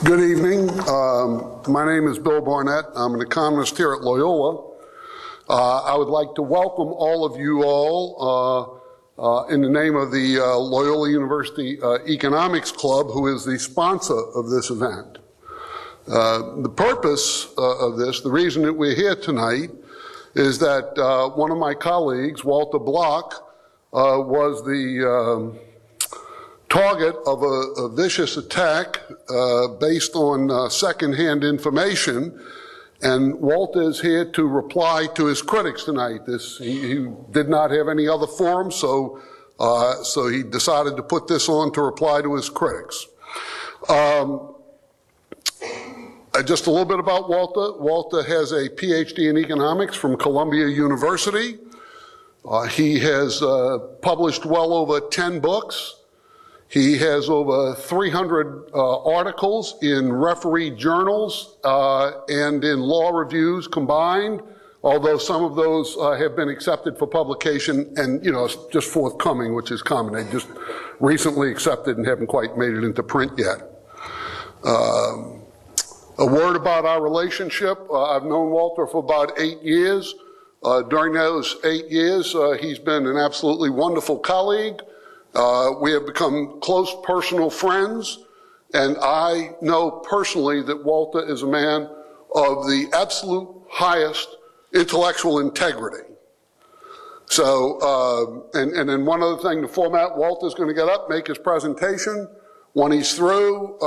Good evening. My name is Bill Barnett. I'm an economist here at Loyola. I would like to welcome all of you all in the name of the Loyola University Economics Club, who is the sponsor of this event. The purpose of this, the reason that we're here tonight, is that one of my colleagues, Walter Block, was the target of a vicious attack based on secondhand information, and Walter is here to reply to his critics tonight. He did not have any other forum, so he decided to put this on to reply to his critics. Just a little bit about Walter. Walter has a PhD in economics from Columbia University. He has published well over 10 books. He has over 300 articles in referee journals and in law reviews combined, although some of those have been accepted for publication and, it's just forthcoming, which is common. They just recently accepted and haven't quite made it into print yet. A word about our relationship. I've known Walter for about 8 years. During those 8 years, he's been an absolutely wonderful colleague. We have become close personal friends, and I know personally that Walter is a man of the absolute highest intellectual integrity. So, and then one other thing, the format, Walter's going to get up, make his presentation. When he's through,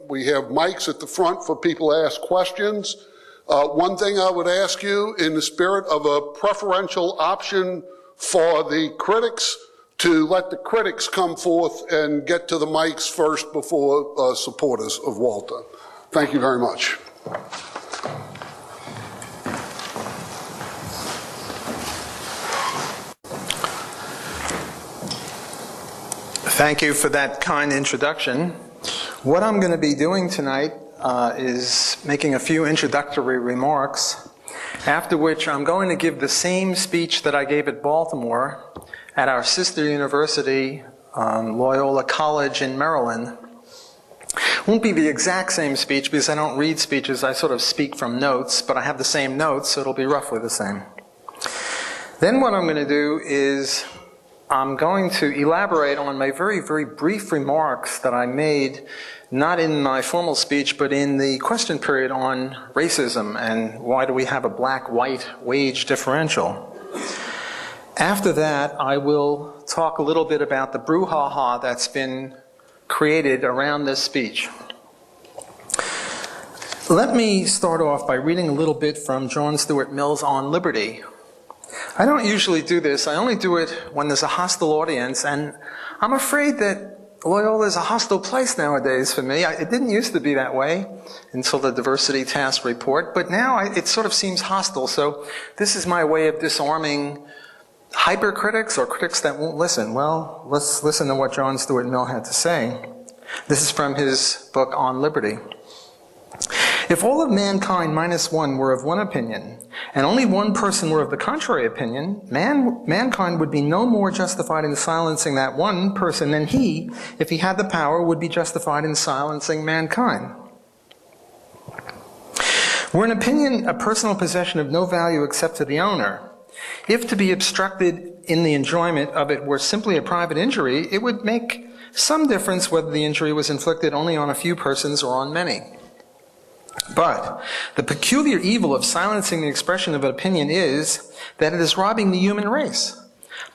we have mics at the front for people to ask questions. One thing I would ask you, in the spirit of a preferential option for the critics, to let the critics come forth and get to the mics first before supporters of Walter. Thank you very much. Thank you for that kind introduction. What I'm going to be doing tonight is making a few introductory remarks, after which I'm going to give the same speech that I gave at Baltimore at our sister university, Loyola College in Maryland. Won't be the exact same speech because I don't read speeches, I sort of speak from notes, but I have the same notes, so it'll be roughly the same. Then what I'm going to do is I'm going to elaborate on my very, very brief remarks that I made, not in my formal speech, but in the question period on racism and why do we have a black-white wage differential. After that, I will talk a little bit about the brouhaha that's been created around this speech. Let me start off by reading a little bit from John Stuart Mill's On Liberty. I don't usually do this. I only do it when there's a hostile audience, and I'm afraid that Loyola is a hostile place nowadays for me. It didn't used to be that way until the Diversity Task Report, but now it sort of seems hostile. So this is my way of disarming hypercritics or critics that won't listen. Well, let's listen to what John Stuart Mill had to say. This is from his book On Liberty. If all of mankind minus one were of one opinion, and only one person were of the contrary opinion, mankind would be no more justified in silencing that one person than he, if he had the power, would be justified in silencing mankind. Were an opinion a personal possession of no value except to the owner, if to be obstructed in the enjoyment of it were simply a private injury, it would make some difference whether the injury was inflicted only on a few persons or on many. But the peculiar evil of silencing the expression of an opinion is that it is robbing the human race,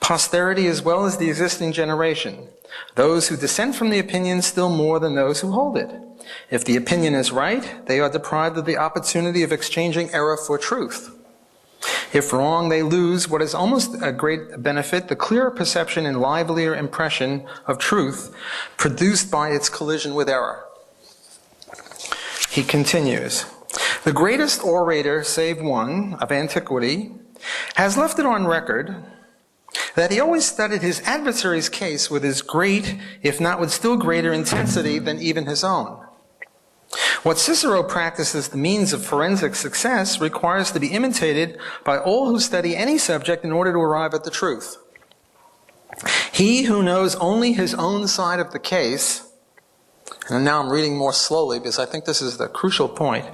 posterity as well as the existing generation, those who dissent from the opinion still more than those who hold it. If the opinion is right, they are deprived of the opportunity of exchanging error for truth. If wrong, they lose what is almost a great benefit, the clearer perception and livelier impression of truth produced by its collision with error. He continues, the greatest orator, save one, of antiquity, has left it on record that he always studied his adversary's case with as great, if not with still greater intensity than even his own. What Cicero practiced as the means of forensic success requires to be imitated by all who study any subject in order to arrive at the truth. He who knows only his own side of the case And now I'm reading more slowly because I think this is the crucial point.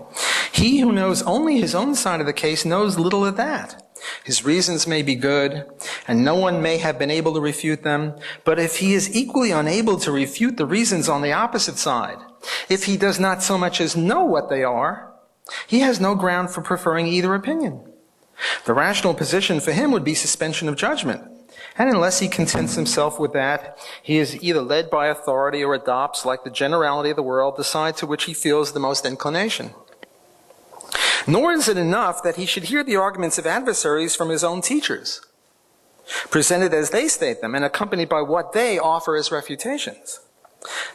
He who knows only his own side of the case knows little of that. His reasons may be good, and no one may have been able to refute them, but if he is equally unable to refute the reasons on the opposite side, if he does not so much as know what they are, he has no ground for preferring either opinion. The rational position for him would be suspension of judgment, and unless he contents himself with that, he is either led by authority or adopts, like the generality of the world, the side to which he feels the most inclination. Nor is it enough that he should hear the arguments of adversaries from his own teachers, presented as they state them and accompanied by what they offer as refutations.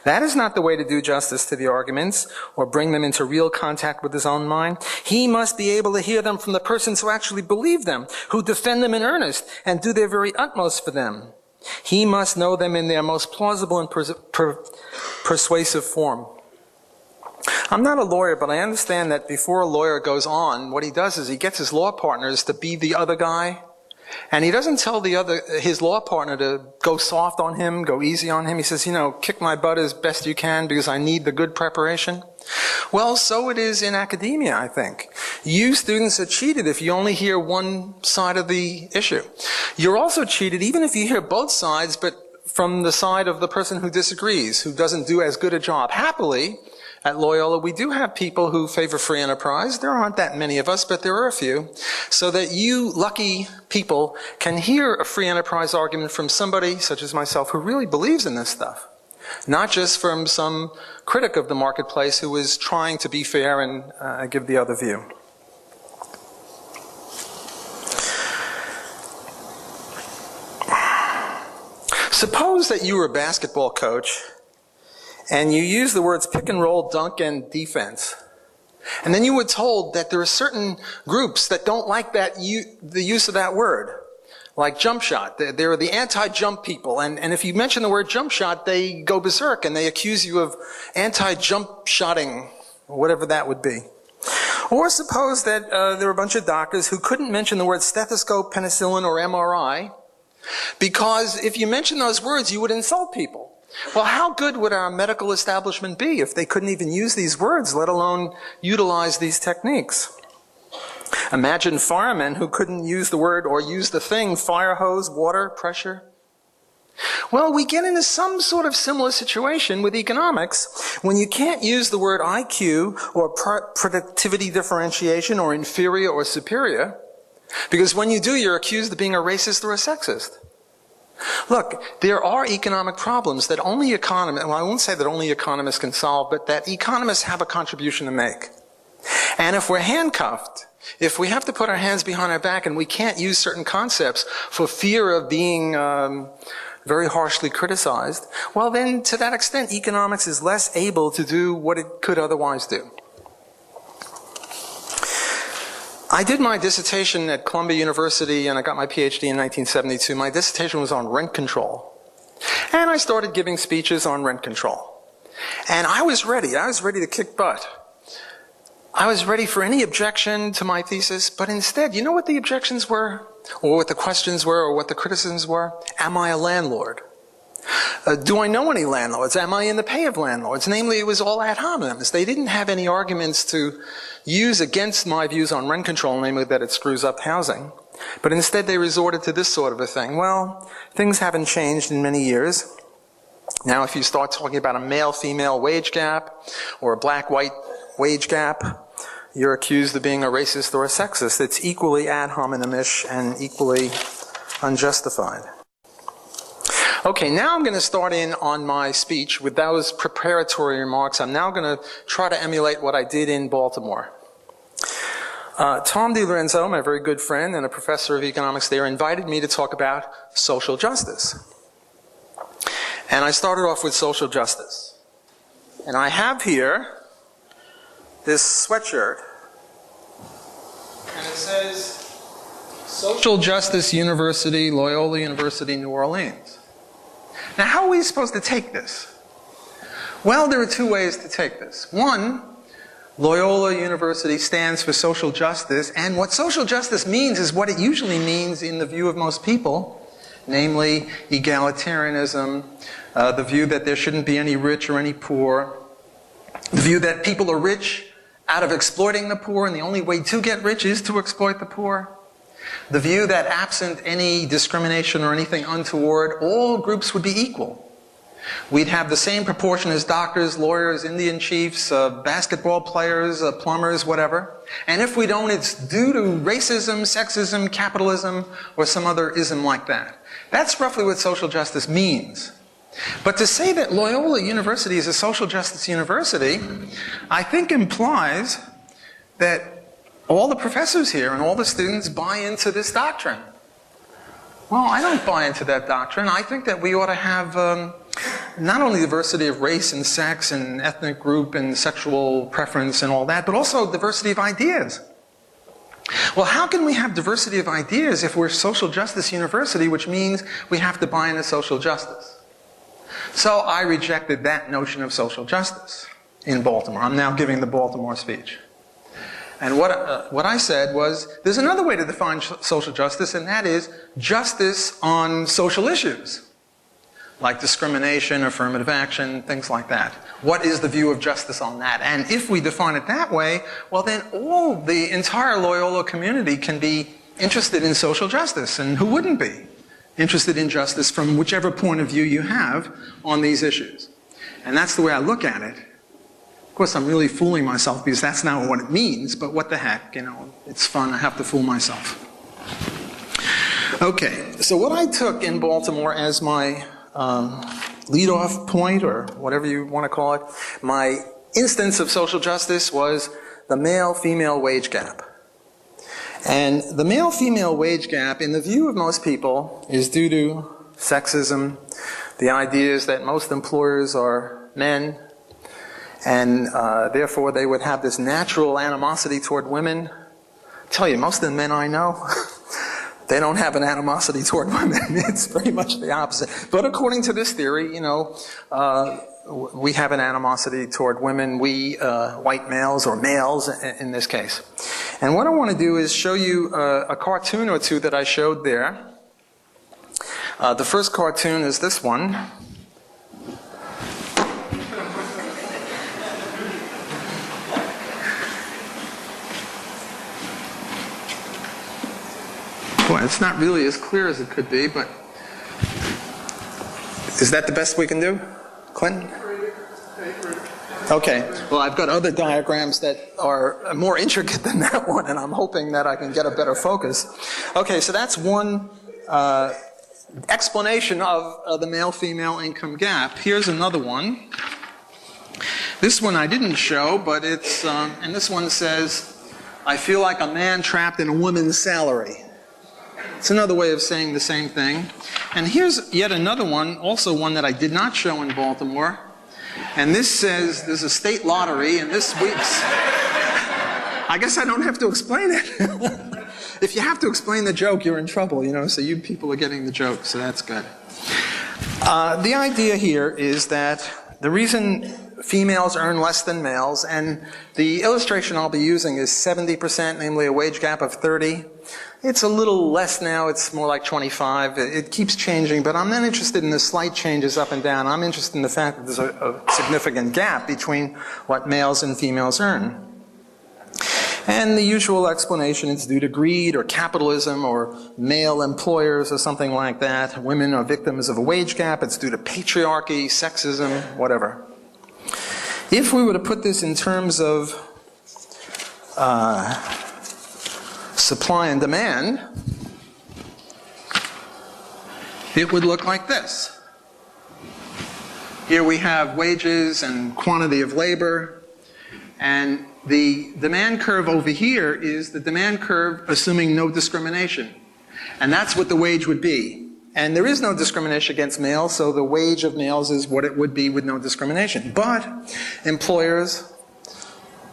That is not the way to do justice to the arguments or bring them into real contact with his own mind. He must be able to hear them from the persons who actually believe them, who defend them in earnest and do their very utmost for them. He must know them in their most plausible and persuasive form. I'm not a lawyer, but I understand that before a lawyer goes on, what he does is he gets his law partners to be the other guy, and he doesn't tell his law partner to go soft on him, go easy on him. He says, kick my butt as best you can because I need the good preparation. Well, so it is in academia, I think. You students are cheated if you only hear one side of the issue. You're also cheated even if you hear both sides, but from the side of the person who disagrees, who doesn't do as good a job. Happily, at Loyola, we do have people who favor free enterprise. There aren't that many of us, but there are a few. So that you lucky people can hear a free enterprise argument from somebody, such as myself, who really believes in this stuff. Not just from some critic of the marketplace who is trying to be fair and give the other view. Suppose that you were a basketball coach and you use the words pick and roll, dunk, and defense. And then you were told that there are certain groups that don't like the use of that word, like jump shot. There are the anti-jump people, and if you mention the word jump shot, they go berserk and they accuse you of anti-jump shotting, or whatever that would be. Or suppose that there are a bunch of doctors who couldn't mention the words stethoscope, penicillin, or MRI, because if you mention those words, you would insult people. Well, how good would our medical establishment be if they couldn't even use these words, let alone utilize these techniques? Imagine firemen who couldn't use the word or use the thing fire hose, water, pressure. Well, we get into some sort of similar situation with economics when you can't use the word IQ or productivity differentiation or inferior or superior, because when you do, you're accused of being a racist or a sexist. Look, there are economic problems that only economists, well, I won't say that only economists can solve, but that economists have a contribution to make. And if we're handcuffed, if we have to put our hands behind our back and we can't use certain concepts for fear of being very harshly criticized, well then to that extent economics is less able to do what it could otherwise do. I did my dissertation at Columbia University and I got my PhD in 1972. My dissertation was on rent control. And I started giving speeches on rent control. And I was ready to kick butt. I was ready for any objection to my thesis, but instead, you know what the objections were? Or what the questions were, or what the criticisms were? Am I a landlord? Do I know any landlords? Am I in the pay of landlords? Namely, it was all ad hominem. They didn't have any arguments to use against my views on rent control, namely that it screws up housing. But instead they resorted to this sort of a thing. Well, things haven't changed in many years. Now if you start talking about a male-female wage gap or a black-white wage gap, you're accused of being a racist or a sexist. It's equally ad hominem-ish and equally unjustified. Okay, now I'm going to start in on my speech with those preparatory remarks. I'm now going to try to emulate what I did in Baltimore. Tom DiLorenzo, my very good friend and a professor of economics there, invited me to talk about social justice. And I started off with social justice. And I have here this sweatshirt. And it says, Social Justice University, Loyola University, New Orleans. Now, how are we supposed to take this? Well, there are two ways to take this. One, Loyola University stands for social justice, and what social justice means is what it usually means in the view of most people, namely egalitarianism, the view that there shouldn't be any rich or any poor, view that people are rich out of exploiting the poor, and the only way to get rich is to exploit the poor. The view that absent any discrimination or anything untoward, all groups would be equal. We'd have the same proportion as doctors, lawyers, Indian chiefs, basketball players, plumbers, whatever. And if we don't, it's due to racism, sexism, capitalism, or some other ism like that. That's roughly what social justice means. But to say that Loyola University is a social justice university, I think implies that all the professors here and all the students buy into this doctrine. Well, I don't buy into that doctrine. I think that we ought to have not only diversity of race and sex and ethnic group and sexual preference and all that, but also diversity of ideas. Well, how can we have diversity of ideas if we're a social justice university, which means we have to buy into social justice? So I rejected that notion of social justice in Baltimore. I'm now giving the Baltimore speech. And what I said was, there's another way to define social justice, and that is justice on social issues, like discrimination, affirmative action, things like that. What is the view of justice on that? And if we define it that way, well then the entire Loyola community can be interested in social justice, and who wouldn't be interested in justice from whichever point of view you have on these issues. And that's the way I look at it. Of course, I'm really fooling myself because that's not what it means, but what the heck, you know, it's fun, I have to fool myself. Okay, so what I took in Baltimore as my lead-off point, or whatever you want to call it, my instance of social justice was the male-female wage gap. And the male-female wage gap, in the view of most people, is due to sexism. The idea is that most employers are men, and therefore they would have this natural animosity toward women. I tell you, most of the men I know, they don't have an animosity toward women. It's pretty much the opposite. But according to this theory, you know, we have an animosity toward women, we white males, or males in this case. And what I want to do is show you a cartoon or two that I showed there. The first cartoon is this one. Boy, it's not really as clear as it could be, but is that the best we can do, Clinton? Okay, well, I've got other diagrams that are more intricate than that one, and I'm hoping that I can get a better focus. Okay, so that's one explanation of the male-female income gap. Here's another one. This one I didn't show, but it's, and this one says, I feel like a man trapped in a woman's salary. It's another way of saying the same thing. And here's yet another one, also one that I did not show in Baltimore. And this says there's a state lottery, and this week's... I guess I don't have to explain it. If you have to explain the joke, you're in trouble, you know, so you people are getting the joke, so that's good. The idea here is that the reason females earn less than males, and the illustration I'll be using is 70%, namely a wage gap of 30. It's a little less now, it's more like 25. It keeps changing, but I'm not interested in the slight changes up and down. I'm interested in the fact that there's a significant gap between what males and females earn. And the usual explanation is due to greed or capitalism or male employers or something like that. Women are victims of a wage gap. It's due to patriarchy, sexism, whatever. If we were to put this in terms of supply and demand, it would look like this. Here we have wages and quantity of labor, and the demand curve over here is the demand curve assuming no discrimination. And that's what the wage would be. And there is no discrimination against males, so the wage of males is what it would be with no discrimination. But employers,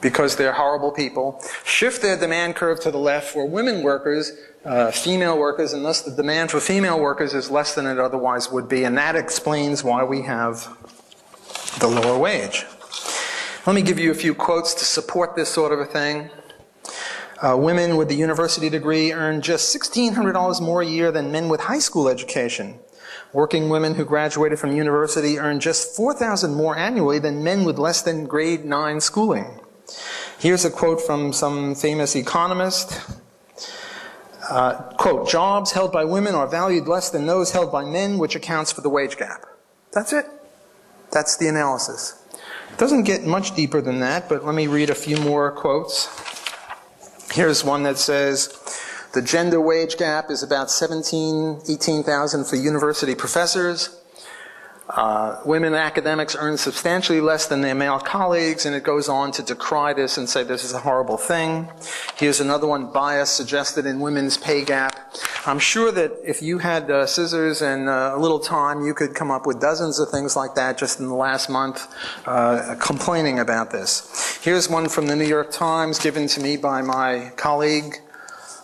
because they're horrible people, shift their demand curve to the left for women workers, female workers, and thus the demand for female workers is less than it otherwise would be, and that explains why we have the lower wage. Let me give you a few quotes to support this sort of a thing. Women with a university degree earn just $1,600 more a year than men with high school education, Working women who graduated from university earn just $4,000 more annually than men with less than grade 9 schooling. Here's a quote from some famous economist. Quote, jobs held by women are valued less than those held by men, which accounts for the wage gap. That's it. That's the analysis. It doesn't get much deeper than that, but let me read a few more quotes. Here's one that says, the gender wage gap is about 18,000 for university professors. Women academics earn substantially less than their male colleagues, and it goes on to decry this and say this is a horrible thing. Here's another one, bias suggested in women's pay gap. I'm sure that if you had scissors and a little time, you could come up with dozens of things like that just in the last month complaining about this. Here's one from the New York Times given to me by my colleague,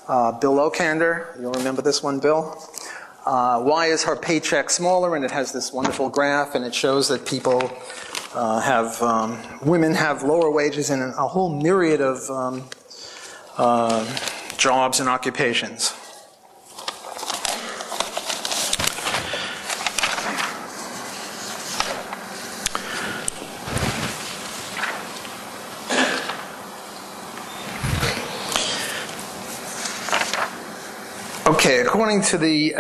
Bill Okander. You'll remember this one, Bill? Why is her paycheck smaller? And it has this wonderful graph, and it shows that women have lower wages in a whole myriad of jobs and occupations. Okay, according to the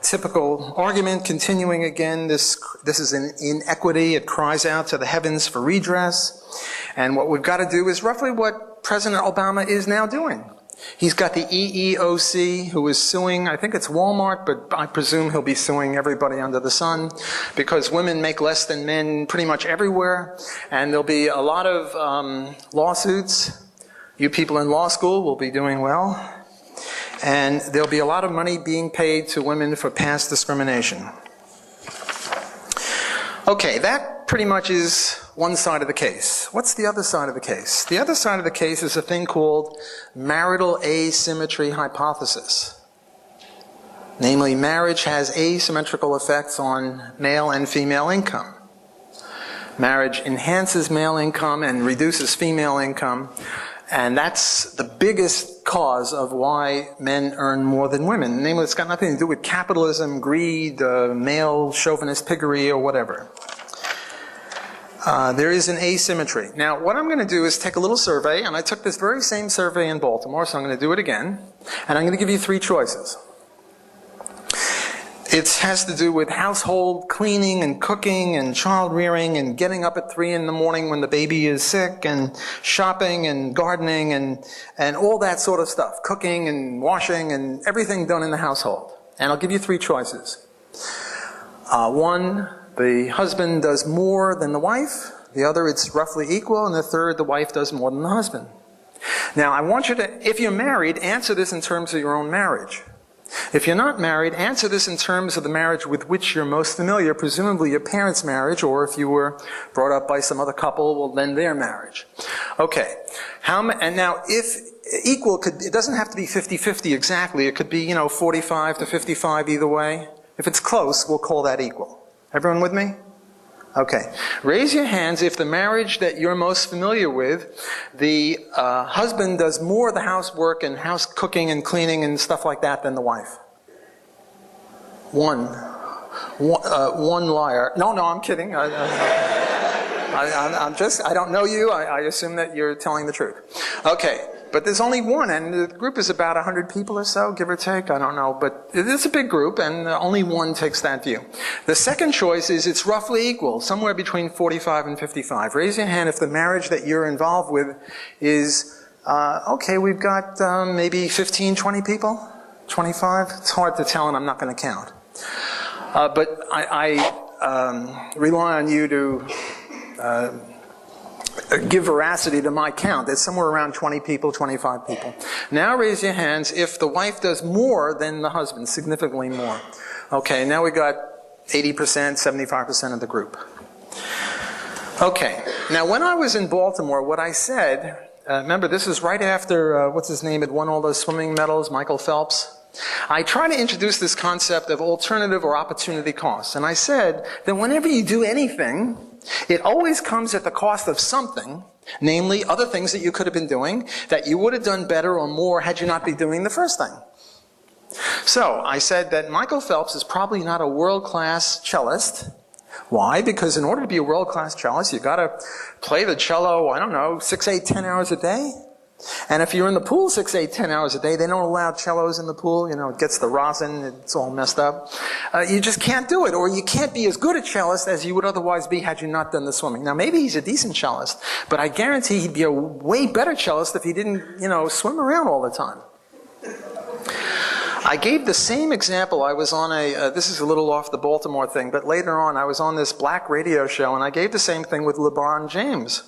typical argument, continuing again, this is an inequity. It cries out to the heavens for redress. And what we've got to do is roughly what President Obama is now doing. He's got the EEOC, who is suing, I think it's Walmart, but I presume he'll be suing everybody under the sun, because women make less than men pretty much everywhere. And there'll be a lot of lawsuits. You people in law school will be doing well. And there'll be a lot of money being paid to women for past discrimination. Okay, that pretty much is one side of the case. What's the other side of the case? The other side of the case is a thing called marital asymmetry hypothesis. Namely, marriage has asymmetrical effects on male and female income. Marriage enhances male income and reduces female income. And that's the biggest cause of why men earn more than women. Namely, it's got nothing to do with capitalism, greed, male chauvinist piggery, or whatever. There is an asymmetry. Now, what I'm going to do is take a little survey, and I took this very same survey in Baltimore, so I'm going to do it again. And I'm going to give you 3 choices. It has to do with household cleaning and cooking and child rearing and getting up at 3 in the morning when the baby is sick and shopping and gardening and all that sort of stuff. Cooking and washing and everything done in the household. And I'll give you 3 choices. 1, the husband does more than the wife. The other, it's roughly equal. And the third, the wife does more than the husband. Now, I want you to, if you're married, answer this in terms of your own marriage. If you're not married, answer this in terms of the marriage with which you're most familiar, presumably your parents' marriage, or if you were brought up by some other couple, well, then their marriage. Okay. And now, if equal, it doesn't have to be 50-50 exactly. It could be, 45 to 55 either way. If it's close, we'll call that equal. Everyone with me? Okay. Raise your hands if the marriage that you're most familiar with, the husband does more of the housework and house cooking and cleaning and stuff like that than the wife. One liar. No, I'm kidding. I don't know you. I assume that you're telling the truth. Okay. But there's only one, and the group is about 100 people or so, give or take, I don't know. But it is a big group, and only one takes that view. The second choice is it's roughly equal, somewhere between 45 and 55. Raise your hand if the marriage that you're involved with is, okay, we've got maybe 15, 20 people? 25? It's hard to tell, and I'm not going to count. But I rely on you to give veracity to my count. There's somewhere around 20 people, 25 people. Now raise your hands if the wife does more than the husband, significantly more. Okay, now we got 80%, 75% of the group. Okay, now when I was in Baltimore, what I said, remember this is right after, what's his name, had won all those swimming medals, Michael Phelps. I try to introduce this concept of alternative or opportunity costs. And I said that whenever you do anything, it always comes at the cost of something, namely other things that you could have been doing that you would have done better or more had you not been doing the first thing. So I said that Michael Phelps is probably not a world-class cellist. Why? Because in order to be a world-class cellist, you've got to play the cello, I don't know, 6, 8, 10 hours a day. And if you're in the pool 6, 8, 10 hours a day, they don't allow cellos in the pool. You know, it gets the rosin, it's all messed up. You just can't do it. Or you can't be as good a cellist as you would otherwise be had you not done the swimming. Now, maybe he's a decent cellist, but I guarantee he'd be a way better cellist if he didn't, you know, swim around all the time. I gave the same example. I was on this is a little off the Baltimore thing, but later on I was on this black radio show, and I gave the same thing with LeBron James.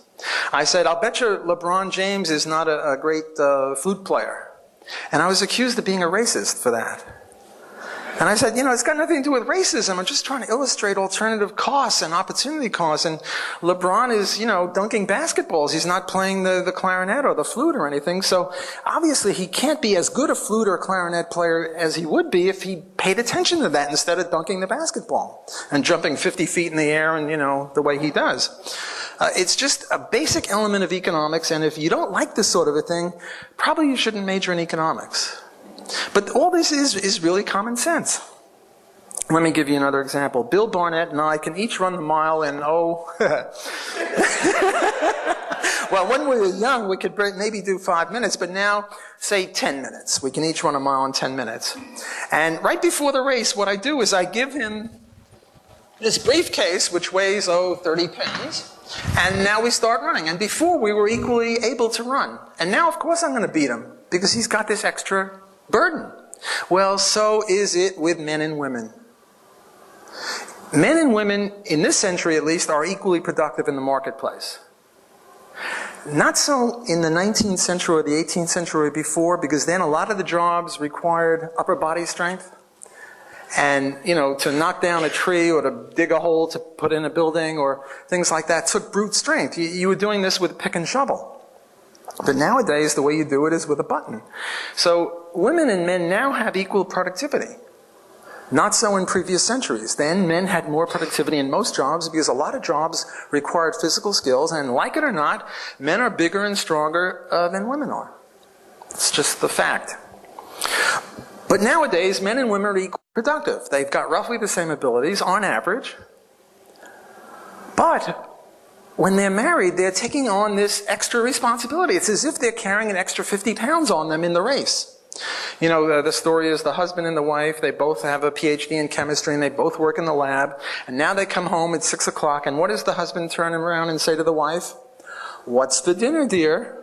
I said, I'll bet you LeBron James is not a great flute player. And I was accused of being a racist for that. And I said, you know, it's got nothing to do with racism. I'm just trying to illustrate alternative costs and opportunity costs. And LeBron is, you know, dunking basketballs. He's not playing the clarinet or the flute or anything. So obviously he can't be as good a flute or clarinet player as he would be if he paid attention to that instead of dunking the basketball and jumping 50 feet in the air and, you know, the way he does. It's just a basic element of economics. And if you don't like this sort of a thing, probably you shouldn't major in economics. But all this is really common sense. Let me give you another example. Bill Barnett and I can each run the mile in, well, when we were young, we could maybe do 5 minutes, but now, say 10 minutes. We can each run a mile in 10 minutes. And right before the race, what I do is I give him this briefcase, which weighs, 30 pounds. And now we start running. And before, we were equally able to run. And now, of course, I'm going to beat him because he's got this extra burden. Well, so is it with men and women. Men and women, in this century at least, are equally productive in the marketplace. Not so in the 19th century or the 18th century before, because then a lot of the jobs required upper body strength. And, you know, to knock down a tree or to dig a hole to put in a building or things like that took brute strength. You were doing this with pick and shovel. But nowadays, the way you do it is with a button. So women and men now have equal productivity. Not so in previous centuries. Then men had more productivity in most jobs because a lot of jobs required physical skills, and like it or not, men are bigger and stronger than women are. It's just the fact. But nowadays, men and women are equally productive. They've got roughly the same abilities on average. But when they're married, they're taking on this extra responsibility. It's as if they're carrying an extra 50 pounds on them in the race. You know, the story is the husband and the wife, they both have a PhD in chemistry and they both work in the lab. And now they come home at 6 o'clock, and what does the husband turn around and say to the wife? What's for dinner, dear?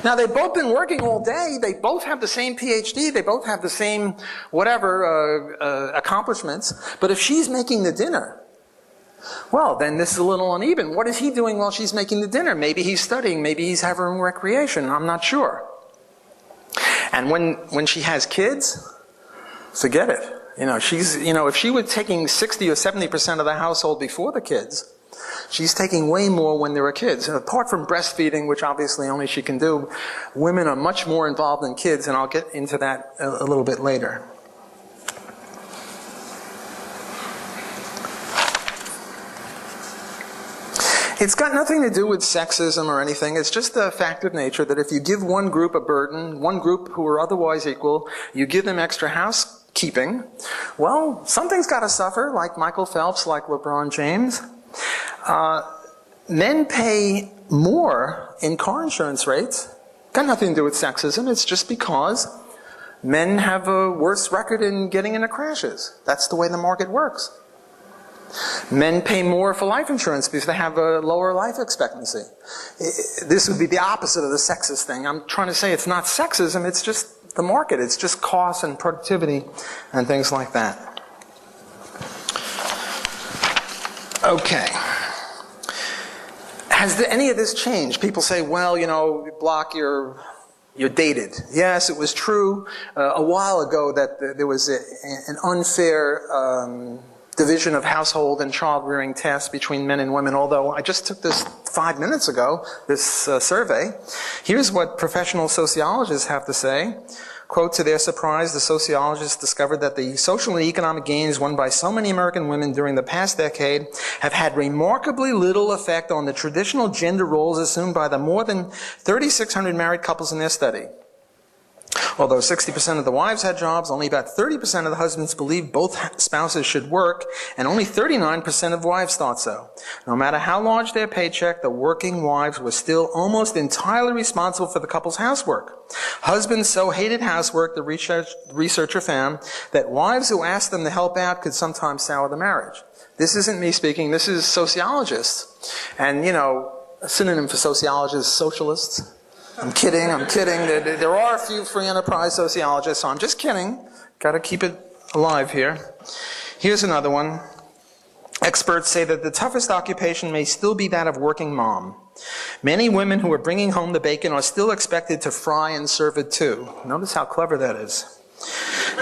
Now, they've both been working all day. They both have the same PhD. They both have the same accomplishments. But if she's making the dinner, well, then this is a little uneven. What is he doing while she's making the dinner? Maybe he's studying. Maybe he's having recreation. I'm not sure. And when she has kids, forget it. You know, if she was taking 60 or 70% of the household before the kids, she's taking way more when there are kids. And apart from breastfeeding, which obviously only she can do, women are much more involved in kids, and I'll get into that a little bit later. It's got nothing to do with sexism or anything. It's just a fact of nature that if you give one group a burden, one group who are otherwise equal, you give them extra housekeeping, well, something's got to suffer, like Michael Phelps, like LeBron James. Men pay more in car insurance rates. Got nothing to do with sexism. It's just because men have a worse record in getting into crashes. That's the way the market works. Men pay more for life insurance because they have a lower life expectancy. This would be the opposite of the sexist thing. I'm trying to say it's not sexism, it's just the market. It's just cost and productivity and things like that. Okay. Has any of this changed? People say, well, you know, Block, you're dated. Yes, it was true a while ago that there was an unfair division of household and child-rearing tasks between men and women, although I just took this 5 minutes ago, this survey. Here's what professional sociologists have to say. Quote, to their surprise, the sociologists discovered that the social and economic gains won by so many American women during the past decade have had remarkably little effect on the traditional gender roles assumed by the more than 3,600 married couples in their study. Although 60% of the wives had jobs, only about 30% of the husbands believed both spouses should work, and only 39% of wives thought so. No matter how large their paycheck, the working wives were still almost entirely responsible for the couple's housework. Husbands so hated housework, the researcher found, that wives who asked them to help out could sometimes sour the marriage. This isn't me speaking, this is sociologists. And, a synonym for sociologists is socialists. I'm kidding. There are a few free enterprise sociologists, so I'm just kidding. Got to keep it alive here. Here's another one. Experts say that the toughest occupation may still be that of working mom. Many women who are bringing home the bacon are still expected to fry and serve it too. Notice how clever that is.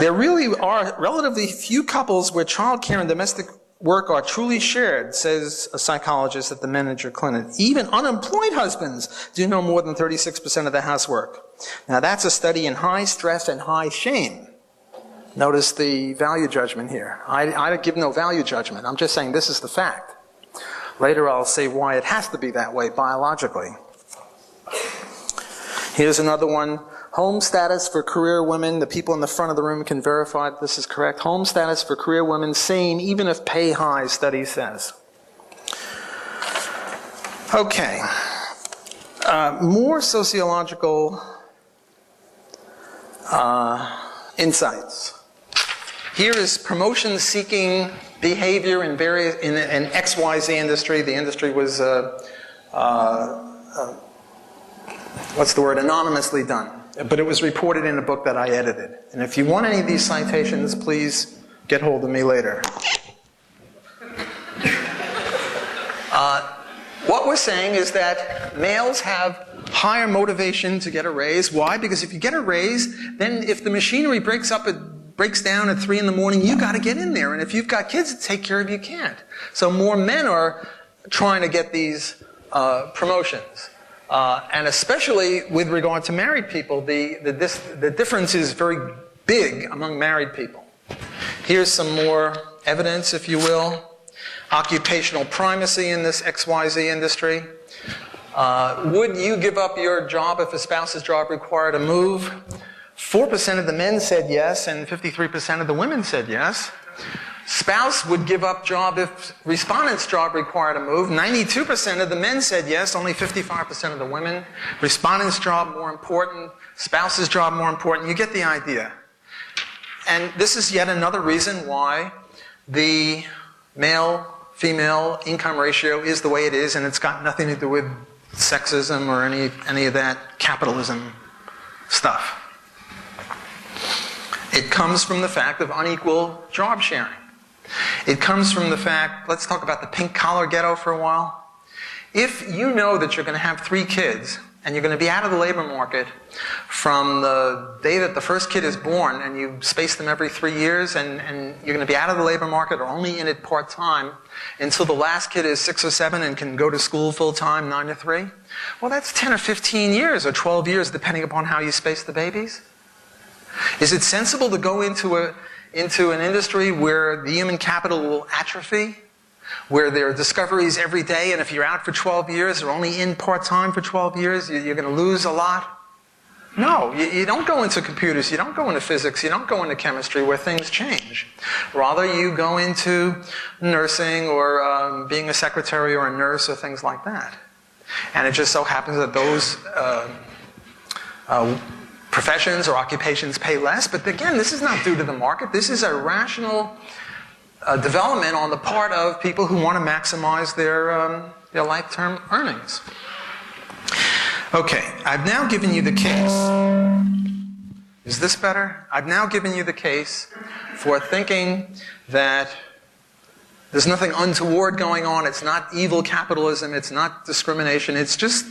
There really are relatively few couples where childcare and domestic work are truly shared, says a psychologist at the Manager Clinic. Even unemployed husbands do no more than 36% of the housework. Now that's a study in high stress and high shame. Notice the value judgment here. I give no value judgment. I'm just saying this is the fact. Later I'll say why it has to be that way biologically. Here's another one. Home status for career women. The people in the front of the room can verify that this is correct. Home status for career women, same, even if pay high, study says. Okay. More sociological insights. Here is promotion-seeking behavior in XYZ industry. The industry was, anonymously done. But it was reported in a book that I edited. And if you want any of these citations, please get hold of me later. What we're saying is that males have higher motivation to get a raise. Why? Because if you get a raise, then if the machinery breaks down at 3 in the morning, you got to get in there. And if you've got kids to take care of, you can't. So more men are trying to get these promotions. And especially with regard to married people, the difference is very big among married people. Here's some more evidence, if you will. Occupational primacy in this XYZ industry. Would you give up your job if a spouse's job required a move? 4% of the men said yes, and 53% of the women said yes. Spouse would give up job if respondent's job required a move. 92% of the men said yes, only 55% of the women. Respondent's job more important, spouse's job more important. You get the idea. And this is yet another reason why the male-female income ratio is the way it is, and it's got nothing to do with sexism or any of that capitalism stuff. It comes from the fact of unequal job sharing. It comes from the fact, let's talk about the pink-collar ghetto for a while. If you know that you're going to have 3 kids, and you're going to be out of the labor market from the day that the first kid is born, and you space them every 3 years, and you're going to be out of the labor market or only in it part-time until the last kid is 6 or 7 and can go to school full-time, 9 to 3, well, that's 10 or 15 years or 12 years, depending upon how you space the babies. Is it sensible to go into an industry where the human capital will atrophy, where there are discoveries every day, and if you're out for 12 years or only in part-time for 12 years, you're going to lose a lot? No, you don't go into computers, you don't go into physics, you don't go into chemistry where things change. Rather, you go into nursing or being a secretary or a nurse or things like that. And it just so happens that those professions or occupations pay less, but again, this is not due to the market. This is a rational development on the part of people who want to maximize their lifetime earnings. Okay, I've now given you the case. Is this better? I've now given you the case for thinking that there's nothing untoward going on. It's not evil capitalism. It's not discrimination. It's just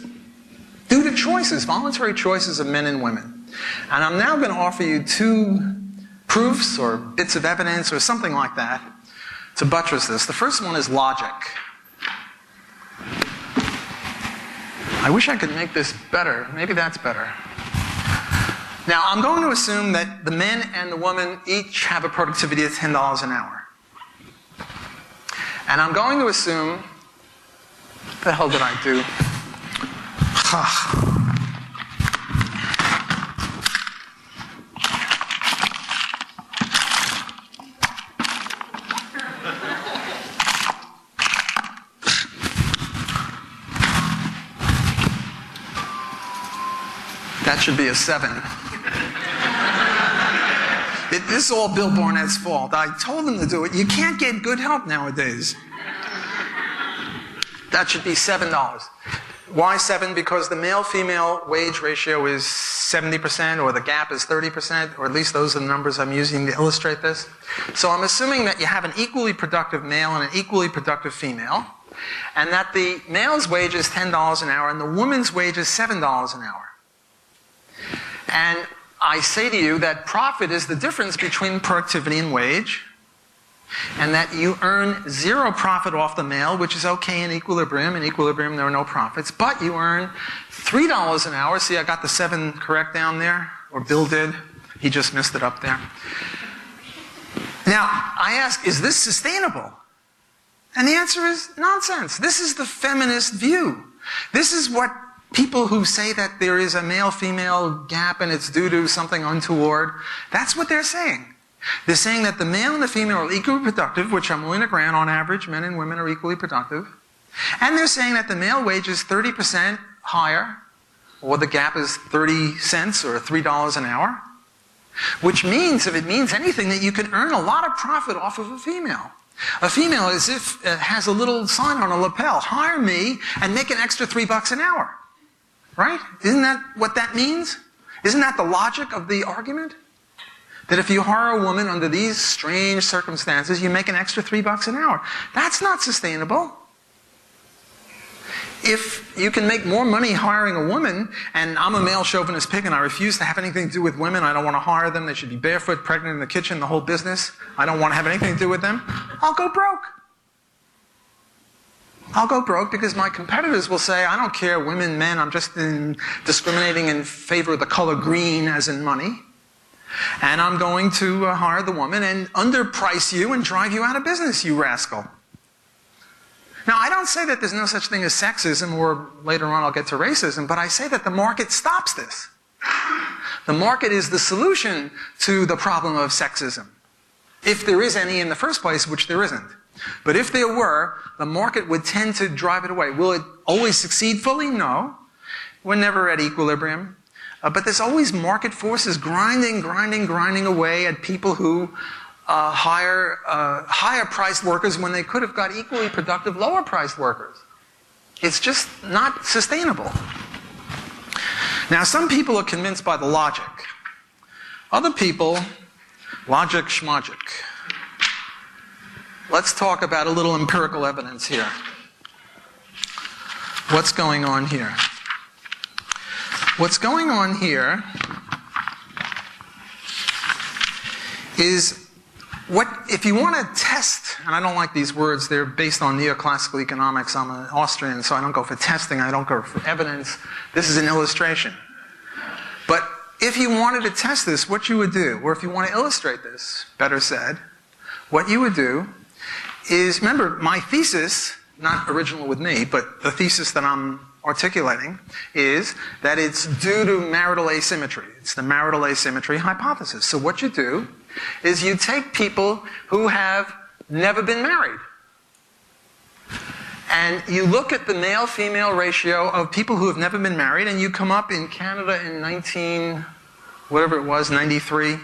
due to choices, voluntary choices of men and women. And I'm now going to offer you 2 proofs or bits of evidence or something like that to buttress this. The first one is logic. I wish I could make this better. Maybe that's better. Now, I'm going to assume that the men and the woman each have a productivity of $10 an hour. And I'm going to assume, what the hell did I do? That should be a 7. This is all Bill Barnett's fault. I told him to do it. You can't get good help nowadays. That should be $7. Why 7? Because the male-female wage ratio is 70%, or the gap is 30%, or at least those are the numbers I'm using to illustrate this. So I'm assuming that you have an equally productive male and an equally productive female, and that the male's wage is $10 an hour and the woman's wage is $7 an hour. And I say to you that profit is the difference between productivity and wage, and that you earn 0 profit off the male, which is okay in equilibrium. In equilibrium, there are no profits. But you earn $3 an hour. See, I got the 7 correct down there, or Bill did. He just missed it up there. Now, I ask, is this sustainable? And the answer is nonsense. This is the feminist view. This is what people who say that there is a male-female gap and it's due to something untoward, that's what they're saying. They're saying that the male and the female are equally productive, which I'm willing to grant on average, men and women are equally productive. And they're saying that the male wage is 30% higher, or the gap is 30 cents or $3 an hour, which means, if it means anything, that you can earn a lot of profit off of a female. A female is if has a little sign on a lapel, hire me and make an extra $3 an hour. Right? Isn't that what that means? Isn't that the logic of the argument? That if you hire a woman under these strange circumstances, you make an extra $3 an hour. That's not sustainable. If you can make more money hiring a woman, and I'm a male chauvinist pig and I refuse to have anything to do with women, I don't want to hire them, they should be barefoot, pregnant in the kitchen, the whole business, I don't want to have anything to do with them, I'll go broke. I'll go broke because my competitors will say, I don't care, women, men, I'm just discriminating in favor of the color green as in money. And I'm going to hire the woman and underprice you and drive you out of business, you rascal. Now, I don't say that there's no such thing as sexism, or later on I'll get to racism, but I say that the market stops this. The market is the solution to the problem of sexism. If there is any in the first place, which there isn't. But if there were, the market would tend to drive it away. Will it always succeed fully? No. We're never at equilibrium. But there's always market forces grinding away at people who hire higher-priced workers when they could have got equally productive, lower-priced workers. It's just not sustainable. Now, some people are convinced by the logic. Other people, logic schmogic. Let's talk about a little empirical evidence here. What's going on here? What's going on here is if you want to test, and I don't like these words, they're based on neoclassical economics. I'm an Austrian, so I don't go for testing, I don't go for evidence. This is an illustration. But if you wanted to test this, what you would do, or if you want to illustrate this, better said, what you would do is, remember, my thesis, not original with me, but the thesis that I'm articulating is that it's due to marital asymmetry. It's the marital asymmetry hypothesis. So what you do is you take people who have never been married, and you look at the male-female ratio of people who have never been married, and you come up in Canada in 93.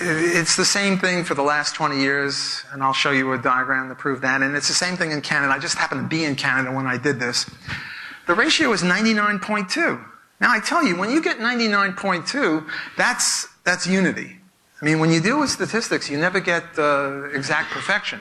It's the same thing for the last 20 years, and I'll show you a diagram to prove that. And it's the same thing in Canada. I just happened to be in Canada when I did this. The ratio is 99.2. Now, I tell you, when you get 99.2, that's unity. I mean, when you deal with statistics, you never get exact perfection.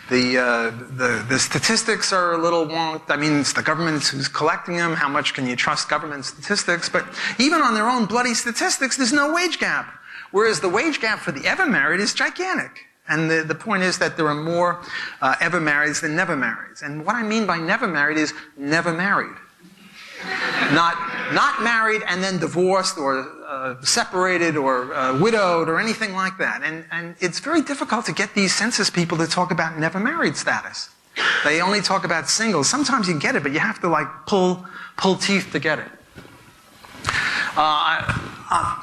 The statistics are a little wonk. I mean, it's the government who's collecting them. How much can you trust government statistics? But even on their own bloody statistics, there's no wage gap. Whereas the wage gap for the ever married is gigantic. And the point is that there are more ever marrieds than never marrieds. And what I mean by never married is never married. Not married and then divorced or separated or widowed or anything like that. And it's very difficult to get these census people to talk about never married status. They only talk about singles. Sometimes you get it, but you have to like pull teeth to get it.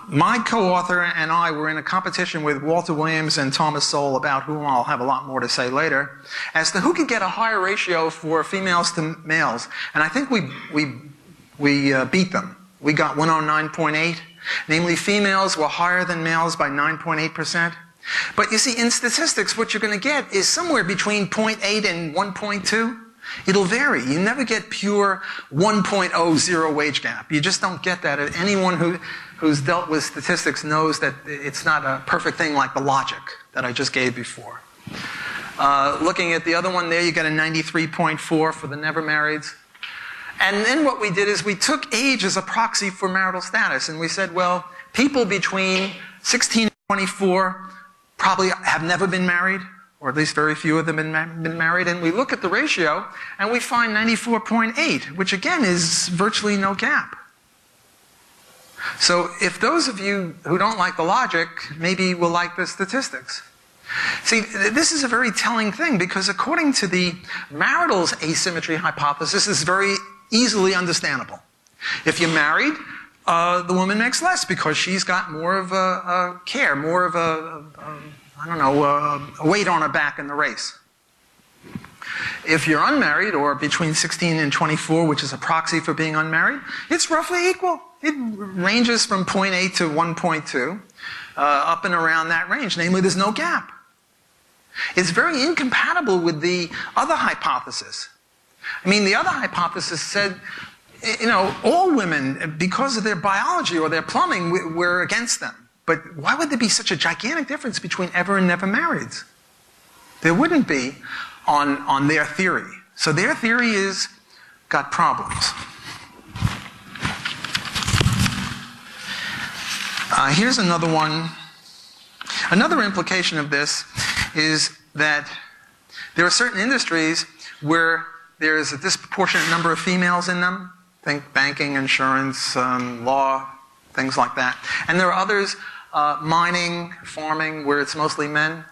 My co-author and I were in a competition with Walter Williams and Thomas Sowell, about whom I'll have a lot more to say later, as to who could get a higher ratio for females to males. And I think we beat them. we got 109.8. Namely, females were higher than males by 9.8%. But you see, in statistics, what you're going to get is somewhere between 0.8 and 1.2. It'll vary. You never get pure 1.00 wage gap. You just don't get that. Anyone who's dealt with statistics knows that it's not a perfect thing like the logic that I just gave before. Looking at the other one there, you get a 93.4 for the never marrieds. And then what we did is we took age as a proxy for marital status. And we said, well, people between 16 and 24 probably have never been married, or at least very few of them have been married. And we look at the ratio, and we find 94.8, which again is virtually no gap. So if those of you who don't like the logic, maybe will like the statistics. See, this is a very telling thing, because according to the marital asymmetry hypothesis, it's very easily understandable. If you're married, the woman makes less because she's got more of a care, more of a weight on her back in the race. If you're unmarried, or between 16 and 24, which is a proxy for being unmarried, it's roughly equal. It ranges from 0.8 to 1.2, up and around that range. Namely, there's no gap. It's very incompatible with the other hypothesis. I mean, the other hypothesis said, you know, all women, because of their biology or their plumbing, we're against them. But why would there be such a gigantic difference between ever and never marrieds? There wouldn't be on their theory. So their theory is got problems. Here's another one. Another implication of this is that there are certain industries where there is a disproportionate number of females in them. Think banking, insurance, law, things like that. And there are others, mining, farming, where it's mostly men.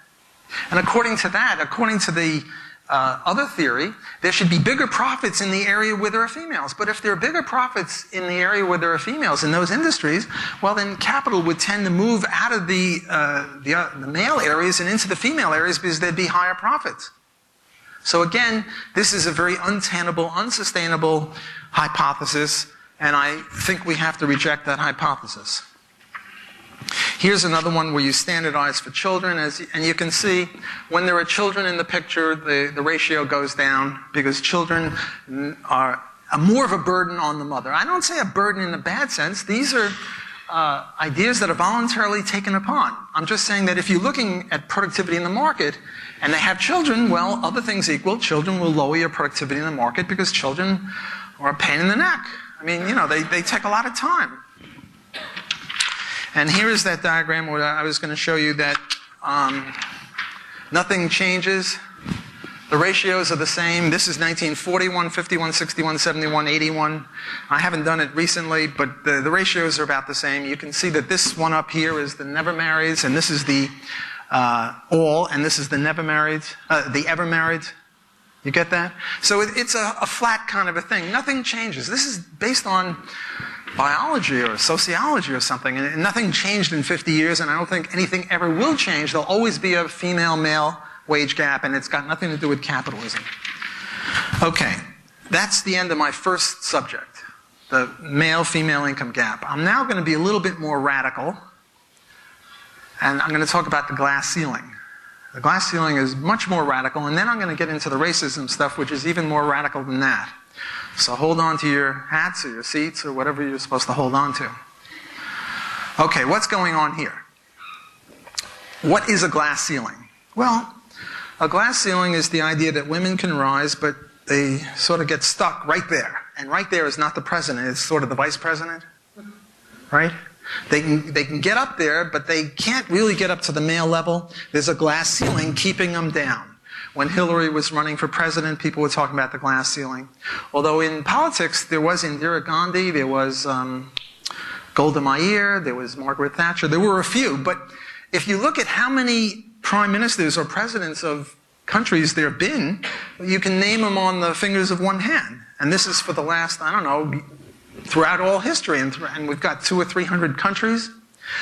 And according to that, according to the other theory, there should be bigger profits in the area where there are females. But if there are bigger profits in the area where there are females in those industries, well, then capital would tend to move out of the male areas and into the female areas because there'd be higher profits. So again, this is a very untenable, unsustainable hypothesis, and I think we have to reject that hypothesis. Here's another one where you standardize for children, and you can see when there are children in the picture, the ratio goes down because children are more of a burden on the mother. I don't say a burden in a bad sense. These are ideas that are voluntarily taken upon. I'm just saying that if you're looking at productivity in the market and they have children, well, other things equal, children will lower your productivity in the market because children are a pain in the neck. I mean, you know, they take a lot of time. And here is that diagram where I was going to show you that nothing changes. The ratios are the same. This is 1941, 51, 61, 71, 81. I haven't done it recently, but the ratios are about the same. You can see that this one up here is the never marrieds, and this is the all, and this is the never marrieds, the ever marrieds. You get that? So it's a flat kind of a thing. Nothing changes. This is based on biology or sociology or something, and nothing changed in 50 years, and I don't think anything ever will change. There'll always be a female-male wage gap, and it's got nothing to do with capitalism. Okay, that's the end of my first subject, the male-female income gap. I'm now going to be a little bit more radical, and I'm going to talk about the glass ceiling. The glass ceiling is much more radical, and then I'm going to get into the racism stuff, which is even more radical than that. So hold on to your hats or your seats or whatever you're supposed to hold on to. Okay, what's going on here? What is a glass ceiling? Well, a glass ceiling is the idea that women can rise, but they sort of get stuck right there. And right there is not the president, it's sort of the vice president, right? They can get up there, but they can't really get up to the male level. There's a glass ceiling keeping them down. When Hillary was running for president, people were talking about the glass ceiling. Although in politics, there was Indira Gandhi, there was Golda Meir, there was Margaret Thatcher. There were a few, but if you look at how many prime ministers or presidents of countries there have been, you can name them on the fingers of one hand. And this is for the last, I don't know, throughout all history. And we've got 200 or 300 countries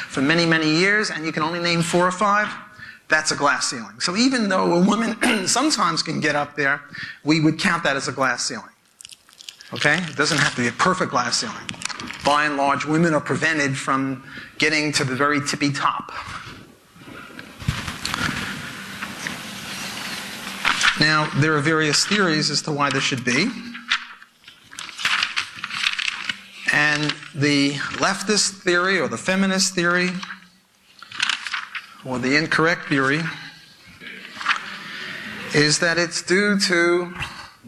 for many, many years, and you can only name 4 or 5. That's a glass ceiling. So even though a woman sometimes can get up there, we would count that as a glass ceiling. Okay? It doesn't have to be a perfect glass ceiling. by and large, women are prevented from getting to the very tippy top. Now, there are various theories as to why this should be. And the leftist theory, or the feminist theory, or the incorrect theory, is that it's due to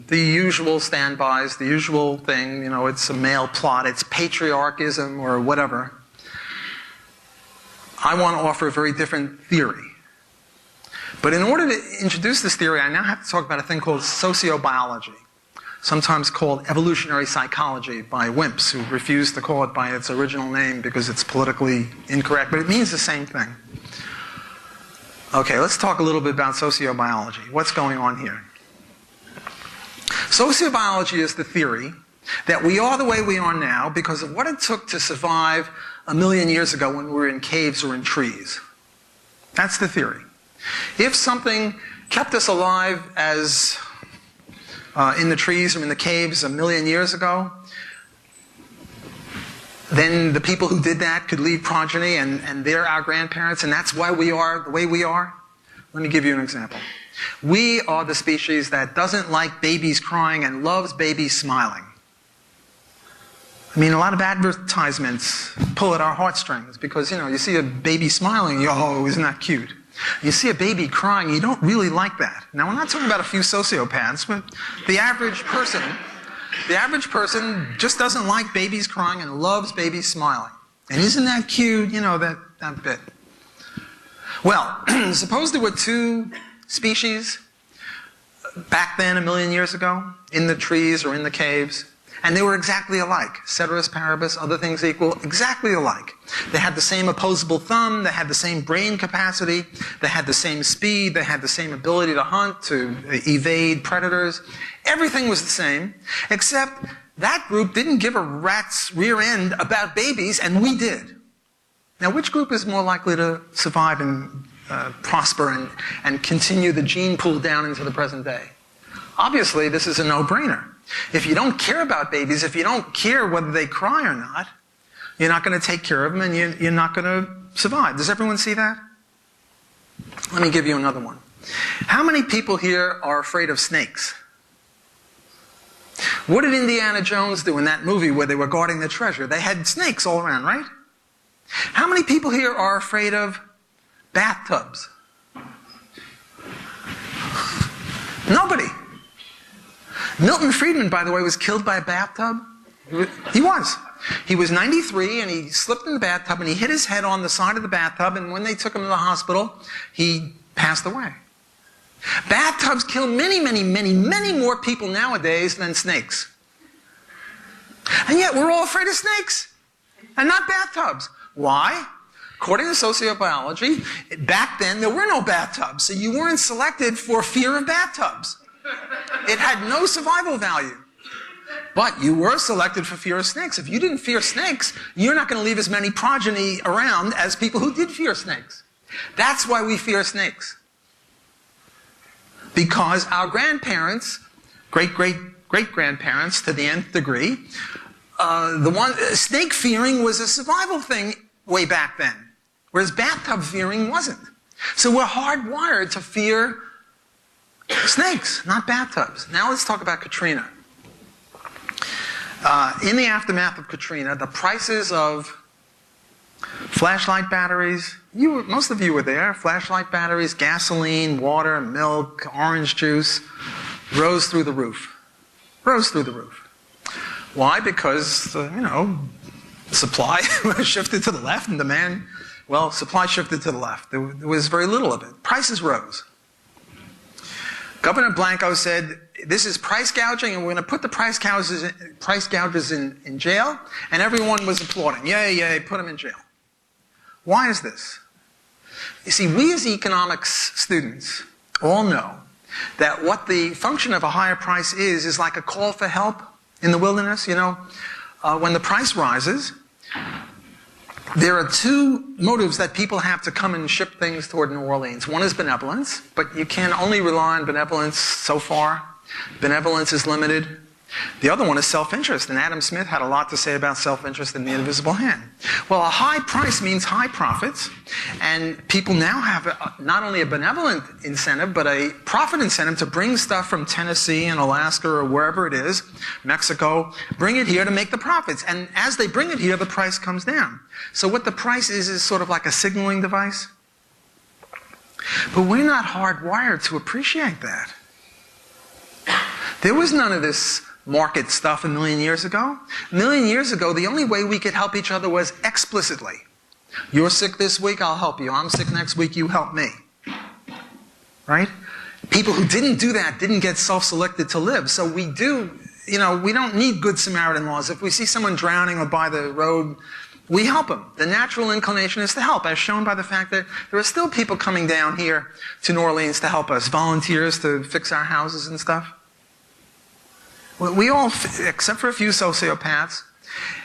the usual standbys, the usual thing, it's a male plot, it's patriarchism or whatever. I want to offer a very different theory. But in order to introduce this theory, I now have to talk about a thing called sociobiology, sometimes called evolutionary psychology by wimps who refuse to call it by its original name because it's politically incorrect, but it means the same thing. Okay, let's talk a little bit about sociobiology. What's going on here? Sociobiology is the theory that we are the way we are now because of what it took to survive 1 million years ago when we were in caves or in trees. That's the theory. If something kept us alive as in the trees or in the caves 1 million years ago, then the people who did that could leave progeny and they're our grandparents, and that's why we are the way we are. Let me give you an example. We are the species that doesn't like babies crying and loves babies smiling. I mean, a lot of advertisements pull at our heartstrings because, you see a baby smiling, oh, isn't that cute? You see a baby crying, you don't really like that. Now, we're not talking about a few sociopaths, but the average person just doesn't like babies crying and loves babies smiling. And isn't that cute? That bit. Well, suppose there were two species back then 1 million years ago in the trees or in the caves, and they were exactly alike. Ceteris paribus, other things equal, exactly alike. They had the same opposable thumb, they had the same brain capacity, they had the same speed, they had the same ability to hunt, to evade predators. Everything was the same, except that group didn't give a rat's rear end about babies, and we did. Now, which group is more likely to survive and prosper and continue the gene pool down into the present day? Obviously, this is a no-brainer. If you don't care about babies, if you don't care whether they cry or not, you're not going to take care of them and you're not going to survive. Does everyone see that? Let me give you another one. How many people here are afraid of snakes? What did Indiana Jones do in that movie where they were guarding the treasure? They had snakes all around, right? How many people here are afraid of bathtubs? Nobody. Milton Friedman, by the way, was killed by a bathtub. He was. He was 93 and he slipped in the bathtub and he hit his head on the side of the bathtub, and when they took him to the hospital, he passed away. Bathtubs kill many, many, many, many more people nowadays than snakes. And yet we're all afraid of snakes and not bathtubs. Why? According to sociobiology, back then there were no bathtubs, so you weren't selected for fear of bathtubs. It had no survival value. But you were selected for fear of snakes. If you didn't fear snakes, you're not going to leave as many progeny around as people who did fear snakes. That's why we fear snakes. Because our grandparents, great-great-great-grandparents to the nth degree, snake fearing was a survival thing way back then, whereas bathtub fearing wasn't. So we're hardwired to fear snakes, not bathtubs. Now let's talk about Katrina. In the aftermath of Katrina, the prices of flashlight batteries, most of you were there, flashlight batteries, gasoline, water, milk, orange juice, rose through the roof. Rose through the roof. Why? Because, supply shifted to the left and demand, supply shifted to the left. There was very little of it. Prices rose. Governor Blanco said, this is price gouging, and we're going to put the price gougers in jail, and everyone was applauding. Yay, yay, put them in jail. Why is this? You see, we as economics students all know that what the function of a higher price is like a call for help in the wilderness. When the price rises, there are two motives that people have to come and ship things toward New Orleans. One is benevolence, but you can only rely on benevolence so far. Benevolence is limited. The other one is self-interest, and Adam Smith had a lot to say about self-interest in The Invisible Hand. Well, a high price means high profits, and people now have not only a benevolent incentive, but a profit incentive to bring stuff from Tennessee and Alaska or wherever it is, Mexico, bring it here to make the profits. And as they bring it here, the price comes down. So what the price is sort of like a signaling device. But we're not hardwired to appreciate that. There was none of this market stuff a million years ago. A million years ago, the only way we could help each other was explicitly. You're sick this week, I'll help you. I'm sick next week, you help me. Right? People who didn't do that didn't get self-selected to live. So we do, we don't need good Samaritan laws. If we see someone drowning or by the road, we help them. The natural inclination is to help, as shown by the fact that there are still people coming down here to New Orleans to help us, volunteers to fix our houses and stuff. We all, except for a few sociopaths,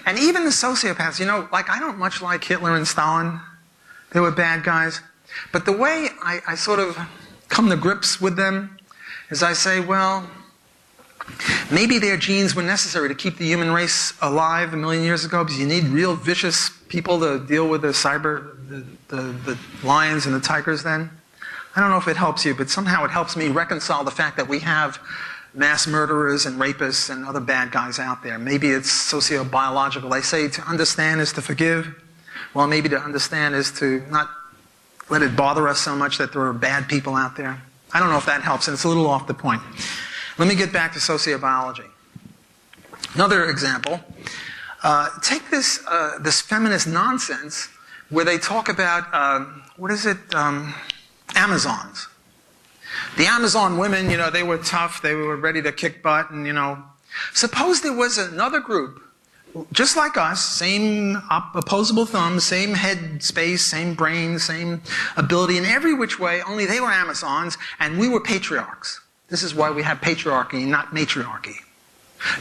and even the sociopaths, I don't much like Hitler and Stalin. They were bad guys. But the way I sort of come to grips with them is I say, well, maybe their genes were necessary to keep the human race alive a million years ago, because you need real vicious people to deal with the lions and the tigers then. I don't know if it helps you, but somehow it helps me reconcile the fact that we have mass murderers and rapists and other bad guys out there. Maybe it's sociobiological. They say to understand is to forgive. Well, maybe to understand is to not let it bother us so much that there are bad people out there. I don't know if that helps, and it's a little off the point. Let me get back to sociobiology. Another example. Take this feminist nonsense where they talk about, Amazons. The Amazon women, they were tough, they were ready to kick butt, and, Suppose there was another group, just like us, same opposable thumbs, same head space, same brain, same ability in every which way, only they were Amazons, and we were patriarchs. This is why we have patriarchy, not matriarchy.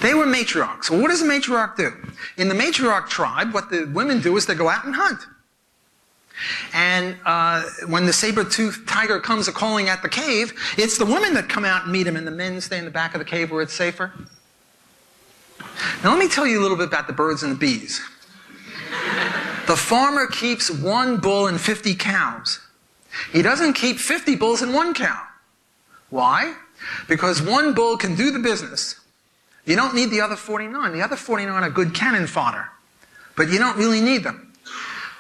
They were matriarchs. Well, what does a matriarch do? In the matriarch tribe, what the women do is they go out and hunt. And when the saber-toothed tiger comes a-calling at the cave, it's the women that come out and meet him, and the men stay in the back of the cave where it's safer. Now let me tell you a little bit about the birds and the bees. The farmer keeps 1 bull and 50 cows. He doesn't keep 50 bulls and 1 cow. Why? Because 1 bull can do the business. You don't need the other 49. The other 49 are good cannon fodder, but you don't really need them.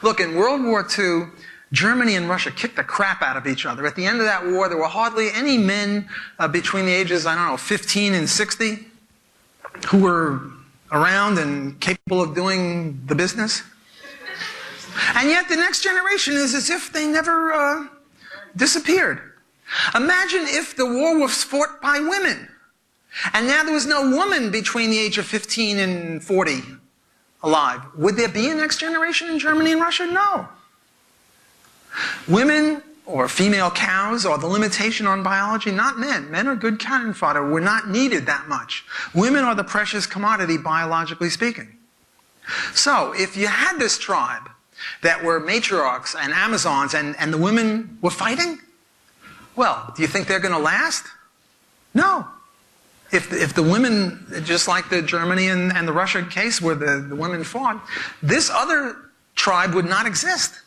Look, in World War II, Germany and Russia kicked the crap out of each other. At the end of that war, there were hardly any men between the ages, 15 and 60, who were around and capable of doing the business. And yet the next generation is as if they never disappeared. Imagine if the war was fought by women, and now there was no woman between the age of 15 and 40 alive. Would there be a next generation in Germany and Russia? No. Women or female cows are the limitation on biology, not men. Men are good cannon fodder. We're not needed that much. Women are the precious commodity, biologically speaking. So if you had this tribe that were matriarchs and Amazons and the women were fighting, well, do you think they're going to last? No. If the women, just like the Germany and the Russia case where the women fought, this other tribe would not exist.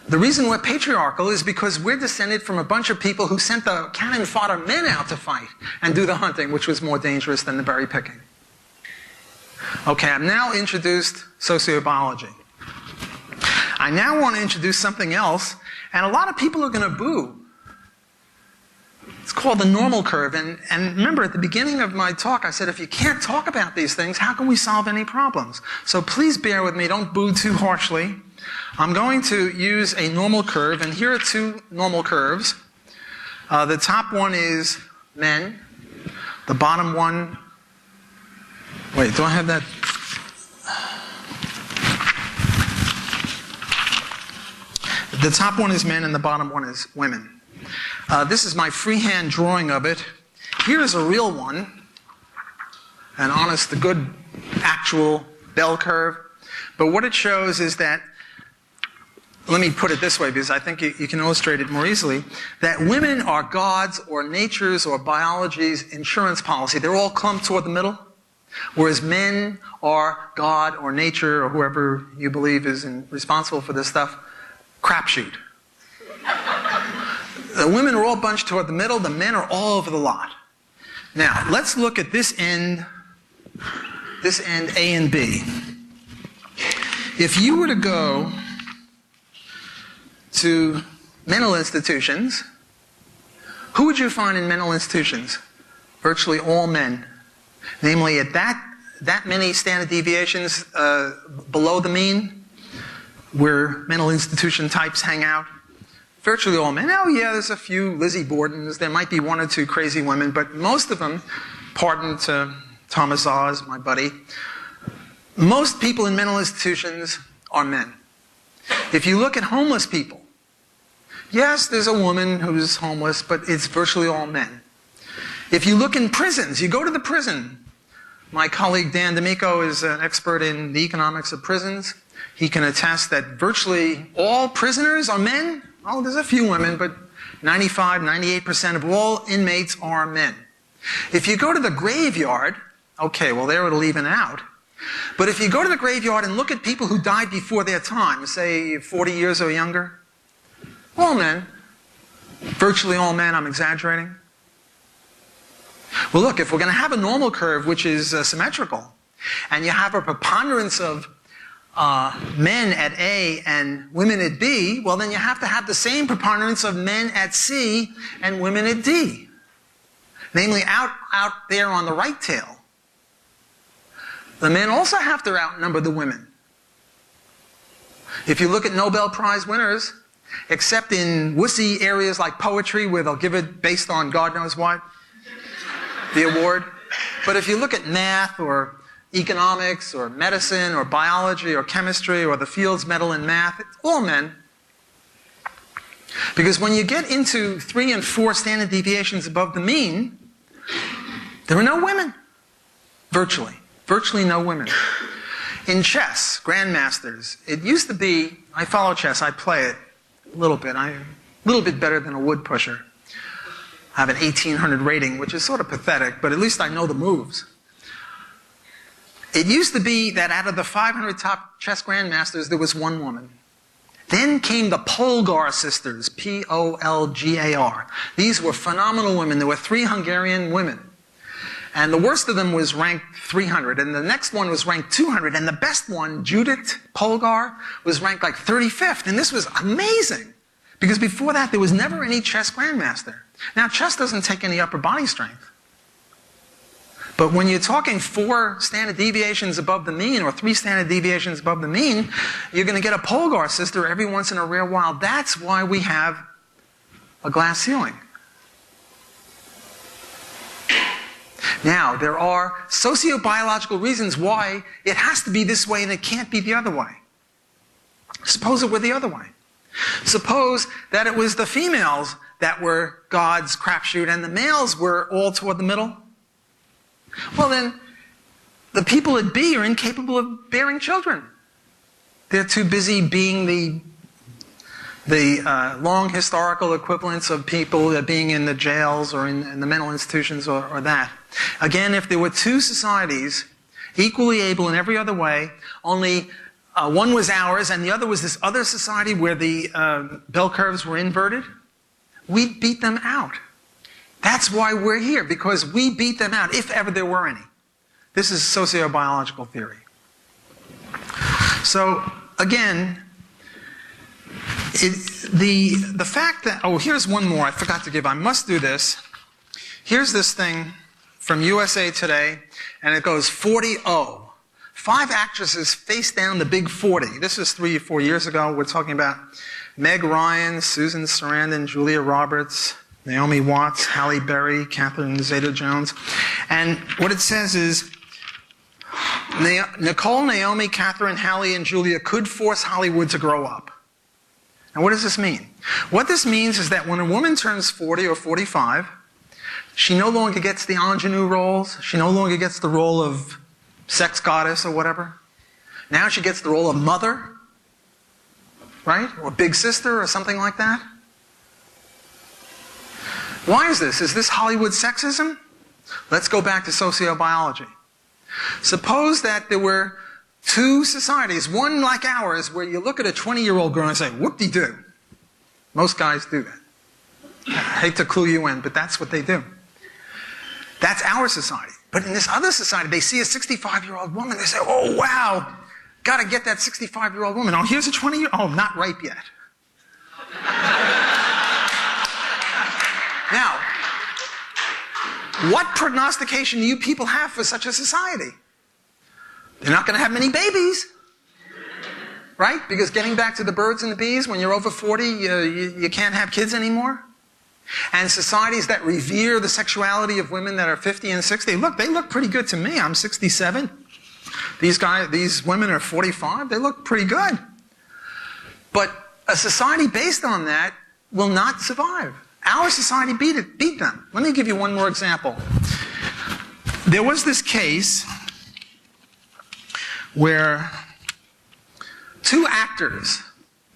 The reason we're patriarchal is because we're descended from a bunch of people who sent the cannon fodder men out to fight and do the hunting, which was more dangerous than the berry picking. Okay, I've now introduced sociobiology. I now want to introduce something else, and a lot of people are going to boo. It's called the normal curve, and remember at the beginning of my talk I said if you can't talk about these things, how can we solve any problems? So please bear with me, don't boo too harshly. I'm going to use a normal curve, and here are 2 normal curves. The top one is men, the bottom one, wait, do I have that? The top one is men and the bottom one is women. This is my freehand drawing of it. Here is a real one, an honest, a good, actual bell curve. But what it shows is that let me put it this way because I think you can illustrate it more easily, that women are God's or nature's or biology's insurance policy. They're all clumped toward the middle, whereas men are God or nature or whoever you believe is responsible for this stuff, crapshoot. The women are all bunched toward the middle, the men are all over the lot. Now, let's look at this end A and B. If you were to go to mental institutions, who would you find in mental institutions? Virtually all men. Namely, at that many standard deviations below the mean, where mental institution types hang out, virtually all men. Oh yeah, there's a few Lizzie Bordens, there might be one or two crazy women, but most of them, pardon to Thomas Oz, my buddy, most people in mental institutions are men. If you look at homeless people, yes, there's a woman who's homeless, but it's virtually all men. If you look in prisons, you go to the prison. My colleague Dan D'Amico is an expert in the economics of prisons. He can attest that virtually all prisoners are men. Oh, there's a few women, but 95, 98% of all inmates are men. If you go to the graveyard, okay, well, there it'll even out. But if you go to the graveyard and look at people who died before their time, say 40 years or younger, all men, virtually all men, I'm exaggerating. Well, look, if we're going to have a normal curve which is symmetrical, and you have a preponderance of men at A and women at B, well, then you have to have the same preponderance of men at C and women at D. Namely, out there on the right tail. The men also have to outnumber the women. If you look at Nobel Prize winners, except in wussy areas like poetry where they'll give it based on God knows what, the award. But if you look at math or economics or medicine or biology or chemistry or the Fields Medal in math, it's all men. Because when you get into 3 and 4 standard deviations above the mean, there are no women. Virtually. Virtually no women. In chess, grandmasters, it used to be, I follow chess, I play it a little bit. I'm a little bit better than a wood pusher. I have an 1800 rating, which is sort of pathetic, but at least I know the moves. It used to be that out of the 500 top chess grandmasters, there was one woman. Then came the Polgar sisters, P-O-L-G-A-R. These were phenomenal women. There were 3 Hungarian women. And the worst of them was ranked 300, and the next one was ranked 200, and the best one, Judith Polgar, was ranked like 35th, and this was amazing. Because before that, there was never any chess grandmaster. Now, chess doesn't take any upper body strength. But when you're talking 4 standard deviations above the mean, or 3 standard deviations above the mean, you're going to get a Polgar sister every once in a rare while. That's why we have a glass ceiling. Now, there are sociobiological reasons why it has to be this way and it can't be the other way. Suppose it were the other way. Suppose that it was the females that were God's crapshoot and the males were all toward the middle. Well then, the people at B are incapable of bearing children. They're too busy being the long historical equivalents of people being in the jails or in the mental institutions or that. Again, if there were 2 societies equally able in every other way, only one was ours and the other was this other society where the bell curves were inverted, we'd beat them out. That's why we're here, because we beat them out, if ever there were any. This is sociobiological theory. So, again, the fact that, oh, here's one more I forgot to give. I must do this. Here's this thing from USA Today, and it goes 40-0. 5 actresses face down the big 40. This is 3 or 4 years ago. We're talking about Meg Ryan, Susan Sarandon, Julia Roberts, Naomi Watts, Halle Berry, Catherine Zeta-Jones. And what it says is, Nicole, Naomi, Catherine, Halle, and Julia could force Hollywood to grow up. Now, what does this mean? What this means is that when a woman turns 40 or 45, she no longer gets the ingenue roles. She no longer gets the role of sex goddess or whatever. Now she gets the role of mother right? Or big sister or something like that. Why is this? Is this Hollywood sexism? Let's go back to sociobiology. Suppose that there were two societies, one like ours, where you look at a 20-year-old girl and say, whoop-de-doo. Most guys do that. I hate to clue you in, but that's what they do. That's our society. But in this other society, they see a 65-year-old woman, they say, oh, wow, got to get that 65-year-old woman. Oh, here's a 20-year-old, oh, not ripe yet. Now, what prognostication do you people have for such a society? They're not going to have many babies, right? Because getting back to the birds and the bees, when you're over 40, you can't have kids anymore. And societies that revere the sexuality of women that are 50 and 60, look, they look pretty good to me. I'm 67. These women are 45. They look pretty good. But a society based on that will not survive. Our society beat them. Let me give you one more example. There was this case where two actors,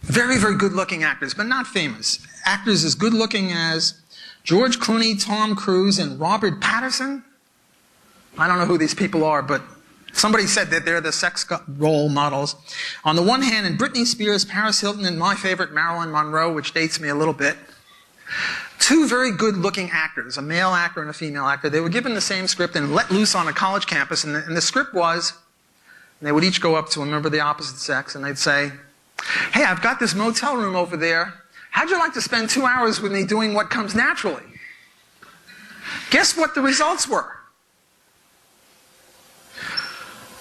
very, very good-looking actors, but not famous, actors as good-looking as George Clooney, Tom Cruise, and Robert Pattinson. I don't know who these people are, but somebody said that they're the sex role models. On the one hand, and Britney Spears, Paris Hilton, and my favorite Marilyn Monroe, which dates me a little bit. Two very good-looking actors, a male actor and a female actor. They were given the same script and let loose on a college campus, and the script was, and they would each go up to a member of the opposite sex, and they'd say, hey, I've got this motel room over there. How'd you like to spend 2 hours with me doing what comes naturally? Guess what the results were?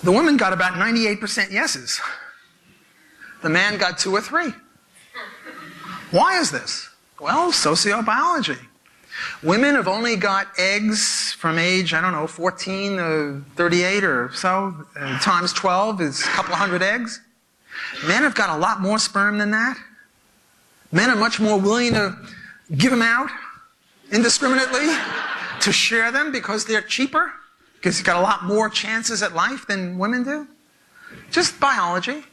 The woman got about 98% yeses. The man got 2 or 3. Why is this? Well, sociobiology. Women have only got eggs from age, 14 to 38 or so, times 12 is a couple hundred eggs. Men have got a lot more sperm than that. Men are much more willing to give them out indiscriminately, to share them because they're cheaper, because you've got a lot more chances at life than women do. Just biology.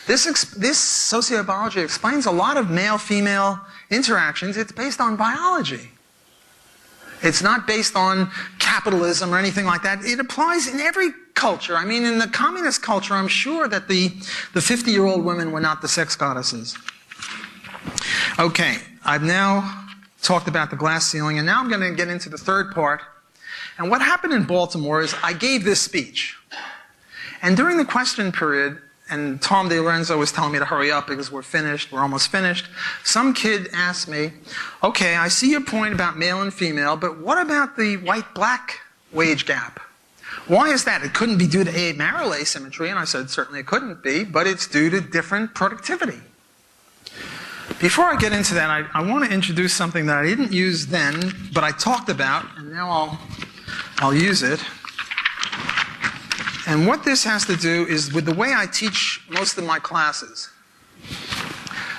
This sociobiology explains a lot of male-female interactions. It's based on biology. It's not based on capitalism or anything like that. It applies in every culture. I mean, in the communist culture, I'm sure that the 50-year-old women were not the sex goddesses. Okay, I've now talked about the glass ceiling, and now I'm going to get into the third part. And what happened in Baltimore is I gave this speech. And during the question period, and Tom DeLorenzo was telling me to hurry up because we're almost finished. Some kid asked me, okay, I see your point about male and female, but what about the white-black wage gap? Why is that? It couldn't be due to marital asymmetry, and I said certainly it couldn't be, but it's due to different productivity. Before I get into that, I want to introduce something that I didn't use then, but I talked about, and now I'll use it. And what this has to do is with the way I teach most of my classes.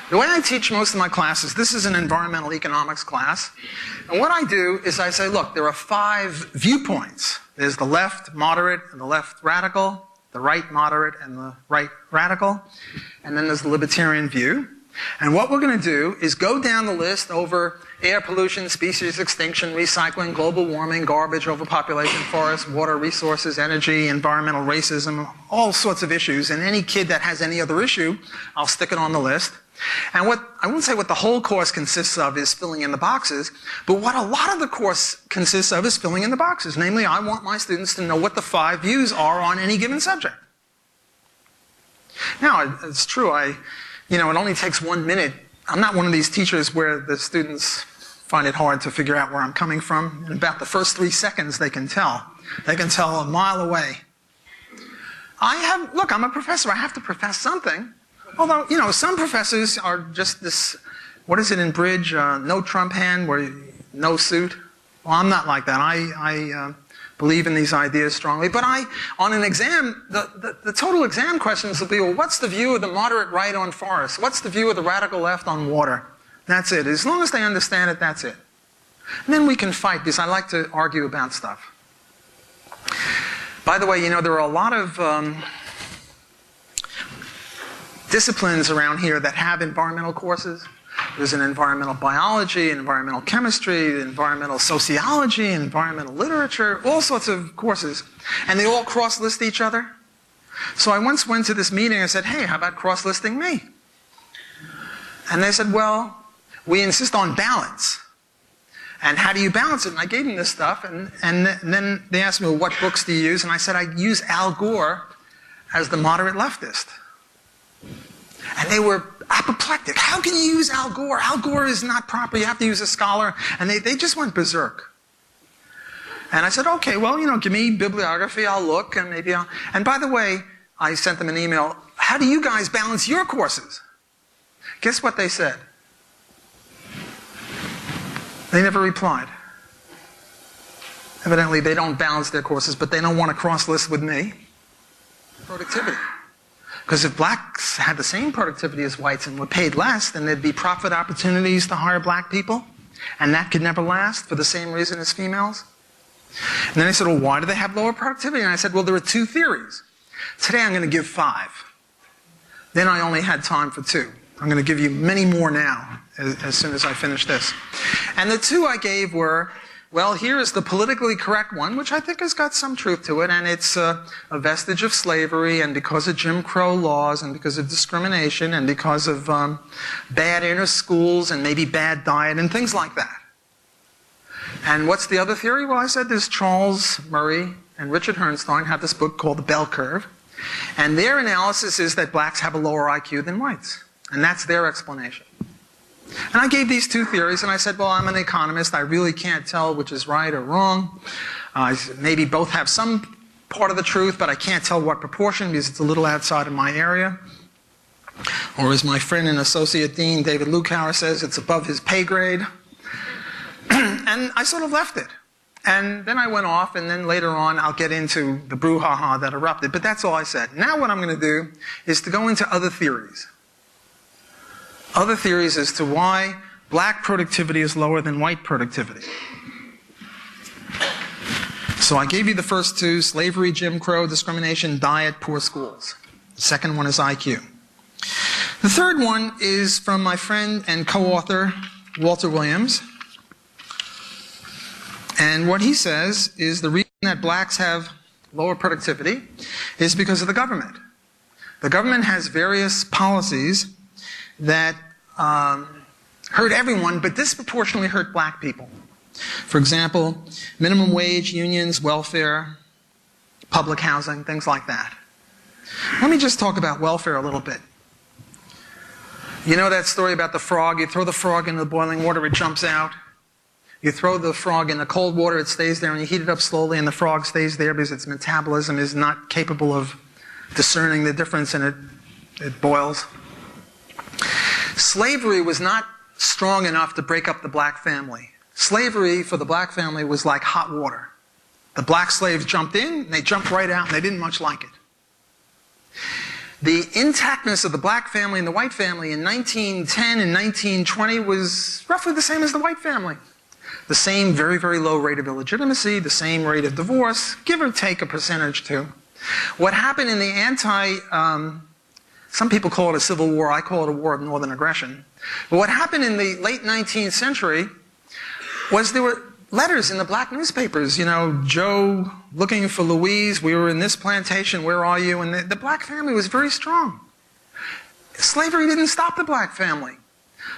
The way I teach most of my classes, this is an environmental economics class, and what I do is I say, look, there are 5 viewpoints. There's the left moderate and the left radical, the right moderate and the right radical, and then there's the libertarian view. And what we're going to do is go down the list over air pollution, species extinction, recycling, global warming, garbage, overpopulation, forests, water, resources, energy, environmental racism, all sorts of issues. And any kid that has any other issue, I'll stick it on the list. And I won't say what the whole course consists of is filling in the boxes, but what a lot of the course consists of is filling in the boxes. Namely, I want my students to know what the 5 views are on any given subject. Now, it's true, it only takes 1 minute. I'm not one of these teachers where the students find it hard to figure out where I'm coming from. In about the first 3 seconds, they can tell. They can tell a mile away. Look, I'm a professor. I have to profess something. Although, some professors are just this, what is it in bridge, no Trump hand, no suit. Well, I'm not like that. I believe in these ideas strongly. But on an exam, the total exam questions will be, well, what's the view of the moderate right on forests? What's the view of the radical left on water? That's it. As long as they understand it, that's it. And then we can fight, because I like to argue about stuff. By the way, there are a lot of disciplines around here that have environmental courses. There's an environmental biology, environmental chemistry, environmental sociology, environmental literature, all sorts of courses. And they all cross-list each other. So I once went to this meeting and said, hey, how about cross-listing me? And they said, well, we insist on balance. And how do you balance it? And I gave them this stuff, and then they asked me, well, what books do you use? And I said, I use Al Gore as the moderate leftist. And they were apoplectic. How can you use Al Gore? Al Gore is not proper. You have to use a scholar. And they just went berserk. And I said, okay, well, give me bibliography. I'll look, and maybe I'll... And by the way, I sent them an email. How do you guys balance your courses? Guess what they said? They never replied. Evidently, they don't balance their courses, but they don't want to cross-list with me. Productivity. Because if blacks had the same productivity as whites and were paid less, then there'd be profit opportunities to hire black people, and that could never last for the same reason as females. And then they said, well, why do they have lower productivity? And I said, well, there are two theories. Today I'm going to give 5. Then I only had time for 2. I'm going to give you many more now, as soon as I finish this. And the 2 I gave were, well, here is the politically correct one, which I think has got some truth to it, and it's a vestige of slavery, and because of Jim Crow laws, and because of discrimination, and because of bad inner schools, and maybe bad diet, and things like that. And what's the other theory? Well, I said there's Charles Murray and Richard Herrnstein have this book called The Bell Curve, and their analysis is that blacks have a lower IQ than whites, and that's their explanation. And I gave these 2 theories, and I said, well, I'm an economist. I really can't tell which is right or wrong. Maybe both have some part of the truth, but I can't tell what proportion because it's a little outside of my area. Or as my friend and associate dean, David Lukauer, says, it's above his pay grade. And I sort of left it. And then I went off, and then later on I'll get into the brouhaha that erupted. But that's all I said. Now what I'm going to do is to go into other theories. Other theories as to why black productivity is lower than white productivity. So I gave you the first 2, slavery, Jim Crow, discrimination, diet, poor schools. The second one is IQ. The third one is from my friend and co-author, Walter Williams. And what he says is the reason that blacks have lower productivity is because of the government. The government has various policies that hurt everyone, but disproportionately hurt black people. For example, minimum wage, unions, welfare, public housing, things like that. Let me just talk about welfare a little bit. You know that story about the frog? You throw the frog into the boiling water, it jumps out. You throw the frog in the cold water, it stays there, and you heat it up slowly, and the frog stays there because its metabolism is not capable of discerning the difference, and it boils. Slavery was not strong enough to break up the black family. Slavery for the black family was like hot water. The black slaves jumped in, and they jumped right out, and they didn't much like it. The intactness of the black family and the white family in 1910 and 1920 was roughly the same as the white family. The same very, very low rate of illegitimacy, the same rate of divorce, give or take a percentage too. What happened in the some people call it a civil war, I call it a war of northern aggression. But what happened in the late 19th century was there were letters in the black newspapers, Joe looking for Louise, we were in this plantation, where are you? And the black family was very strong. Slavery didn't stop the black family.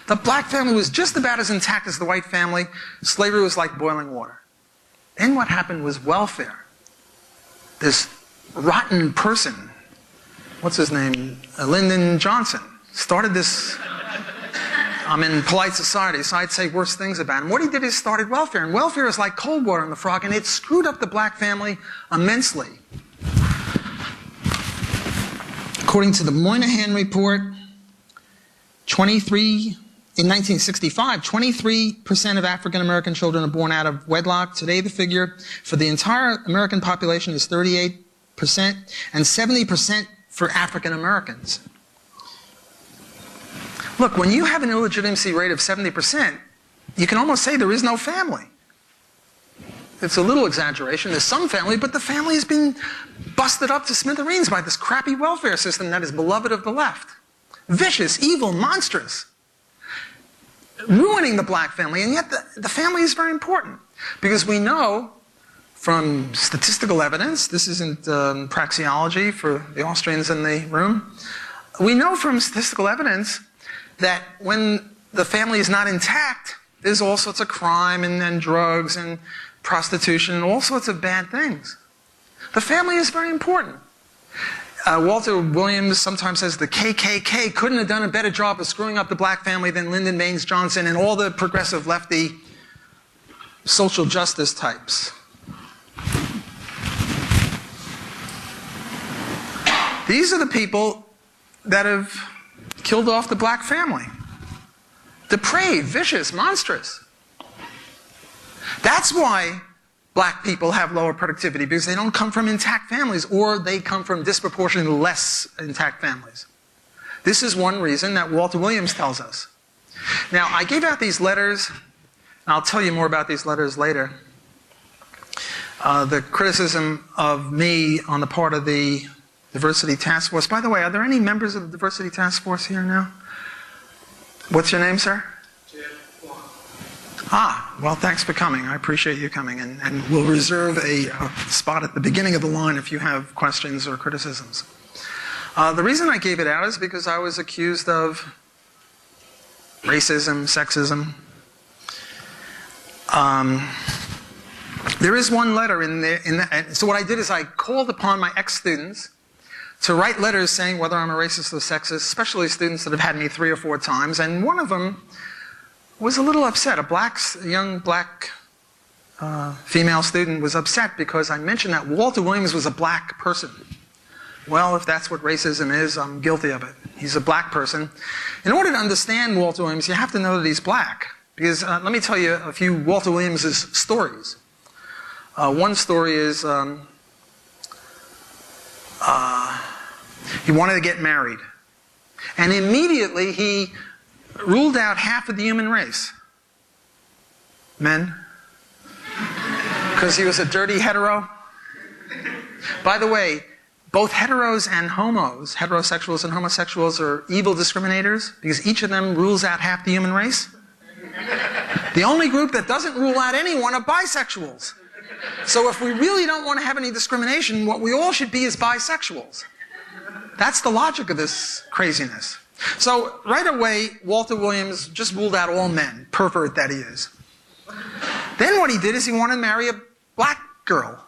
The black family was just about as intact as the white family. Slavery was like boiling water. Then what happened was welfare. This rotten person, what's his name? Lyndon Johnson, started this. I'm in polite society, so I'd say worse things about him. What he did is started welfare, and welfare is like cold water on the frog, and it screwed up the black family immensely. According to the Moynihan report, in 1965, 23% of African American children are born out of wedlock. Today, the figure for the entire American population is 38%, and 70% for African Americans. Look, when you have an illegitimacy rate of 70%, you can almost say there is no family. It's a little exaggeration. There's some family, but the family has been busted up to smithereens by this crappy welfare system that is beloved of the left. vicious, evil, monstrous, ruining the black family. And yet the family is very important because we know from statistical evidence, this isn't praxeology for the Austrians in the room, we know from statistical evidence that when the family is not intact, there's all sorts of crime and drugs and prostitution and all sorts of bad things. The family is very important. Walter Williams sometimes says the KKK couldn't have done a better job of screwing up the black family than Lyndon Baines Johnson and all the progressive lefty social justice types. These are the people that have killed off the black family. Depraved, vicious, monstrous. That's why black people have lower productivity, because they don't come from intact families, or they come from disproportionately less intact families. This is one reason that Walter Williams tells us. Now, I gave out these letters, and I'll tell you more about these letters later. The criticism of me on the part of the Diversity Task Force. By the way, are there any members of the Diversity Task Force here now? What's your name, sir? Ah, well, thanks for coming. I appreciate you coming. And we'll reserve a spot at the beginning of the line if you have questions or criticisms. The reason I gave it out is because I was accused of racism, sexism. There is one letter in there. So what I did is I called upon my ex-students to write letters saying whether I'm a racist or sexist, especially students that have had me 3 or 4 times. And one of them was a little upset. A young black female student was upset because I mentioned that Walter Williams was a black person. Well, if that's what racism is, I'm guilty of it. He's a black person. In order to understand Walter Williams, you have to know that he's black. Because let me tell you a few Walter Williams' stories. One story is he wanted to get married. And immediately he ruled out half of the human race. Men. Because he was a dirty hetero. By the way, both heteros and homos, heterosexuals and homosexuals, are evil discriminators because each of them rules out half the human race. The only group that doesn't rule out anyone are bisexuals. So if we really don't want to have any discrimination, what we all should be is bisexuals. That's the logic of this craziness. So right away, Walter Williams just ruled out all men, pervert that he is. Then what he did is he wanted to marry a black girl.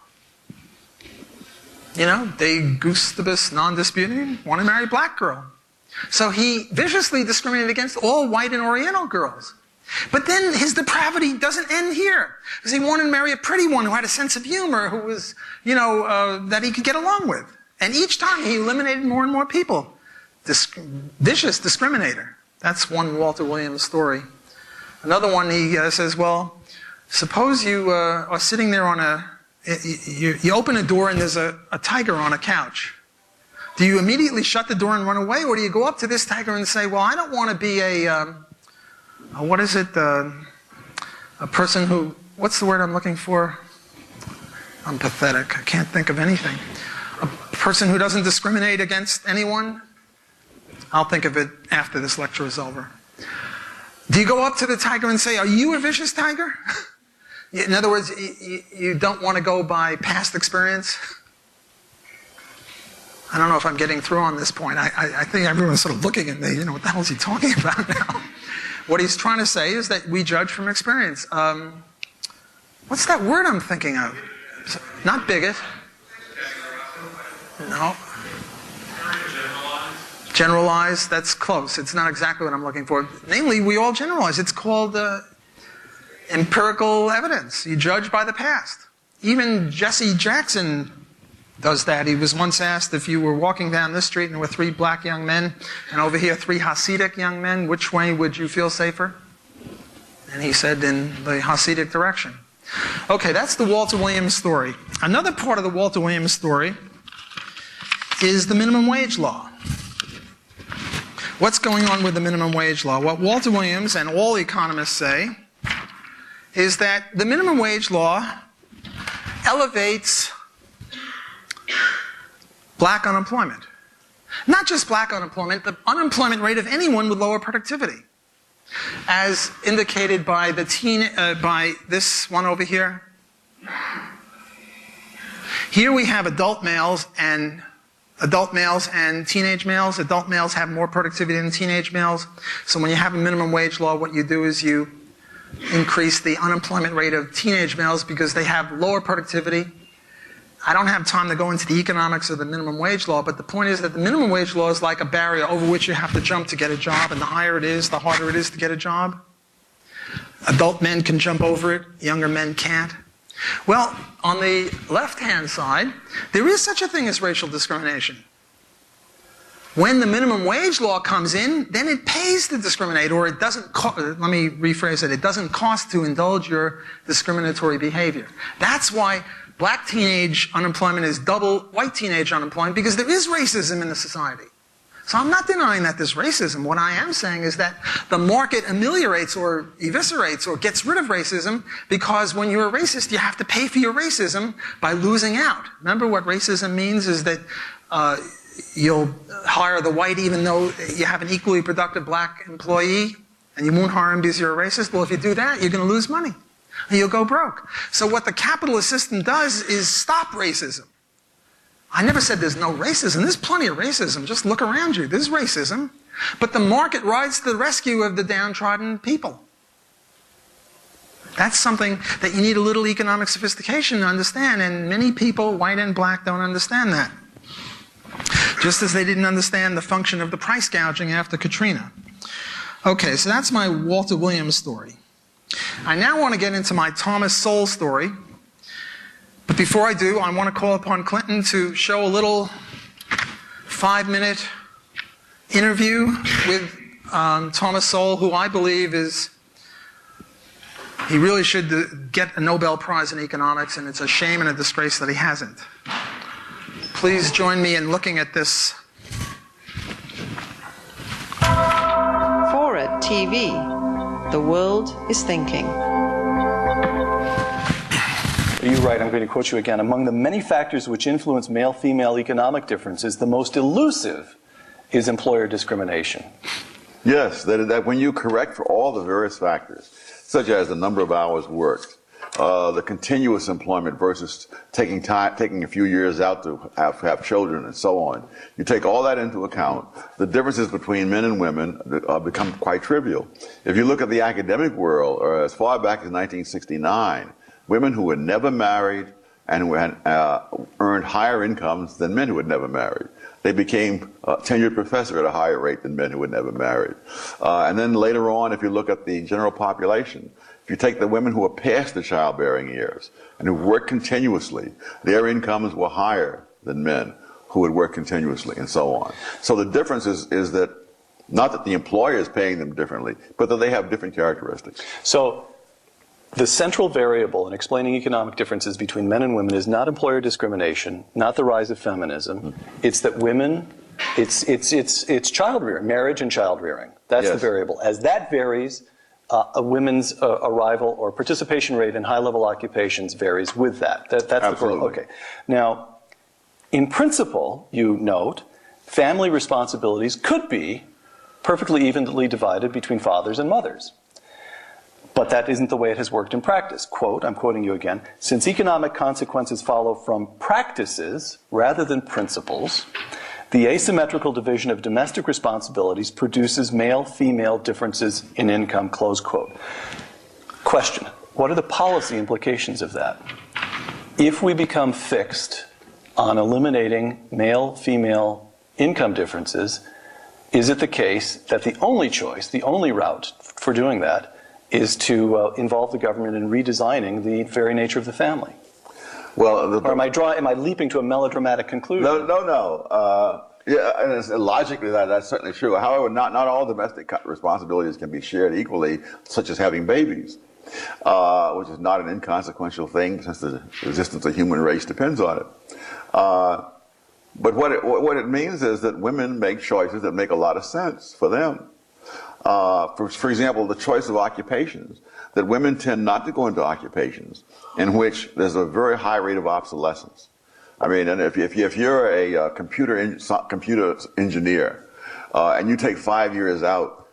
You know, de gustibus non disputing, wanted to marry a black girl. So he viciously discriminated against all white and Oriental girls. But then his depravity doesn't end here. Because he wanted to marry a pretty one who had a sense of humor, who was, that he could get along with. And each time he eliminated more and more people. Vicious discriminator. That's one Walter Williams story. Another one, he says, well, suppose you are sitting there on you open a door and there's a tiger on a couch. Do you immediately shut the door and run away? Or do you go up to this tiger and say, well, I don't want to be a person who, what's the word I'm looking for? I'm pathetic. I can't think of anything. A person who doesn't discriminate against anyone? I'll think of it after this lecture is over. Do you go up to the tiger and say, are you a vicious tiger? In other words, you don't want to go by past experience? I don't know if I'm getting through on this point. I think everyone's sort of looking at me, what the hell is he talking about now? What he's trying to say is that we judge from experience. What's that word I'm thinking of? Not bigot. No. Generalize, that's close. It's not exactly what I'm looking for. Namely, we all generalize. It's called empirical evidence. You judge by the past. Even Jesse Jackson does that. He was once asked if you were walking down this street and there were 3 black young men, and over here 3 Hasidic young men, which way would you feel safer? And he said in the Hasidic direction. Okay, that's the Walter Williams story. Another part of the Walter Williams story is the minimum wage law. What's going on with the minimum wage law? What Walter Williams and all economists say is that the minimum wage law elevates black unemployment. Not just black unemployment, the unemployment rate of anyone with lower productivity, as indicated by by this one over here. Here we have adult males and teenage males. Adult males have more productivity than teenage males. So when you have a minimum wage law, what you do is you increase the unemployment rate of teenage males because they have lower productivity. I don't have time to go into the economics of the minimum wage law, but the point is that the minimum wage law is like a barrier over which you have to jump to get a job, and the higher it is, the harder it is to get a job. Adult men can jump over it, younger men can't. Well, on the left-hand side, there is such a thing as racial discrimination. When the minimum wage law comes in, then it pays to discriminate, or it doesn't let me rephrase it doesn't cost to indulge your discriminatory behavior. That's why black teenage unemployment is double white teenage unemployment, because there is racism in the society. So I'm not denying that there's racism. What I am saying is that the market ameliorates or eviscerates or gets rid of racism, because when you're a racist, you have to pay for your racism by losing out. Remember what racism means is that you'll hire the white even though you have an equally productive black employee, and you won't hire him because you're a racist. Well, if you do that, you're going to lose money. You'll go broke. So what the capitalist system does is stop racism. I never said there's no racism. There's plenty of racism. Just look around you. There's racism. But the market rides to the rescue of the downtrodden people. That's something that you need a little economic sophistication to understand, and many people, white and black, don't understand that. Just as they didn't understand the function of the price gouging after Katrina. Okay, so that's my Walter Williams story. I now want to get into my Thomas Sowell story. But before I do, I want to call upon Clinton to show a little 5-minute interview with Thomas Sowell, who I believe he really should get a Nobel Prize in economics, and it's a shame and a disgrace that he hasn't. Please join me in looking at this. For a TV, the world is thinking. You're right, I'm going to quote you again. Among the many factors which influence male-female economic differences, the most elusive is employer discrimination. Yes, that when you correct for all the various factors, such as the number of hours worked, the continuous employment versus taking a few years out to have children and so on. You take all that into account, the differences between men and women become quite trivial. If you look at the academic world, or as far back as 1969, women who were never married and who had earned higher incomes than men who had never married. They became a tenured professor at a higher rate than men who had never married. And then later on, if you look at the general population, if you take the women who are past the childbearing years and who work continuously, their incomes were higher than men who would work continuously, and so on. So the difference is that not that the employer is paying them differently, but that they have different characteristics. So the central variable in explaining economic differences between men and women is not employer discrimination, not the rise of feminism. It's that women, it's child rearing, marriage and child rearing. That's the variable. As that varies, a women's arrival or participation rate in high-level occupations varies with that. That's Absolutely. The okay. Now, in principle, you note, family responsibilities could be perfectly evenly divided between fathers and mothers. But that isn't the way it has worked in practice. Quote, I'm quoting you again, since economic consequences follow from practices rather than principles, the asymmetrical division of domestic responsibilities produces male-female differences in income, close quote. Question, what are the policy implications of that? If we become fixed on eliminating male-female income differences, is it the case that the only choice, the only route for doing that is to involve the government in redesigning the very nature of the family? Well, or am I leaping to a melodramatic conclusion? No. Yeah, and logically that's certainly true. However, not all domestic responsibilities can be shared equally, such as having babies, which is not an inconsequential thing since the existence of the human race depends on it. But what it means is that women make choices that make a lot of sense for them. For example, the choice of occupations, that women tend not to go into occupations in which there's a very high rate of obsolescence. I mean, and if you're a computer engineer, and you take 5 years out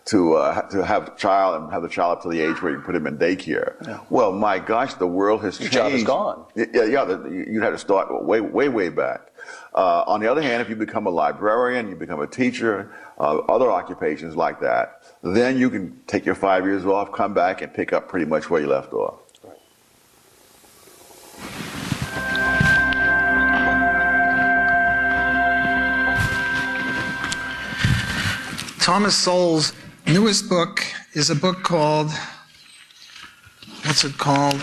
to have a child and have the child up to the age where you put him in daycare, well, my gosh, the world has changed. Your job is gone. You'd have to start way back. On the other hand, if you become a librarian, you become a teacher, other occupations like that, then you can take your 5 years off, come back, and pick up pretty much where you left off. Thomas Sowell's newest book is a book called, what's it called?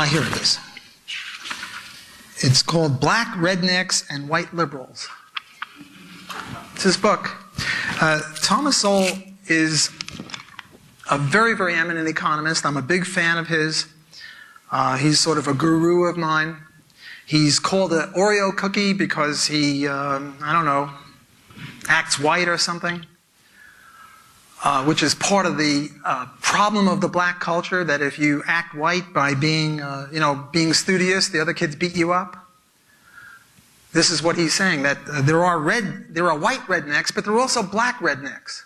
Here it is. It's called Black Rednecks and White Liberals. It's his book. Thomas Sowell is a very, very eminent economist. I'm a big fan of his. He's sort of a guru of mine. He's called an Oreo cookie because he, I don't know, acts white or something, which is part of the problem of the black culture, that if you act white by being, being studious, the other kids beat you up. This is what he's saying, that there are white rednecks, but there are also black rednecks.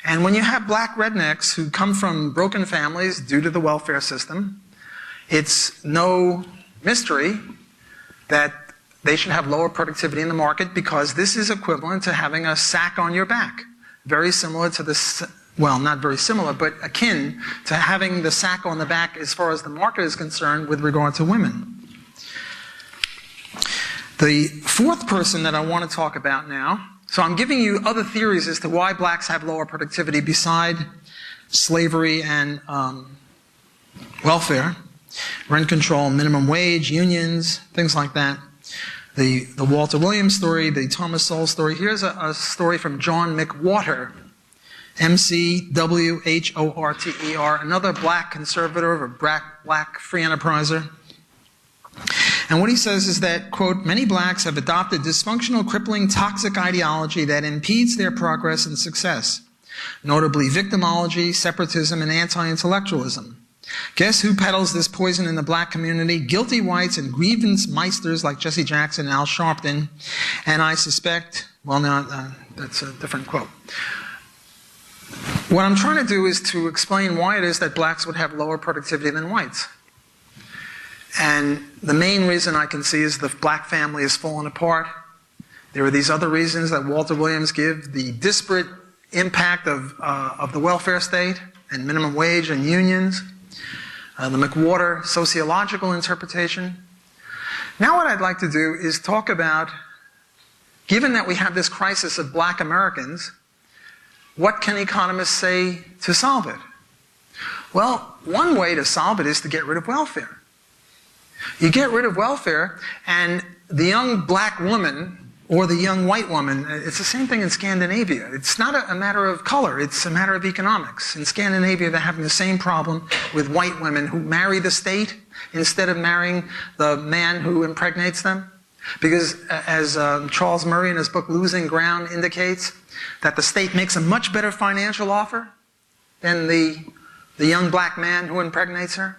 And when you have black rednecks who come from broken families due to the welfare system, it's no mystery that they should have lower productivity in the market, because this is equivalent to having a sack on your back. Very similar to this, well, not very similar, but akin to having the sack on the back as far as the market is concerned with regard to women. The fourth person that I want to talk about now, so I'm giving you other theories as to why blacks have lower productivity beside slavery and welfare, rent control, minimum wage, unions, things like that. The Walter Williams story, the Thomas Sowell story. Here's a story from John McWhorter, M-C-W-H-O-R-T-E-R, another black conservative or black free enterpriser. And what he says is that, quote, many blacks have adopted dysfunctional, crippling, toxic ideology that impedes their progress and success, notably victimology, separatism, and anti-intellectualism. Guess who peddles this poison in the black community? Guilty whites and grievance meisters like Jesse Jackson and Al Sharpton. And I suspect, well, no, that's a different quote. What I'm trying to do is to explain why it is that blacks would have lower productivity than whites. And the main reason I can see is the black family has fallen apart. There are these other reasons that Walter Williams gives, the disparate impact of the welfare state and minimum wage and unions. The McWhorter sociological interpretation. Now what I'd like to do is talk about, given that we have this crisis of black Americans, what can economists say to solve it? Well, one way to solve it is to get rid of welfare. You get rid of welfare, and the young black woman or the young white woman, it's the same thing in Scandinavia. It's not a matter of color, it's a matter of economics. In Scandinavia, they're having the same problem with white women who marry the state instead of marrying the man who impregnates them. Because as Charles Murray in his book Losing Ground indicates, that the state makes a much better financial offer than the young black man who impregnates her.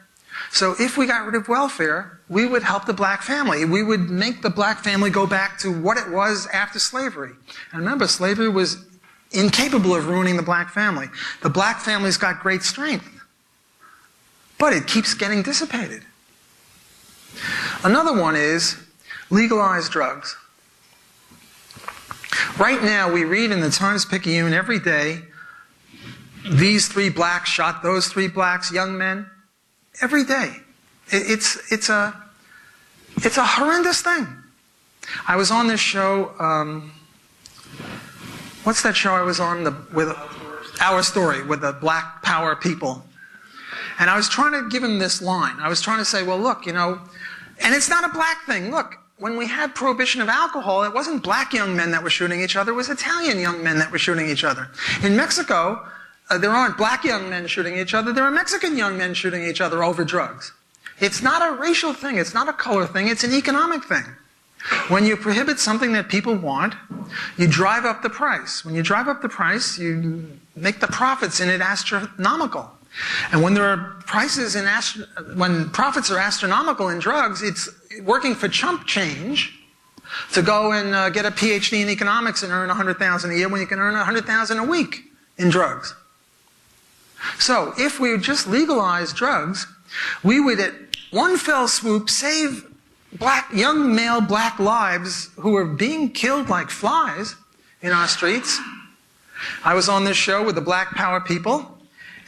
So if we got rid of welfare, we would help the black family. We would make the black family go back to what it was after slavery. And remember, slavery was incapable of ruining the black family. The black family's got great strength, but it keeps getting dissipated. Another one is legalize drugs. Right now, we read in the Times-Picayune every day, these 3 blacks shot those 3 blacks, young men. Every day. It's a horrendous thing. I was on this show, what's that show I was on? With Our Story, with the black power people. And I was trying to give him this line. I was trying to say, well, look, and it's not a black thing. Look, when we had prohibition of alcohol, it wasn't black young men that were shooting each other, it was Italian young men that were shooting each other. In Mexico, there aren't black young men shooting each other, there are Mexican young men shooting each other over drugs. It's not a racial thing, it's not a color thing, it's an economic thing. When you prohibit something that people want, you drive up the price. When you drive up the price, you make the profits in it astronomical. And when there are prices when profits are astronomical in drugs, it's working for chump change to go and get a PhD in economics and earn $100,000 a year when you can earn $100,000 a week in drugs. So if we just legalize drugs, we would at one fell swoop save young male black lives who are being killed like flies in our streets. I was on this show with the Black Power people,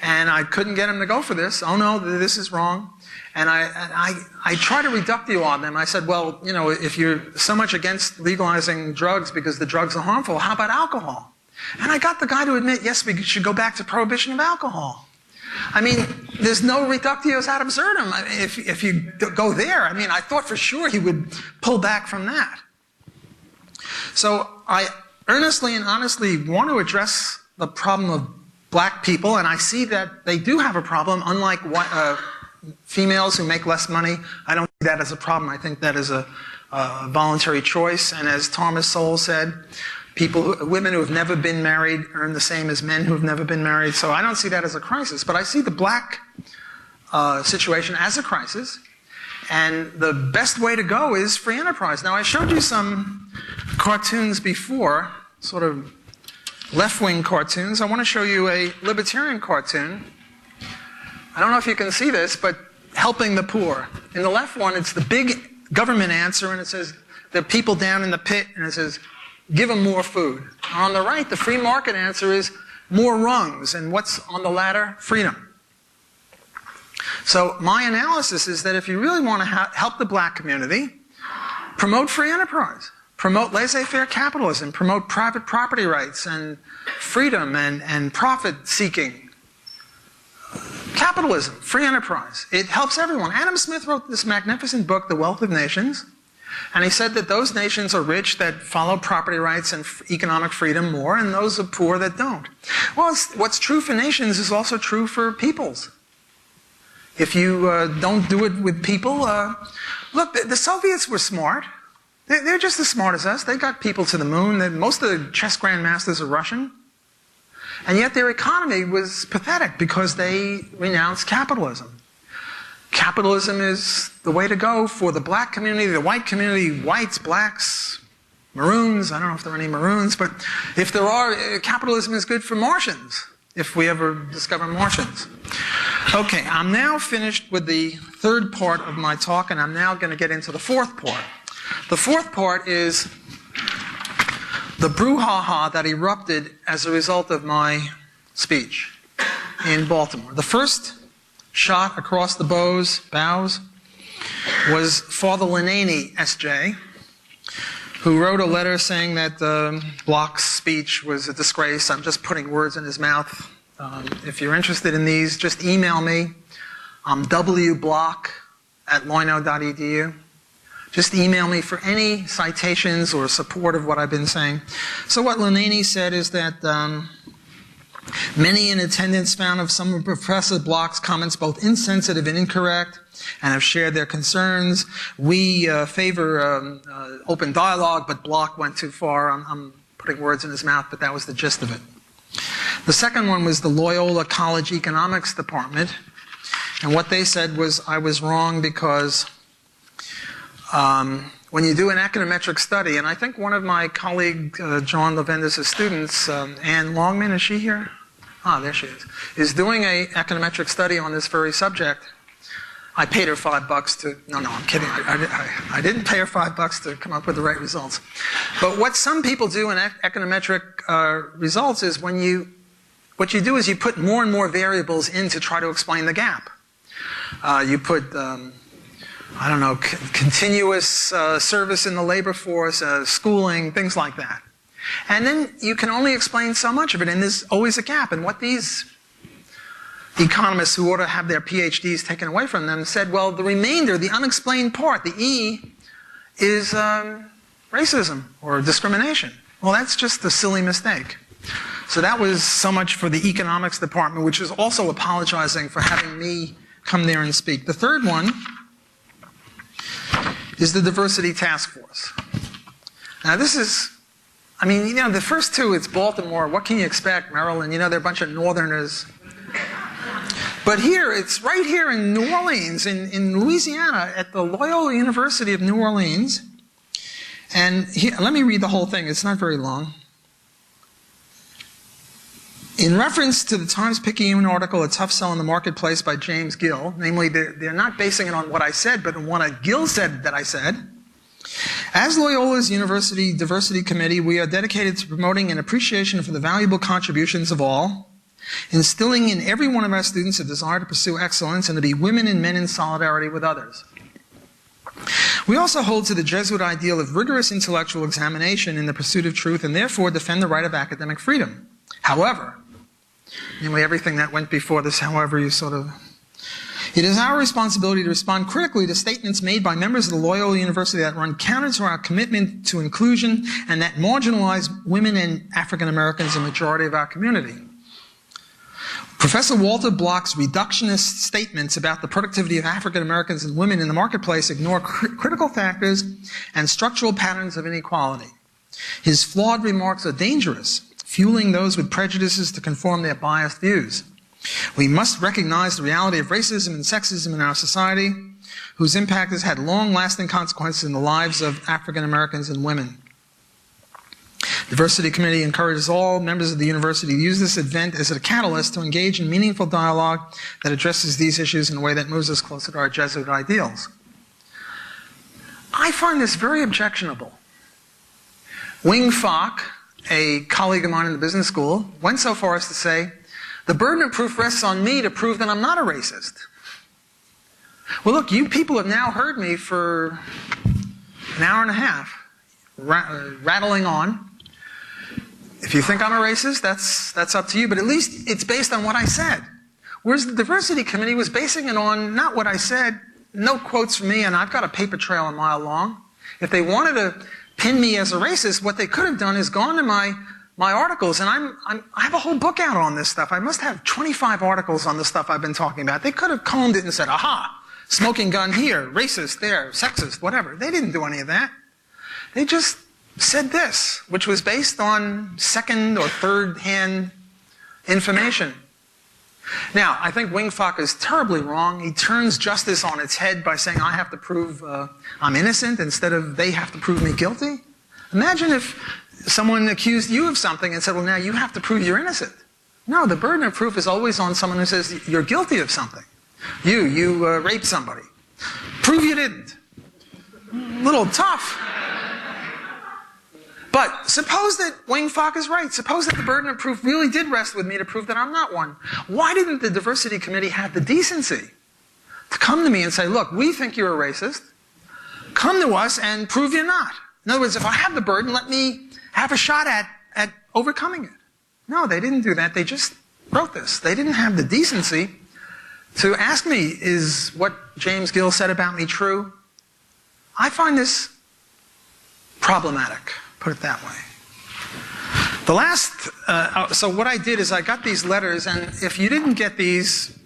and I couldn't get them to go for this. Oh no, this is wrong. And I tried to reduct you on them. I said, well, you know, if you're so much against legalizing drugs because the drugs are harmful, how about alcohol? And I got the guy to admit, yes, we should go back to prohibition of alcohol. I mean, there's no reductio ad absurdum. If you go there, I mean, I thought for sure he would pull back from that. So I earnestly and honestly want to address the problem of black people, and I see that they do have a problem, unlike females who make less money. I don't see that as a problem. I think that is a voluntary choice. And as Thomas Sowell said, women who have never been married earn the same as men who have never been married. So I don't see that as a crisis. But I see the black situation as a crisis. And the best way to go is free enterprise. Now, I showed you some cartoons before, sort of left-wing cartoons. I want to show you a libertarian cartoon. I don't know if you can see this, but helping the poor. In the left one, it's the big government answer, and it says, there are people down in the pit, and it says, give them more food. On the right, the free market answer is more rungs, and what's on the ladder? Freedom. So my analysis is that if you really want to help the black community, promote free enterprise, promote laissez-faire capitalism, promote private property rights and freedom and profit-seeking. Capitalism, free enterprise. It helps everyone. Adam Smith wrote this magnificent book, The Wealth of Nations, and he said that those nations are rich that follow property rights and economic freedom more, and those are poor that don't. Well, what's true for nations is also true for peoples. If you don't do it with people, look, the Soviets were smart. They're just as smart as us. They got people to the moon. Most of the chess grandmasters are Russian. And yet their economy was pathetic because they renounced capitalism. Capitalism is the way to go for the black community, the white community, whites, blacks, maroons. I don't know if there are any maroons, but if there are, capitalism is good for Martians, if we ever discover Martians. Okay, I'm now finished with the third part of my talk, and I'm now going to get into the fourth part. The fourth part is the brouhaha that erupted as a result of my speech in Baltimore. The first shot across the bows was Father Linaney, S.J., who wrote a letter saying that Bloch's speech was a disgrace. I'm just putting words in his mouth. If you're interested in these, just email me. I'm wblock@loino.edu. Just email me for any citations or support of what I've been saying. So what Linaney said is that many in attendance found of some of Professor Bloch's comments both insensitive and incorrect and have shared their concerns. We favor open dialogue, but Bloch went too far. I'm putting words in his mouth, but that was the gist of it. The second one was the Loyola College Economics Department. And what they said was I was wrong because when you do an econometric study, and I think one of my colleague, John Levendis' students, Ann Longman, is she here? Ah, there she is doing an econometric study on this very subject. I paid her $5 to, no, I'm kidding. I didn't pay her $5 to come up with the right results. But what some people do in econometric results is what you do is you put more and more variables in to try to explain the gap. You put, I don't know, continuous service in the labor force, schooling, things like that. And then you can only explain so much of it, and there's always a gap. And what these economists who ought to have their PhDs taken away from them said, well, the remainder, the unexplained part, the E, is racism or discrimination. Well, that's just a silly mistake. So that was so much for the economics department, which is also apologizing for having me come there and speak. The third one is the diversity task force. Now this is, I mean, you know, the first two, it's Baltimore. What can you expect, Maryland? You know, they're a bunch of northerners. But here, it's right here in New Orleans, in Louisiana, at the Loyola University of New Orleans. And here, let me read the whole thing. It's not very long. In reference to the Times-Picayune article, A Tough Sell in the Marketplace by James Gill, namely they're not basing it on what I said, but on what Gill said that I said. As Loyola's University Diversity Committee, we are dedicated to promoting an appreciation for the valuable contributions of all, instilling in every one of our students a desire to pursue excellence and to be women and men in solidarity with others. We also hold to the Jesuit ideal of rigorous intellectual examination in the pursuit of truth and therefore defend the right of academic freedom. However, namely everything that went before this, however you sort of... It is our responsibility to respond critically to statements made by members of the Loyola University that run counter to our commitment to inclusion and that marginalize women and African Americans, the majority of our community. Professor Walter Block's reductionist statements about the productivity of African Americans and women in the marketplace ignore critical factors and structural patterns of inequality. His flawed remarks are dangerous, fueling those with prejudices to conform their biased views. We must recognize the reality of racism and sexism in our society, whose impact has had long-lasting consequences in the lives of African Americans and women. The Diversity Committee encourages all members of the university to use this event as a catalyst to engage in meaningful dialogue that addresses these issues in a way that moves us closer to our Jesuit ideals. I find this very objectionable. Wing Fock, a colleague of mine in the business school, went so far as to say, the burden of proof rests on me to prove that I'm not a racist. Well, look, you people have now heard me for an hour and a half, rattling on. If you think I'm a racist, that's up to you, but at least it's based on what I said. Whereas the Diversity Committee was basing it on not what I said, no quotes from me, and I've got a paper trail a mile long. If they wanted to pin me as a racist, what they could have done is gone to my articles, and I have a whole book out on this stuff. I must have 25 articles on the stuff I've been talking about. They could have combed it and said, aha, smoking gun here, racist there, sexist, whatever. They didn't do any of that. They just said this, which was based on second or third hand information. Now, I think Wing Fock is terribly wrong. He turns justice on its head by saying I have to prove I'm innocent instead of they have to prove me guilty. Imagine if someone accused you of something and said, well, now you have to prove you're innocent. No, the burden of proof is always on someone who says you're guilty of something. You raped somebody. Prove you didn't. A little tough. But suppose that Wing Fock is right. Suppose that the burden of proof really did rest with me to prove that I'm not one. Why didn't the Diversity Committee have the decency to come to me and say, look, we think you're a racist. Come to us and prove you're not. In other words, if I have the burden, let me have a shot at overcoming it. No, they didn't do that. They just wrote this. They didn't have the decency to ask me, is what James Gill said about me true? I find this problematic, put it that way. The last, so what I did is I got these letters, and if you didn't get these,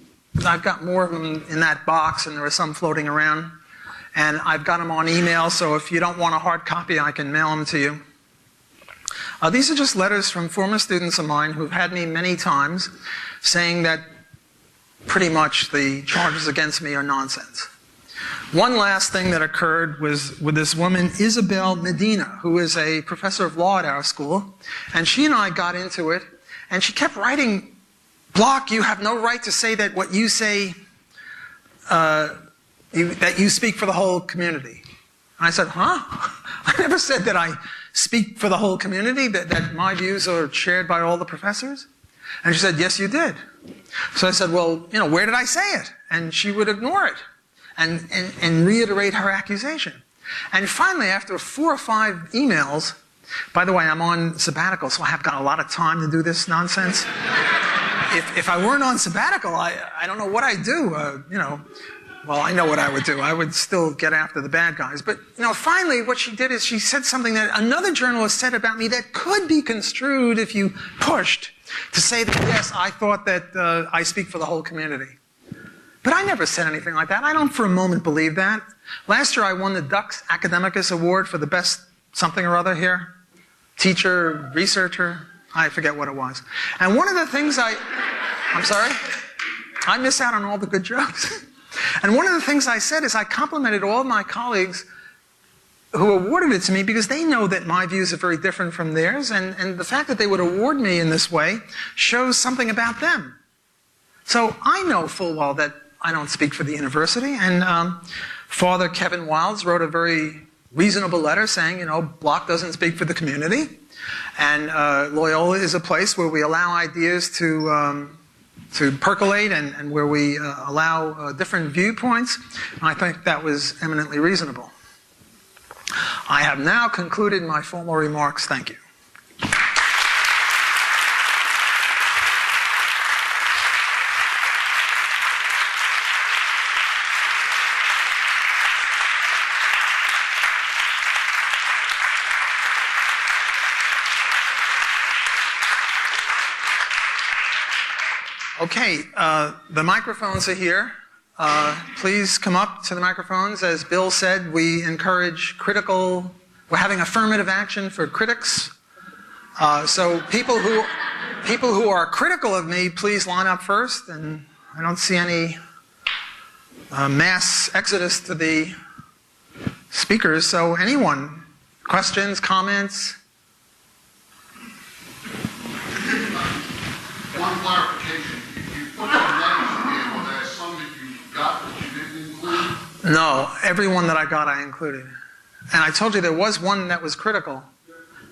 I've got more of them in that box, and there are some floating around. And I've got them on email, so if you don't want a hard copy, I can mail them to you. These are just letters from former students of mine who've had me many times saying that pretty much the charges against me are nonsense. One last thing that occurred was with this woman, Isabel Medina, who is a professor of law at our school, and she and I got into it, and she kept writing, Block, you have no right to say that what you say, that you speak for the whole community. And I said, huh? I never said that I speak for the whole community, that my views are shared by all the professors. And she said, yes, you did. So I said, well, where did I say it? And she would ignore it and reiterate her accusation. And finally, after 4 or 5 emails, by the way, I'm on sabbatical, so I have got a lot of time to do this nonsense. If I weren't on sabbatical, I don't know what I'd do, Well, I know what I would do. I would still get after the bad guys. But, finally what she did is she said something that another journalist said about me that could be construed if you pushed to say that, yes, I thought that I speak for the whole community. But I never said anything like that. I don't for a moment believe that. Last year I won the Dux Academicus Award for the best something or other here. Teacher, researcher, I forget what it was. And one of the things I'm sorry? I miss out on all the good jokes. And one of the things I said is I complimented all of my colleagues who awarded it to me because they know that my views are very different from theirs, and the fact that they would award me in this way shows something about them. So I know full well that I don't speak for the university, and Father Kevin Wilds wrote a very reasonable letter saying, Block doesn't speak for the community, and Loyola is a place where we allow ideas to percolate and where we allow different viewpoints. And I think that was eminently reasonable. I have now concluded my formal remarks. Thank you. Okay, the microphones are here. Please come up to the microphones. As Bill said, we encourage we're having affirmative action for critics. So people who are critical of me, please line up first. And I don't see any mass exodus to the speakers. So anyone, questions, comments? One clarification. You put the letters in, were there some that you got that you didn't include? No, every one that I got I included. And I told you there was one that was critical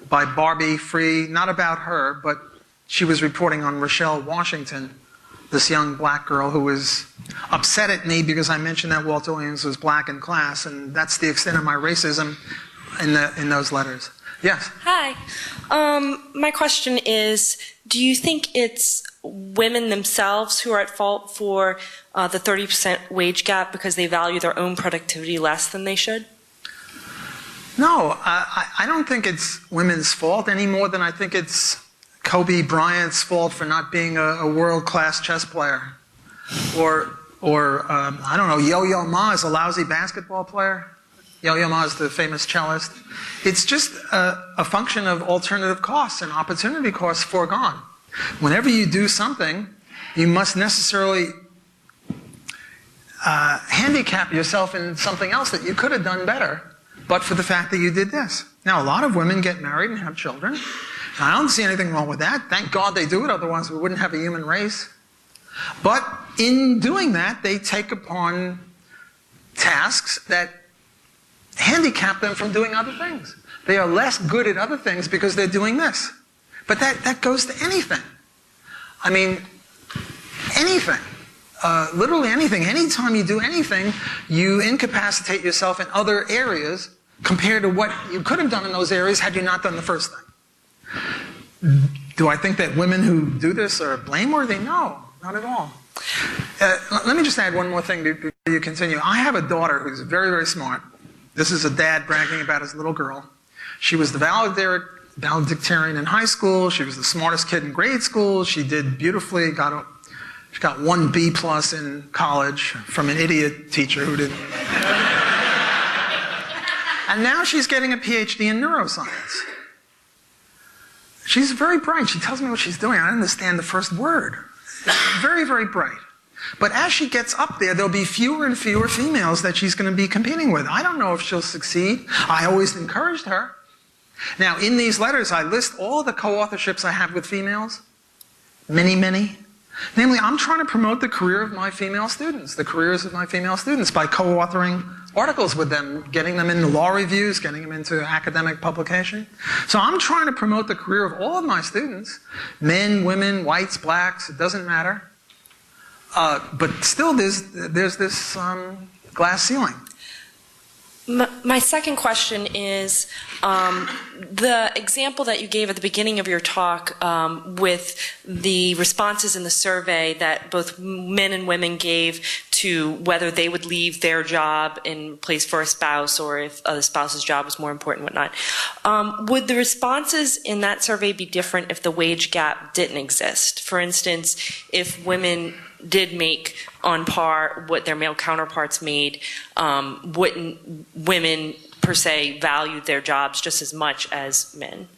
by Barbie Free, not about her, but she was reporting on Rochelle Washington, this young black girl who was upset at me because I mentioned that Walter Williams was black in class, and that's the extent of my racism in those letters. Yes? Hi. My question is, do you think it's women themselves who are at fault for the 30% wage gap because they value their own productivity less than they should? No, I don't think it's women's fault any more than I think it's Kobe Bryant's fault for not being a world-class chess player. Or I don't know, Yo-Yo Ma is a lousy basketball player. Yo-Yo Ma is the famous cellist. It's just a function of alternative costs and opportunity costs foregone. Whenever you do something, you must necessarily handicap yourself in something else that you could have done better, but for the fact that you did this. Now, a lot of women get married and have children. I don't see anything wrong with that. Thank God they do it, otherwise we wouldn't have a human race. But in doing that, they take upon tasks that handicap them from doing other things. They are less good at other things because they're doing this. But that goes to anything. I mean, anything. Literally anything. Anytime you do anything, you incapacitate yourself in other areas compared to what you could have done in those areas had you not done the first thing. Do I think that women who do this are blameworthy? No, not at all. Let me just add one more thing before you continue. I have a daughter who's very, very smart. This is a dad bragging about his little girl. She was the valedictorian in high school. She was the smartest kid in grade school. She did beautifully. She got 1 B+ in college from an idiot teacher who didn't. And now she's getting a PhD in neuroscience. She's very bright. She tells me what she's doing. I don't understand the first word. Very, very bright. But as she gets up there, there'll be fewer and fewer females that she's going to be competing with. I don't know if she'll succeed. I always encouraged her. Now, in these letters, I list all the co-authorships I have with females. Many, many. Namely, I'm trying to promote the career of my female students, the careers of my female students, by co-authoring articles with them, getting them into law reviews, getting them into academic publication. So I'm trying to promote the career of all of my students, men, women, whites, blacks, it doesn't matter. But still, there's this glass ceiling. My second question is the example that you gave at the beginning of your talk with the responses in the survey that both men and women gave to whether they would leave their job in place for a spouse or if a spouse's job was more important, whatnot. Would the responses in that survey be different if the wage gap didn't exist? For instance, if women did make on par what their male counterparts made, wouldn't women per se value their jobs just as much as men?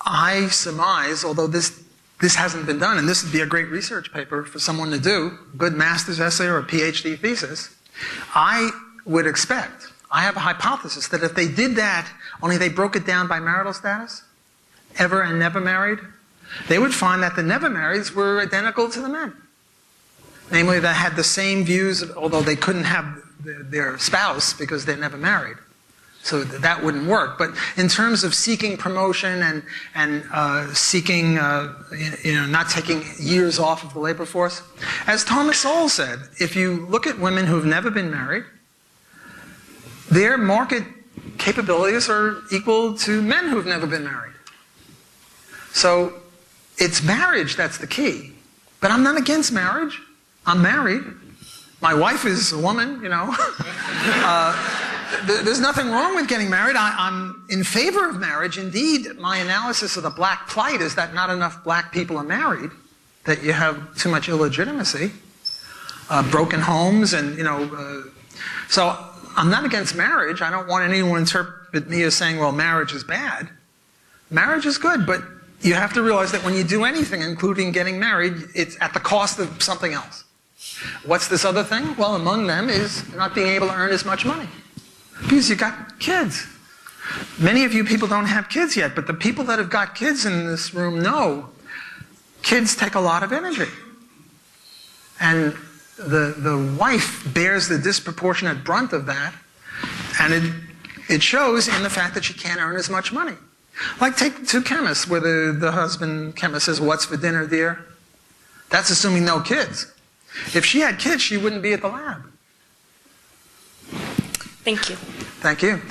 I surmise, although this this hasn't been done, and this would be a great research paper for someone to do, a good master's essay or a PhD thesis. I would expect, I have a hypothesis that if they did that, only they broke it down by marital status, ever and never married, they would find that the never marrieds were identical to the men. Namely, they had the same views, although they couldn't have their spouse because they're never married. So that wouldn't work. But in terms of seeking promotion and seeking, not taking years off of the labor force, as Thomas Sowell said, if you look at women who've never been married, their market capabilities are equal to men who've never been married. So it's marriage that's the key. But I'm not against marriage. I'm married. My wife is a woman, There's nothing wrong with getting married. I'm in favor of marriage. Indeed, my analysis of the black plight is that not enough black people are married, that you have too much illegitimacy, broken homes, and, so I'm not against marriage. I don't want anyone to interpret me as saying, well, marriage is bad. Marriage is good, but you have to realize that when you do anything, including getting married, it's at the cost of something else. What's this other thing? Well, among them is not being able to earn as much money. Because you got kids. Many of you people don't have kids yet, but the people that have got kids in this room know kids take a lot of energy. And the wife bears the disproportionate brunt of that, and it shows in the fact that she can't earn as much money. Like take two chemists where the husband chemist says, "What's for dinner, dear?" That's assuming no kids. If she had kids, she wouldn't be at the lab. Thank you. Thank you.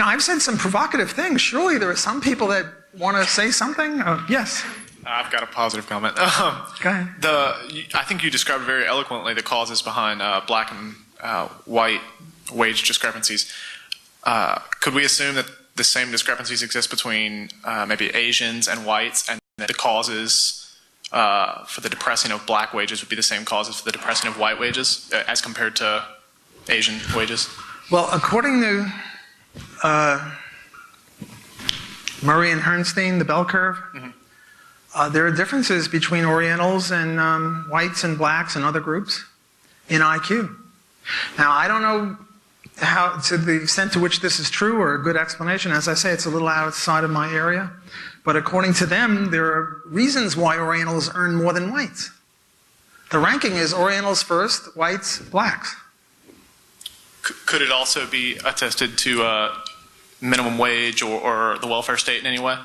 I've said some provocative things. Surely there are some people that want to say something? Yes? I've got a positive comment. Go ahead. I think you described very eloquently the causes behind black and white wage discrepancies. Could we assume that the same discrepancies exist between maybe Asians and whites, and that the causes for the depressing of black wages would be the same causes for the depressing of white wages as compared to Asian wages? Well, according to Murray and Herrnstein, the bell curve, there are differences between Orientals and whites and blacks and other groups in IQ. Now, I don't know to the extent to which this is true or a good explanation. As I say, it's a little outside of my area. But according to them, there are reasons why Orientals earn more than whites. The ranking is Orientals first, whites, blacks. Could it also be attested to minimum wage or the welfare state in any way?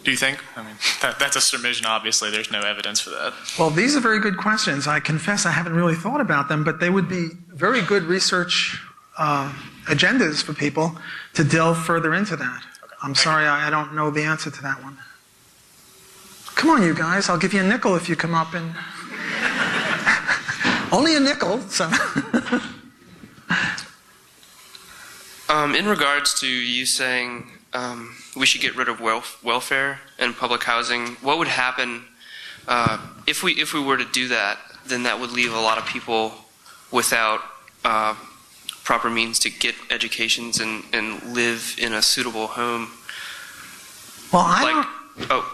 Do you think? I mean, that's a submission, obviously. There's no evidence for that. Well, these are very good questions. I confess I haven't really thought about them, but they would be very good research agendas for people to delve further into that. Okay. I'm sorry, I don't know the answer to that one. Come on, you guys. I'll give you a nickel if you come up and... Only a nickel, so... In regards to you saying we should get rid of welfare and public housing, what would happen if we were to do that? Then that would leave a lot of people without proper means to get educations and live in a suitable home. Well,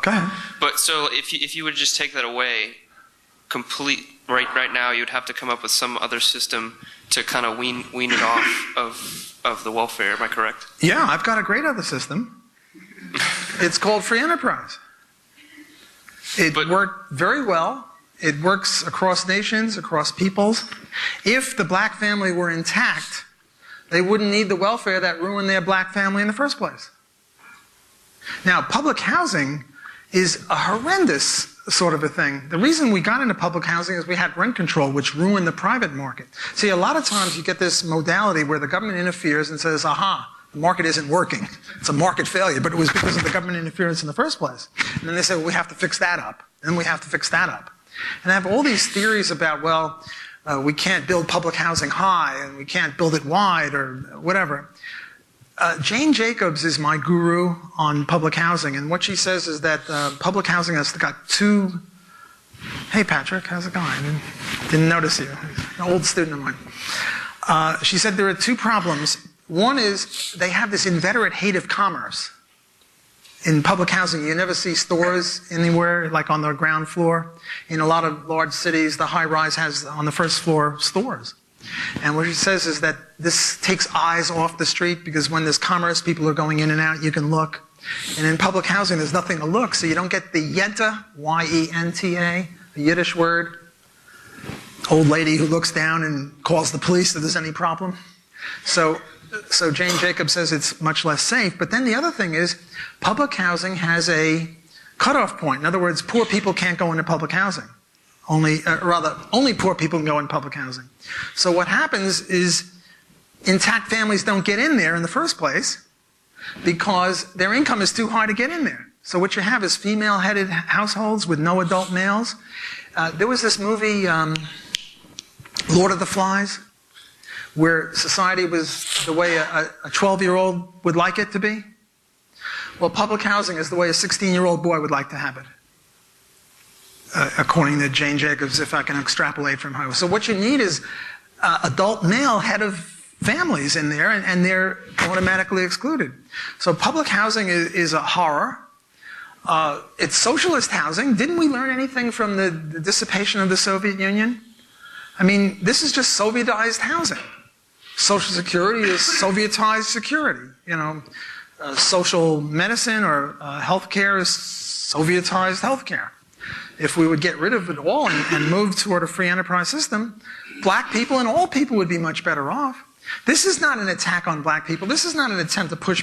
go ahead. But so if you would just take that away, right now you'd have to come up with some other system to kind of wean it off of the welfare. Am I correct? Yeah, I've got a great other system. It's called free enterprise. It worked very well. It works across nations, across peoples. If the black family were intact, they wouldn't need the welfare that ruined their black family in the first place. Now, public housing is a horrendous sort of a thing. The reason we got into public housing is we had rent control, which ruined the private market. See, a lot of times you get this modality where the government interferes and says, aha, the market isn't working. It's a market failure, but it was because of the government interference in the first place. And then they say, well, we have to fix that up. And we have to fix that up. And I have all these theories about, well, we can't build public housing high and we can't build it wide or whatever. Jane Jacobs is my guru on public housing, and what she says is that public housing has got two... Hey, Patrick, how's it going? I didn't notice you. An old student of mine. She said there are two problems. One is they have this inveterate hate of commerce. in public housing, you never see stores anywhere, like on the ground floor. In a lot of large cities, the high-rise has on the first floor stores. And what he says is that this takes eyes off the street, because when there's commerce, people are going in and out, you can look. And in public housing, there's nothing to look, so you don't get the yenta, Y-E-N-T-A, a Yiddish word. Old lady who looks down and calls the police if there's any problem. So Jane Jacobs says it's much less safe. But then the other thing is, public housing has a cutoff point. In other words, poor people can't go into public housing. Only poor people can go in public housing. So what happens is intact families don't get in there in the first place because their income is too high to get in there. So what you have is female-headed households with no adult males. There was this movie, Lord of the Flies, where society was the way a 12-year-old would like it to be. Well, public housing is the way a 16-year-old boy would like to have it, according to Jane Jacobs, if I can extrapolate from her. So what you need is adult male head of families in there, and they're automatically excluded. So public housing is a horror. It's socialist housing. Didn't we learn anything from the dissipation of the Soviet Union? I mean, this is just Sovietized housing. Social security is Sovietized security. You know, social medicine or healthcare is Sovietized healthcare. If we would get rid of it all and move toward a free enterprise system, black people and all people would be much better off. This is not an attack on black people. This is not an attempt to push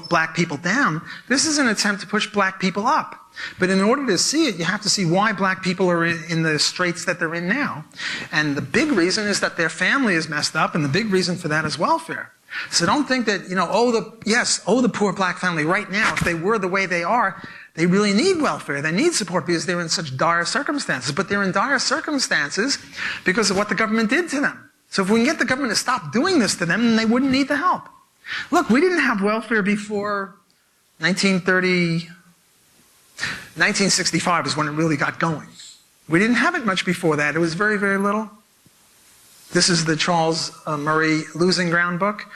black people down. This is an attempt to push black people up. But in order to see it, you have to see why black people are in the straits that they're in now. And the big reason is that their family is messed up, and the big reason for that is welfare. So don't think that, you know, the poor black family right now, if they were the way they are, they really need welfare. They need support because they're in such dire circumstances. But they're in dire circumstances because of what the government did to them. So if we can get the government to stop doing this to them, then they wouldn't need the help. Look, we didn't have welfare before 1965 is when it really got going. We didn't have it much before that. It was very, very little. This is the Charles Murray Losing Ground book.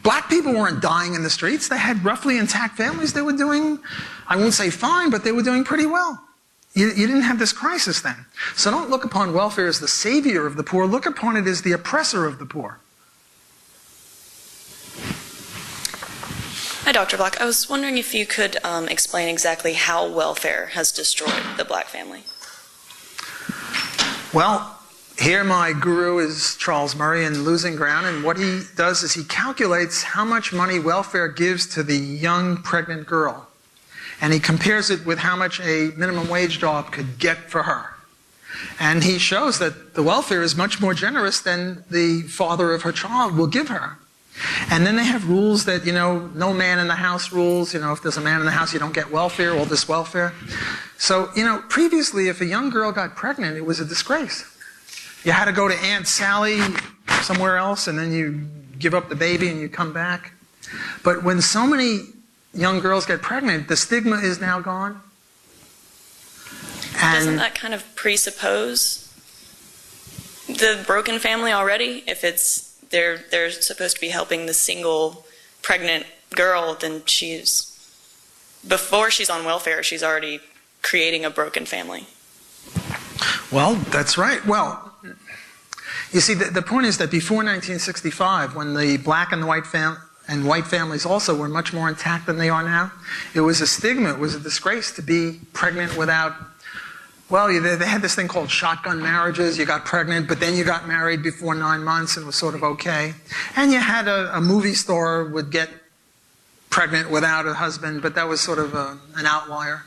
Black people weren't dying in the streets. They had roughly intact families. They were doing, I won't say fine, but they were doing pretty well. You didn't have this crisis then. So don't look upon welfare as the savior of the poor. Look upon it as the oppressor of the poor. Hi, Dr. Black. I was wondering if you could explain exactly how welfare has destroyed the black family. Well, here my guru is Charles Murray in Losing Ground, and what he does is he calculates how much money welfare gives to the young pregnant girl. And he compares it with how much a minimum wage job could get for her. And he shows that the welfare is much more generous than the father of her child will give her. And then they have rules that, you know, no man in the house rules. You know, if there's a man in the house, you don't get welfare, all this welfare. So, you know, previously, if a young girl got pregnant, it was a disgrace. You had to go to Aunt Sally somewhere else, and then you give up the baby and you come back. But when so many young girls get pregnant, the stigma is now gone. And doesn't that kind of presuppose the broken family already? If it's they're supposed to be helping the single pregnant girl, then before she's on welfare, she's already creating a broken family. Well, that's right. Well, you see, the point is that before 1965, when the black and white families also were much more intact than they are now, it was a stigma, it was a disgrace to be pregnant without, well, they had this thing called shotgun marriages. You got pregnant, but then you got married before 9 months and it was sort of okay. And you had a movie star would get pregnant without a husband, but that was sort of an outlier.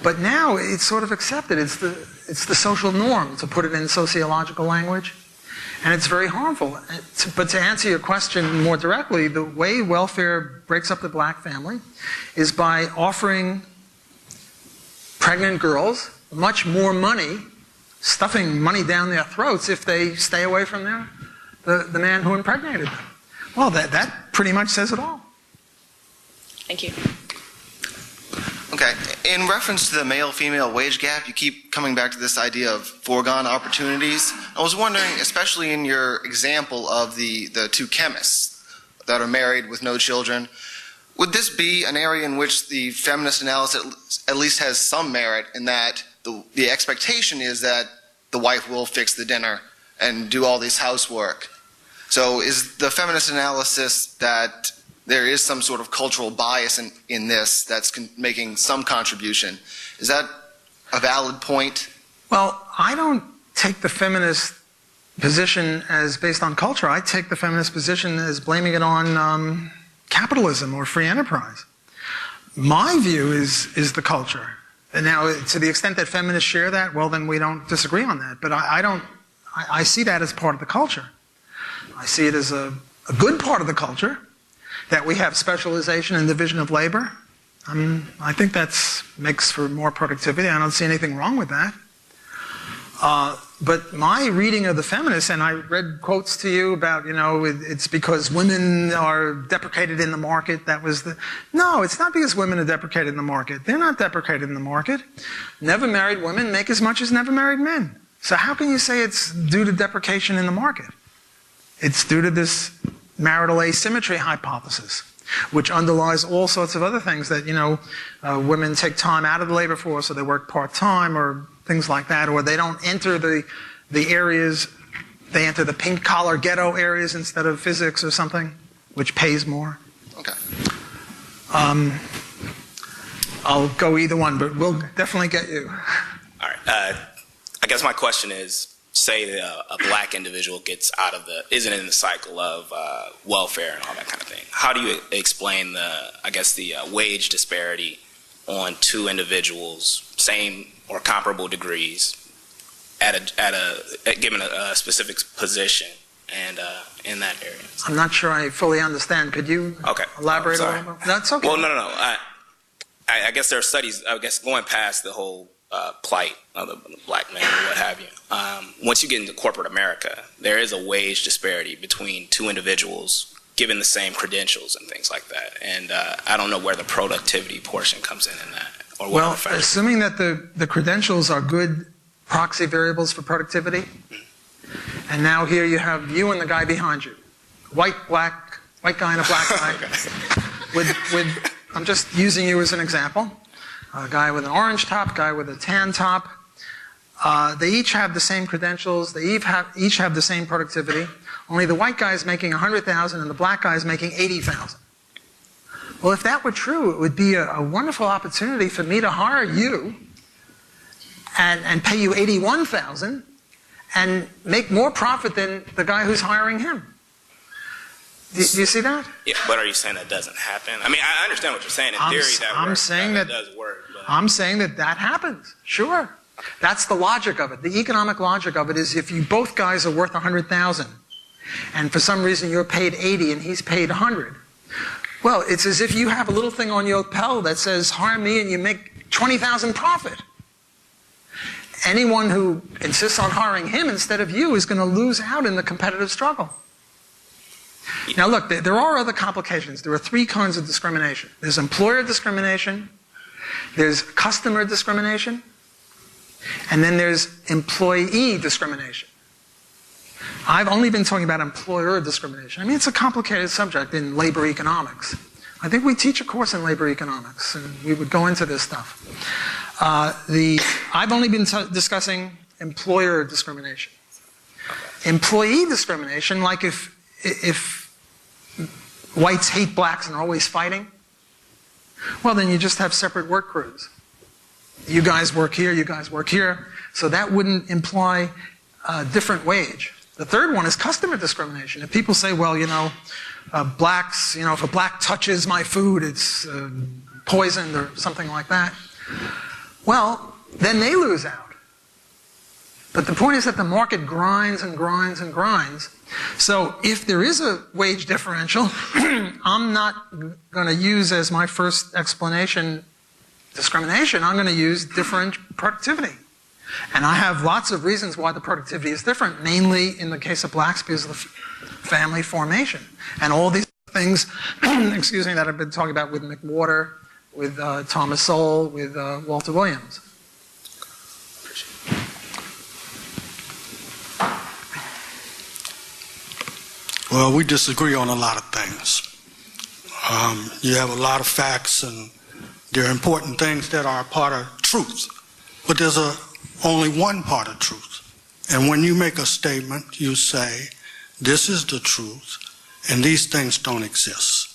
But now it's sort of accepted. It's the social norm, to put it in sociological language. And it's very harmful. But to answer your question more directly, the way welfare breaks up the black family is by offering pregnant girls much more money, stuffing money down their throats if they stay away from the man who impregnated them. Well, that pretty much says it all. Thank you. Okay. In reference to the male-female wage gap, you keep coming back to this idea of foregone opportunities. I was wondering, especially in your example of the two chemists that are married with no children, would this be an area in which the feminist analysis at least has some merit in that the expectation is that the wife will fix the dinner and do all this housework? So is the feminist analysis that there is some sort of cultural bias in this that's making some contribution? Is that a valid point? Well, I don't take the feminist position as based on culture. I take the feminist position as blaming it on capitalism or free enterprise. My view is the culture. And now, to the extent that feminists share that, well, then we don't disagree on that. But I see that as part of the culture. I see it as a good part of the culture, that we have specialization and division of labor. I think that makes for more productivity. I don't see anything wrong with that. But my reading of the feminists, and I read quotes to you about, it's because women are deprecated in the market. No, it's not because women are deprecated in the market. They're not deprecated in the market. Never married women make as much as never married men. So how can you say it's due to deprecation in the market? It's due to this marital asymmetry hypothesis, which underlies all sorts of other things that, women take time out of the labor force, or they work part-time, or things like that, or they don't enter the areas, they enter the pink-collar ghetto areas instead of physics or something, which pays more. Okay. I'll go either one, but we'll definitely get you. All right. I guess my question is, say a black individual isn't in the cycle of welfare and all that kind of thing. How do you explain the wage disparity on two individuals, same or comparable degrees, given a specific position and in that area? I'm not sure I fully understand. Could you elaborate a little more? That's okay. Well, no. I guess there are studies, going past the whole plight of the black man or what have you. Once you get into corporate America, there is a wage disparity between two individuals given the same credentials and things like that. And I don't know where the productivity portion comes in that. Or well, assuming that the credentials are good proxy variables for productivity, and now here you have you and the guy behind you, white guy and a black guy, with I'm just using you as an example. A guy with an orange top, guy with a tan top. They each have the same credentials. They each have the same productivity. Only the white guy is making $100,000 and the black guy is making $80,000. Well, if that were true, it would be a wonderful opportunity for me to hire you and pay you $81,000 and make more profit than the guy who's hiring him. Do you see that? Yeah, but are you saying that doesn't happen? I mean, I understand what you're saying. In theory, that does work. But I'm saying that happens. Sure. That's the logic of it. The economic logic of it is if you both guys are worth $100,000 and for some reason you're paid $80 and he's paid $100, well, it's as if you have a little thing on your lapel that says, hire me and you make $20,000 profit. Anyone who insists on hiring him instead of you is going to lose out in the competitive struggle. Now look, there are other complications. There are three kinds of discrimination. There's employer discrimination, there's customer discrimination, and then there's employee discrimination. I've only been talking about employer discrimination. I mean, it's a complicated subject in labor economics. I think we teach a course in labor economics, and we would go into this stuff. I've only been discussing employer discrimination. Employee discrimination, like if whites hate blacks and are always fighting, well, then you just have separate work crews. You guys work here, you guys work here. So that wouldn't imply a different wage. The third one is customer discrimination. If people say, well, blacks, if a black touches my food, it's poisoned or something like that, well, then they lose out. But the point is that the market grinds and grinds and grinds. So if there is a wage differential, I'm not going to use as my first explanation discrimination. I'm going to use different productivity. And I have lots of reasons why the productivity is different, mainly in the case of blacks because of the family formation. And all these things, excuse me, that I've been talking about with McWhorter, with Thomas Sowell, with Walter Williams. Well, we disagree on a lot of things. You have a lot of facts, and there are important things that are a part of truth. But there's only one part of truth. And when you make a statement, you say, this is the truth, and these things don't exist.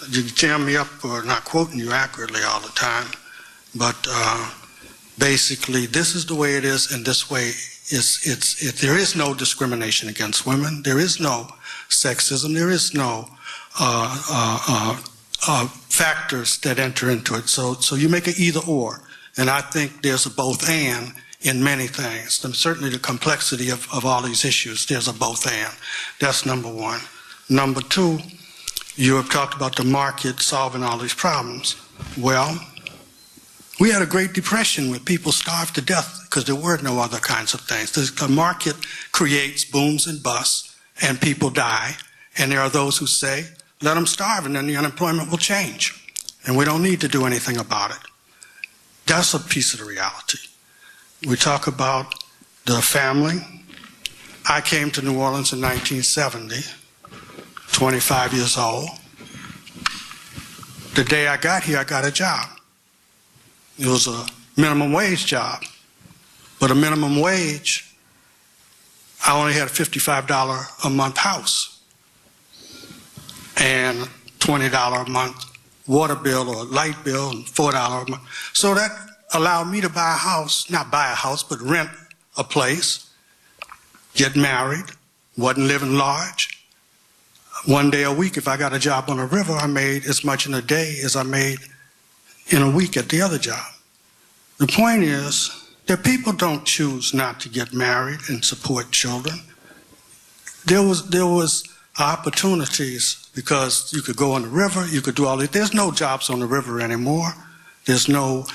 You jam me up for not quoting you accurately all the time, but basically, this is the way it is, and this way there is no discrimination against women. There is no sexism. There is no factors that enter into it. So you make an either or, and I think there's a both and in many things. And certainly the complexity of all these issues, there's a both and. That's number one. Number two, you have talked about the market solving all these problems. Well, we had a Great Depression where people starved to death because there were no other kinds of things. The market creates booms and busts, and people die. And there are those who say, let them starve, and then the unemployment will change. And we don't need to do anything about it. That's a piece of the reality. We talk about the family. I came to New Orleans in 1970, 25 years old. The day I got here, I got a job. It was a minimum wage job. But a minimum wage, I only had a $55 a month house and $20 a month water bill or light bill and $4 a month. So that allowed me to buy a house, not buy a house, but rent a place, get married, wasn't living large. One day a week, if I got a job on the river, I made as much in a day as I made in a week at the other job. The point is that people don't choose not to get married and support children. There was opportunities because you could go on the river, you could do all that. There's no jobs on the river anymore. There's no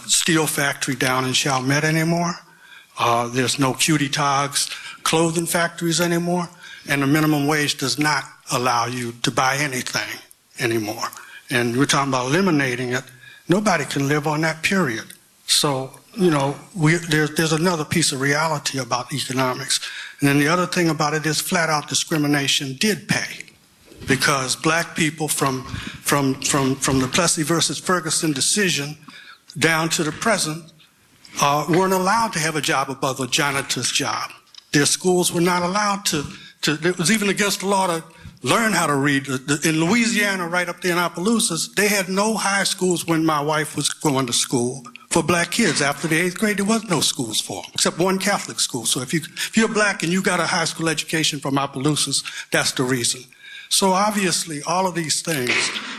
steel factory down in Chalmette anymore. There's no Cutie Togs clothing factories anymore. And the minimum wage does not allow you to buy anything anymore. And we're talking about eliminating it. Nobody can live on that, period. So, you know, there's another piece of reality about economics. And then the other thing about it is flat-out discrimination did pay. Because black people from the Plessy versus Ferguson decision down to the present weren't allowed to have a job above a janitor's job. Their schools were not allowed to it was even against the law to learn how to read. In Louisiana, right up there in Opelousas, they had no high schools when my wife was going to school for black kids. After the 8th grade, there was no schools for them, except one Catholic school. So if you're black and you got a high school education from Opelousas, that's the reason. So obviously, all of these things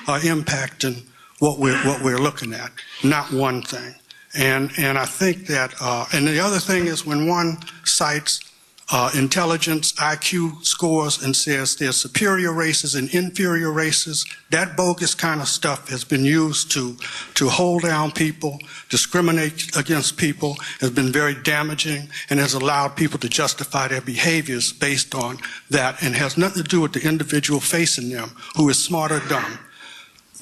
are impacting what we're looking at, not one thing. And I think that, and the other thing is when one cites intelligence, IQ scores, and says there's superior races and inferior races, that bogus kind of stuff has been used to hold down people, discriminate against people, has been very damaging, and has allowed people to justify their behaviors based on that, and has nothing to do with the individual facing them, who is smart or dumb.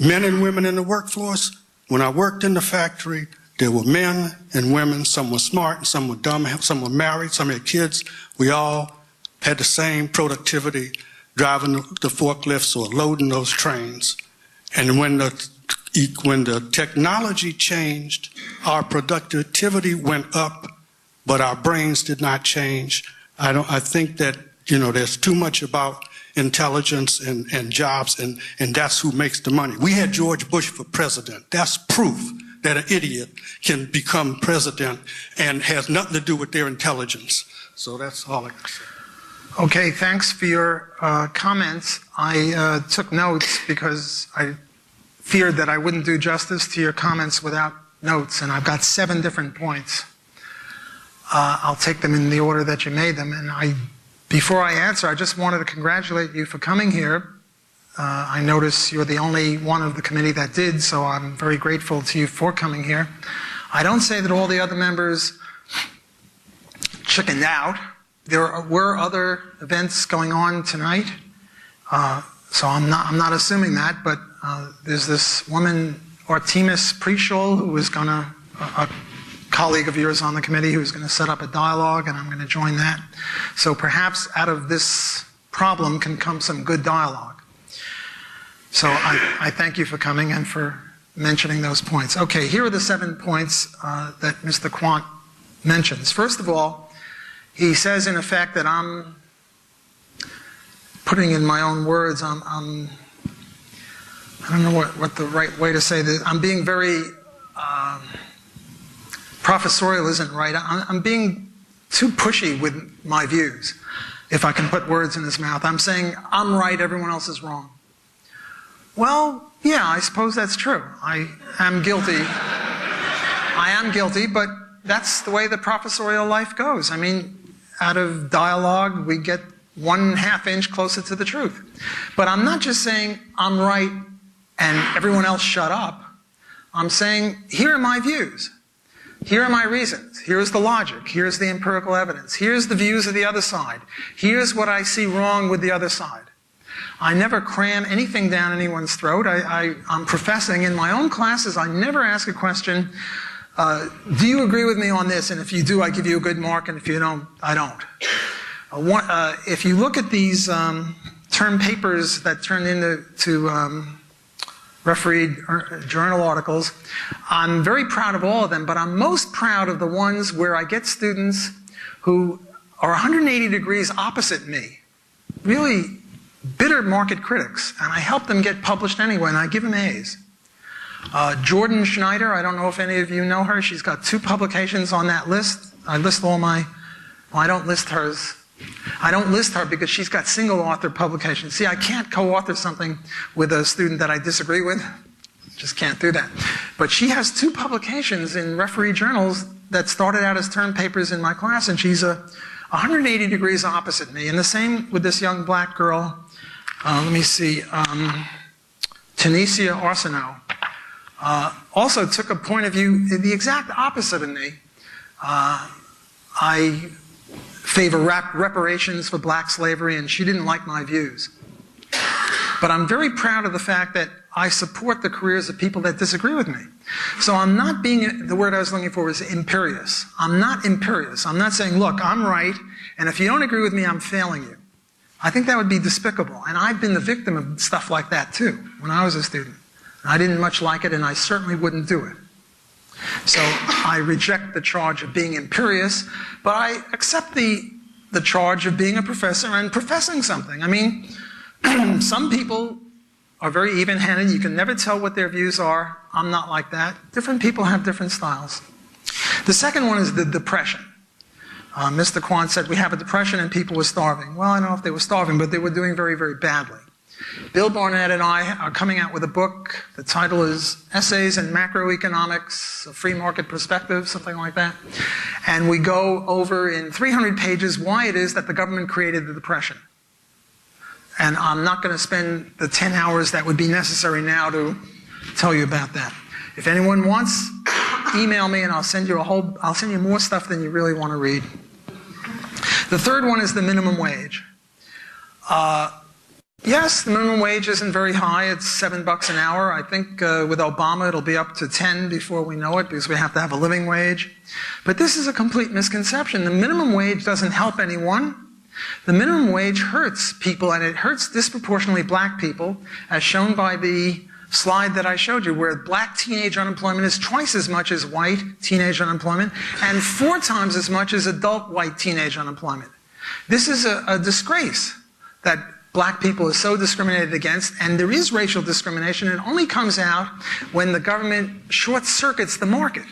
Men and women in the workforce, when I worked in the factory, there were men and women, some were smart and some were dumb, some were married, some had kids. We all had the same productivity driving the forklifts or loading those trains. And when the technology changed, our productivity went up, but our brains did not change. I think that, you know, there's too much about intelligence and jobs, and that's who makes the money. We had George Bush for president. That's proof that an idiot can become president and has nothing to do with their intelligence. So that's all I can say. Okay, thanks for your comments. I took notes because I feared that I wouldn't do justice to your comments without notes, and I've got 7 different points. I'll take them in the order that you made them, and before I answer, I just wanted to congratulate you for coming here. I notice you're the only one of the committee that did, so I'm very grateful to you for coming here. I don't say that all the other members chickened out. There were other events going on tonight, so I'm not assuming that, but there's this woman, Artemis Preschel, who is going to, a colleague of yours on the committee, who's going to set up a dialogue, and I'm going to join that. So perhaps out of this problem can come some good dialogue. So I thank you for coming and for mentioning those points. Okay, here are the 7 points that Mr. Quant mentions. First of all, he says in effect that I'm putting in my own words, I don't know what the right way to say this. I'm being very, professorial isn't right. I'm being too pushy with my views, if I can put words in his mouth. I'm saying I'm right, everyone else is wrong. Well, yeah, I suppose that's true. I am guilty. I am guilty, but that's the way the professorial life goes. I mean, out of dialogue, we get 1/2 inch closer to the truth. But I'm not just saying I'm right and everyone else shut up. I'm saying, here are my views. Here are my reasons. Here's the logic. Here's the empirical evidence. Here's the views of the other side. Here's what I see wrong with the other side. I never cram anything down anyone's throat. I'm professing in my own classes. I never ask a question, do you agree with me on this? And if you do, I give you a good mark, and if you don't, I don't. If you look at these term papers that turn into refereed journal articles, I'm very proud of all of them, but I'm most proud of the ones where I get students who are 180 degrees opposite me, really bitter market critics, and I help them get published anyway, and I give them A's. Jordan Schneider, I don't know if any of you know her, she's got 2 publications on that list. I list all my, well, I don't list hers. I don't list her because she's got single author publications. See, I can't co-author something with a student that I disagree with. Just can't do that. But she has 2 publications in referee journals that started out as term papers in my class, and she's 180 degrees opposite me. And the same with this young black girl, let me see, Tunisia Arsenault, also took a point of view the exact opposite of me. I favor reparations for black slavery, and she didn't like my views. But I'm very proud of the fact that I support the careers of people that disagree with me. So I'm not being, the word I was looking for was imperious. I'm not imperious. I'm not saying, look, I'm right, and if you don't agree with me, I'm failing you. I think that would be despicable. And I've been the victim of stuff like that too, when I was a student. I didn't much like it, and I certainly wouldn't do it. So I reject the charge of being imperious, but I accept the charge of being a professor and professing something. I mean, some people are very even-handed. You can never tell what their views are. I'm not like that. Different people have different styles. The second one is the depression. Mr. Quant said we have a depression and people were starving. Well, I don't know if they were starving, but they were doing very, very badly. Bill Barnett and I are coming out with a book. The title is Essays in Macroeconomics, a Free Market Perspective, something like that. And we go over in 300 pages why it is that the government created the depression. And I'm not going to spend the 10 hours that would be necessary now to tell you about that. If anyone wants, email me and I'll send you more stuff than you really want to read. The third one is the minimum wage. Yes, the minimum wage isn't very high. It's $7 an hour. I think with Obama it'll be up to 10 before we know it because we have to have a living wage. But this is a complete misconception. The minimum wage doesn't help anyone. The minimum wage hurts people, and it hurts disproportionately black people, as shown by the slide that I showed you, where black teenage unemployment is twice as much as white teenage unemployment and 4 times as much as adult white teenage unemployment. This is a disgrace that black people are so discriminated against, and there is racial discrimination. It only comes out when the government short-circuits the market.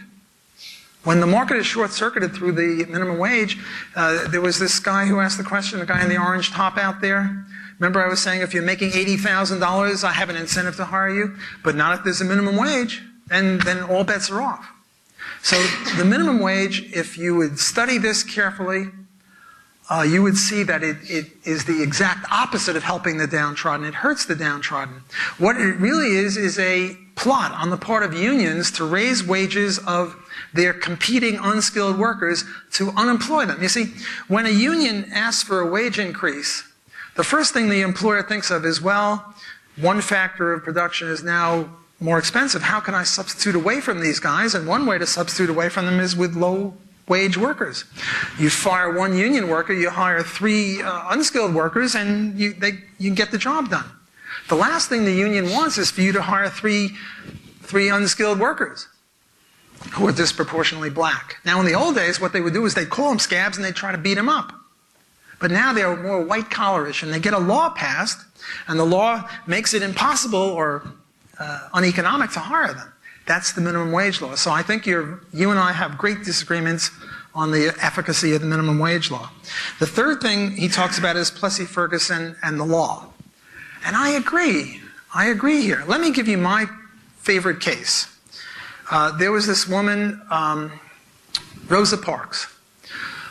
When the market is short-circuited through the minimum wage, there was this guy who asked the question, the guy in the orange top out there. Remember I was saying if you're making $80,000, I have an incentive to hire you, but not if there's a minimum wage, and then all bets are off. So the minimum wage, if you would study this carefully, you would see that it is the exact opposite of helping the downtrodden. It hurts the downtrodden. What it really is a plot on the part of unions to raise wages of their competing unskilled workers to unemploy them. You see, when a union asks for a wage increase, the first thing the employer thinks of is, well, one factor of production is now more expensive. How can I substitute away from these guys? And one way to substitute away from them is with low-wage workers. You fire one union worker, you hire 3 unskilled workers, and you can get the job done. The last thing the union wants is for you to hire three unskilled workers who are disproportionately black. Now, in the old days, what they would do is they'd call them scabs and they'd try to beat them up. But now they're more white-collarish, and they get a law passed, and the law makes it impossible or uneconomic to hire them. That's the minimum wage law. So I think you and I have great disagreements on the efficacy of the minimum wage law. The third thing he talks about is Plessy-Ferguson and the law. And I agree. I agree here. Let me give you my favorite case. There was this woman, Rosa Parks,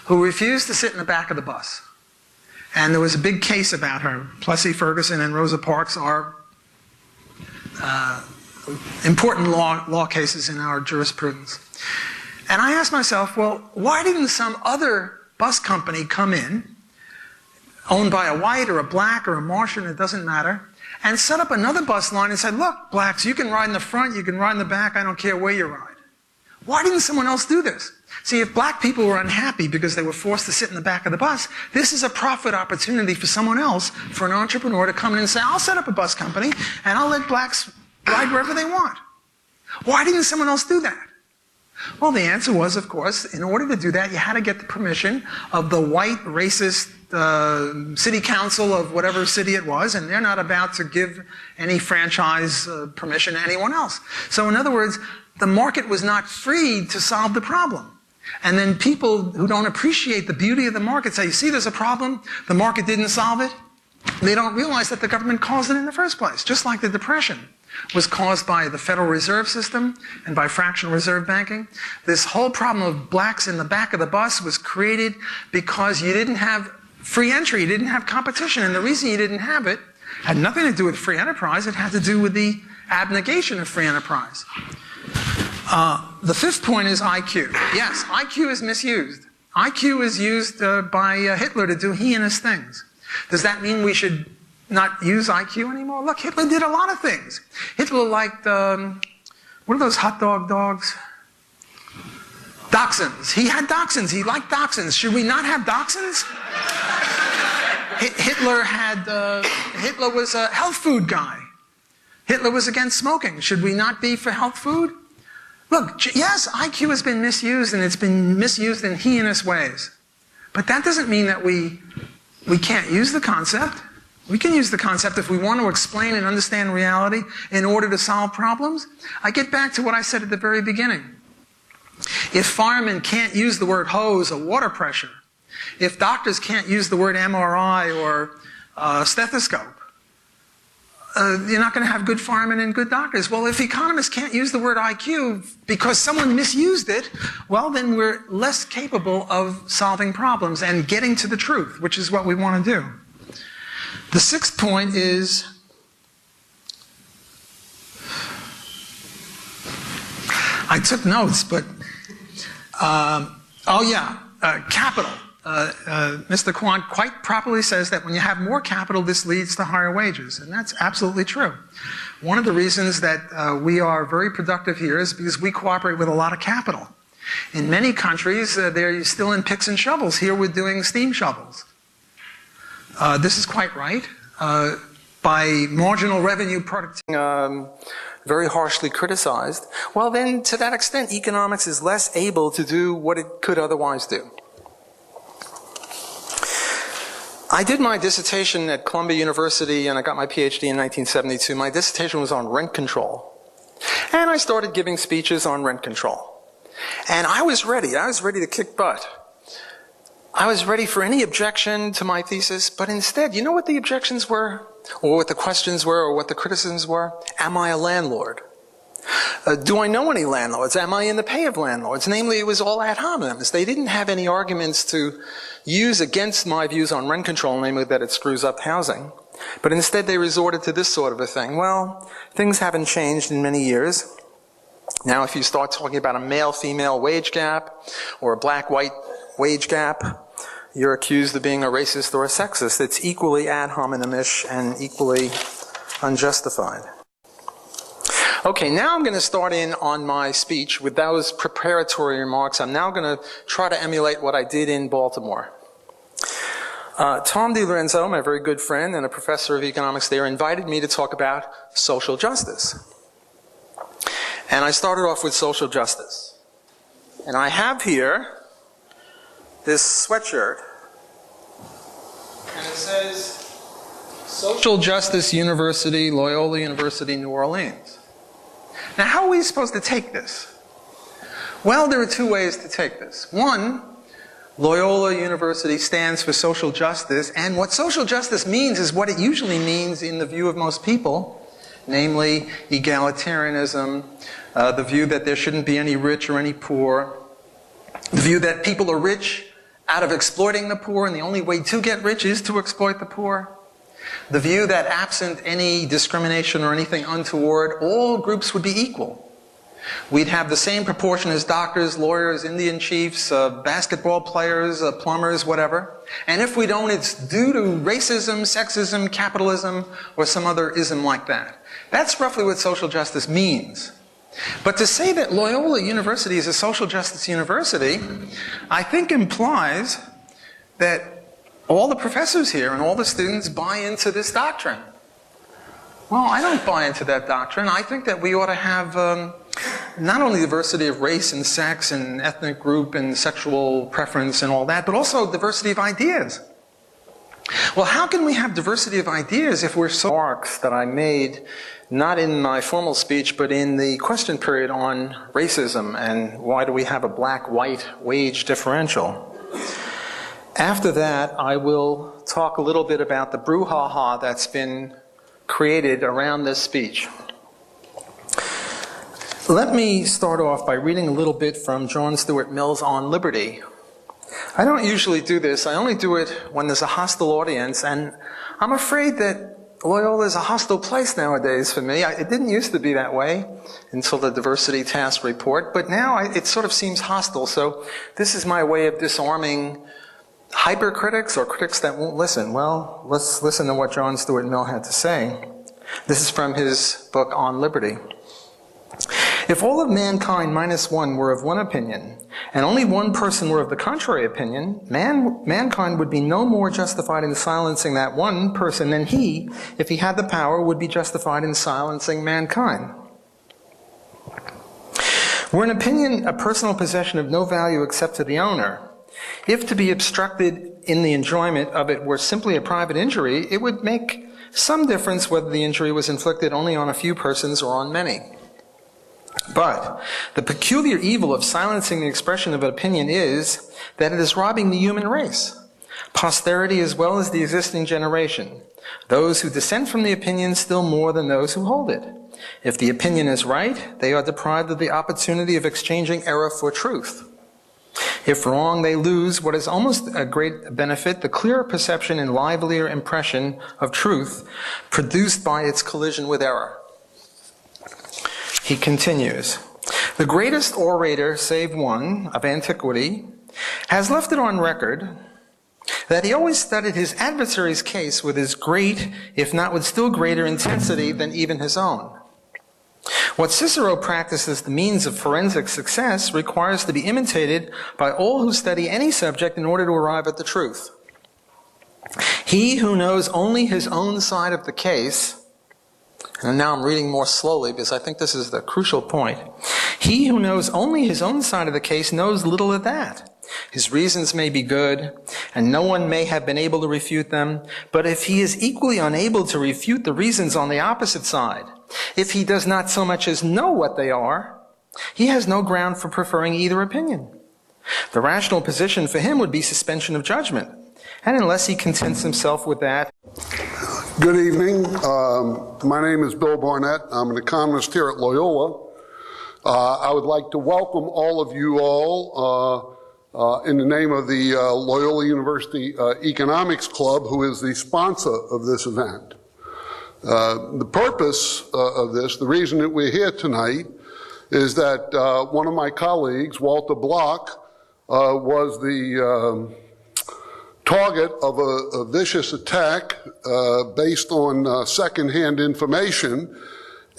who refused to sit in the back of the bus. And there was a big case about her. Plessy-Ferguson and Rosa Parks are important law cases in our jurisprudence. And I asked myself, well, why didn't some other bus company come in, owned by a white or a black or a Martian, it doesn't matter, and set up another bus line and said, look, blacks, you can ride in the front, you can ride in the back, I don't care where you ride. Why didn't someone else do this? See, if black people were unhappy because they were forced to sit in the back of the bus, this is a profit opportunity for someone else, for an entrepreneur to come in and say, I'll set up a bus company and I'll let blacks ride wherever they want. Why didn't someone else do that? Well, the answer was, of course, in order to do that, you had to get the permission of the white racist city council of whatever city it was, and they're not about to give any franchise permission to anyone else. So in other words, the market was not freed to solve the problem. And then people who don't appreciate the beauty of the market say, you see, there's a problem, the market didn't solve it. They don't realize that the government caused it in the first place, just like the Depression was caused by the Federal Reserve System and by fractional reserve banking. This whole problem of blacks in the back of the bus was created because you didn't have free entry, you didn't have competition. And the reason you didn't have it had nothing to do with free enterprise, it had to do with the abnegation of free enterprise. The fifth point is IQ. Yes, IQ is misused. IQ is used by Hitler to do heinous things. Does that mean we should not use IQ anymore? Look, Hitler did a lot of things. Hitler liked, what are those hot dog dogs? Dachshunds. He had dachshunds. He liked dachshunds. Should we not have dachshunds? Hitler was a health food guy. Hitler was against smoking. Should we not be for health food? Look, yes, IQ has been misused, and it's been misused in heinous ways. But that doesn't mean that we can't use the concept. We can use the concept if we want to explain and understand reality in order to solve problems. I get back to what I said at the very beginning. If firemen can't use the word hose or water pressure, if doctors can't use the word MRI or stethoscope, you're not going to have good firemen and good doctors. Well, if economists can't use the word IQ because someone misused it, well, then we're less capable of solving problems and getting to the truth, which is what we want to do. The sixth point is I took notes, but capital. Mr. Kwan quite properly says that when you have more capital, this leads to higher wages, and that's absolutely true. One of the reasons that we are very productive here is because we cooperate with a lot of capital. In many countries, they're still in picks and shovels. Here we're doing steam shovels. This is quite right. By marginal revenue productivity, very harshly criticized. Well, then, to that extent, economics is less able to do what it could otherwise do. I did my dissertation at Columbia University, and I got my PhD in 1972. My dissertation was on rent control. And I started giving speeches on rent control. And I was ready to kick butt. I was ready for any objection to my thesis, but instead, you know what the objections were? Or what the questions were, or what the criticisms were? Am I a landlord? Do I know any landlords? Am I in the pay of landlords? Namely, it was all ad hominems. They didn't have any arguments to use against my views on rent control, namely that it screws up housing. But instead, they resorted to this sort of a thing. Well, things haven't changed in many years. Now, if you start talking about a male-female wage gap or a black-white wage gap, you're accused of being a racist or a sexist. It's equally ad hominem-ish and equally unjustified. Okay, now I'm going to start in on my speech with those preparatory remarks. I'm now going to try to emulate what I did in Baltimore. Tom DiLorenzo, my very good friend and a professor of economics there, invited me to talk about social justice. And I started off with social justice. And I have here this sweatshirt. And it says Social Justice University, Loyola University, New Orleans. Now, how are we supposed to take this? Well, there are two ways to take this. One, Loyola University stands for social justice, and what social justice means is what it usually means in the view of most people, namely egalitarianism, the view that there shouldn't be any rich or any poor, the view that people are rich out of exploiting the poor, and the only way to get rich is to exploit the poor, the view that absent any discrimination or anything untoward, all groups would be equal. We'd have the same proportion as doctors, lawyers, Indian chiefs, basketball players, plumbers, whatever. And if we don't, it's due to racism, sexism, capitalism, or some other ism like that. That's roughly what social justice means. But to say that Loyola University is a social justice university, I think implies that all the professors here and all the students buy into this doctrine. Well, I don't buy into that doctrine. I think that we ought to have not only diversity of race and sex and ethnic group and sexual preference and all that, but also diversity of ideas. Well, how can we have diversity of ideas if we're so remarks that I made, not in my formal speech, but in the question period on racism and why do we have a black-white wage differential? After that, I will talk a little bit about the brouhaha that's been created around this speech. Let me start off by reading a little bit from John Stuart Mill's On Liberty. I don't usually do this. I only do it when there's a hostile audience, and I'm afraid that Loyola is a hostile place nowadays for me. It didn't used to be that way until the Diversity Task Report, but now it sort of seems hostile. So this is my way of disarming hypercritics or critics that won't listen. Well, let's listen to what John Stuart Mill had to say. This is from his book On Liberty. If all of mankind minus one were of one opinion, and only one person were of the contrary opinion, mankind would be no more justified in silencing that one person than he, if he had the power, would be justified in silencing mankind. Were an opinion a personal possession of no value except to the owner, if to be obstructed in the enjoyment of it were simply a private injury, it would make some difference whether the injury was inflicted only on a few persons or on many. But the peculiar evil of silencing the expression of an opinion is that it is robbing the human race, posterity as well as the existing generation, those who dissent from the opinion still more than those who hold it. If the opinion is right, they are deprived of the opportunity of exchanging error for truth. If wrong, they lose what is almost a great benefit, the clearer perception and livelier impression of truth produced by its collision with error. He continues, the greatest orator, save one, of antiquity, has left it on record that he always studied his adversary's case with as great, if not with still greater intensity than even his own. What Cicero practiced as the means of forensic success requires to be imitated by all who study any subject in order to arrive at the truth. He who knows only his own side of the case, and now I'm reading more slowly because I think this is the crucial point. He who knows only his own side of the case knows little of that. His reasons may be good, and no one may have been able to refute them, but if he is equally unable to refute the reasons on the opposite side, if he does not so much as know what they are, he has no ground for preferring either opinion. The rational position for him would be suspension of judgment, and unless he contents himself with that. Good evening. My name is Bill Barnett. I'm an economist here at Loyola. I would like to welcome all of you all in the name of the Loyola University Economics Club, who is the sponsor of this event. The purpose of this, the reason that we're here tonight, is that one of my colleagues, Walter Block, was the target of a vicious attack based on secondhand information,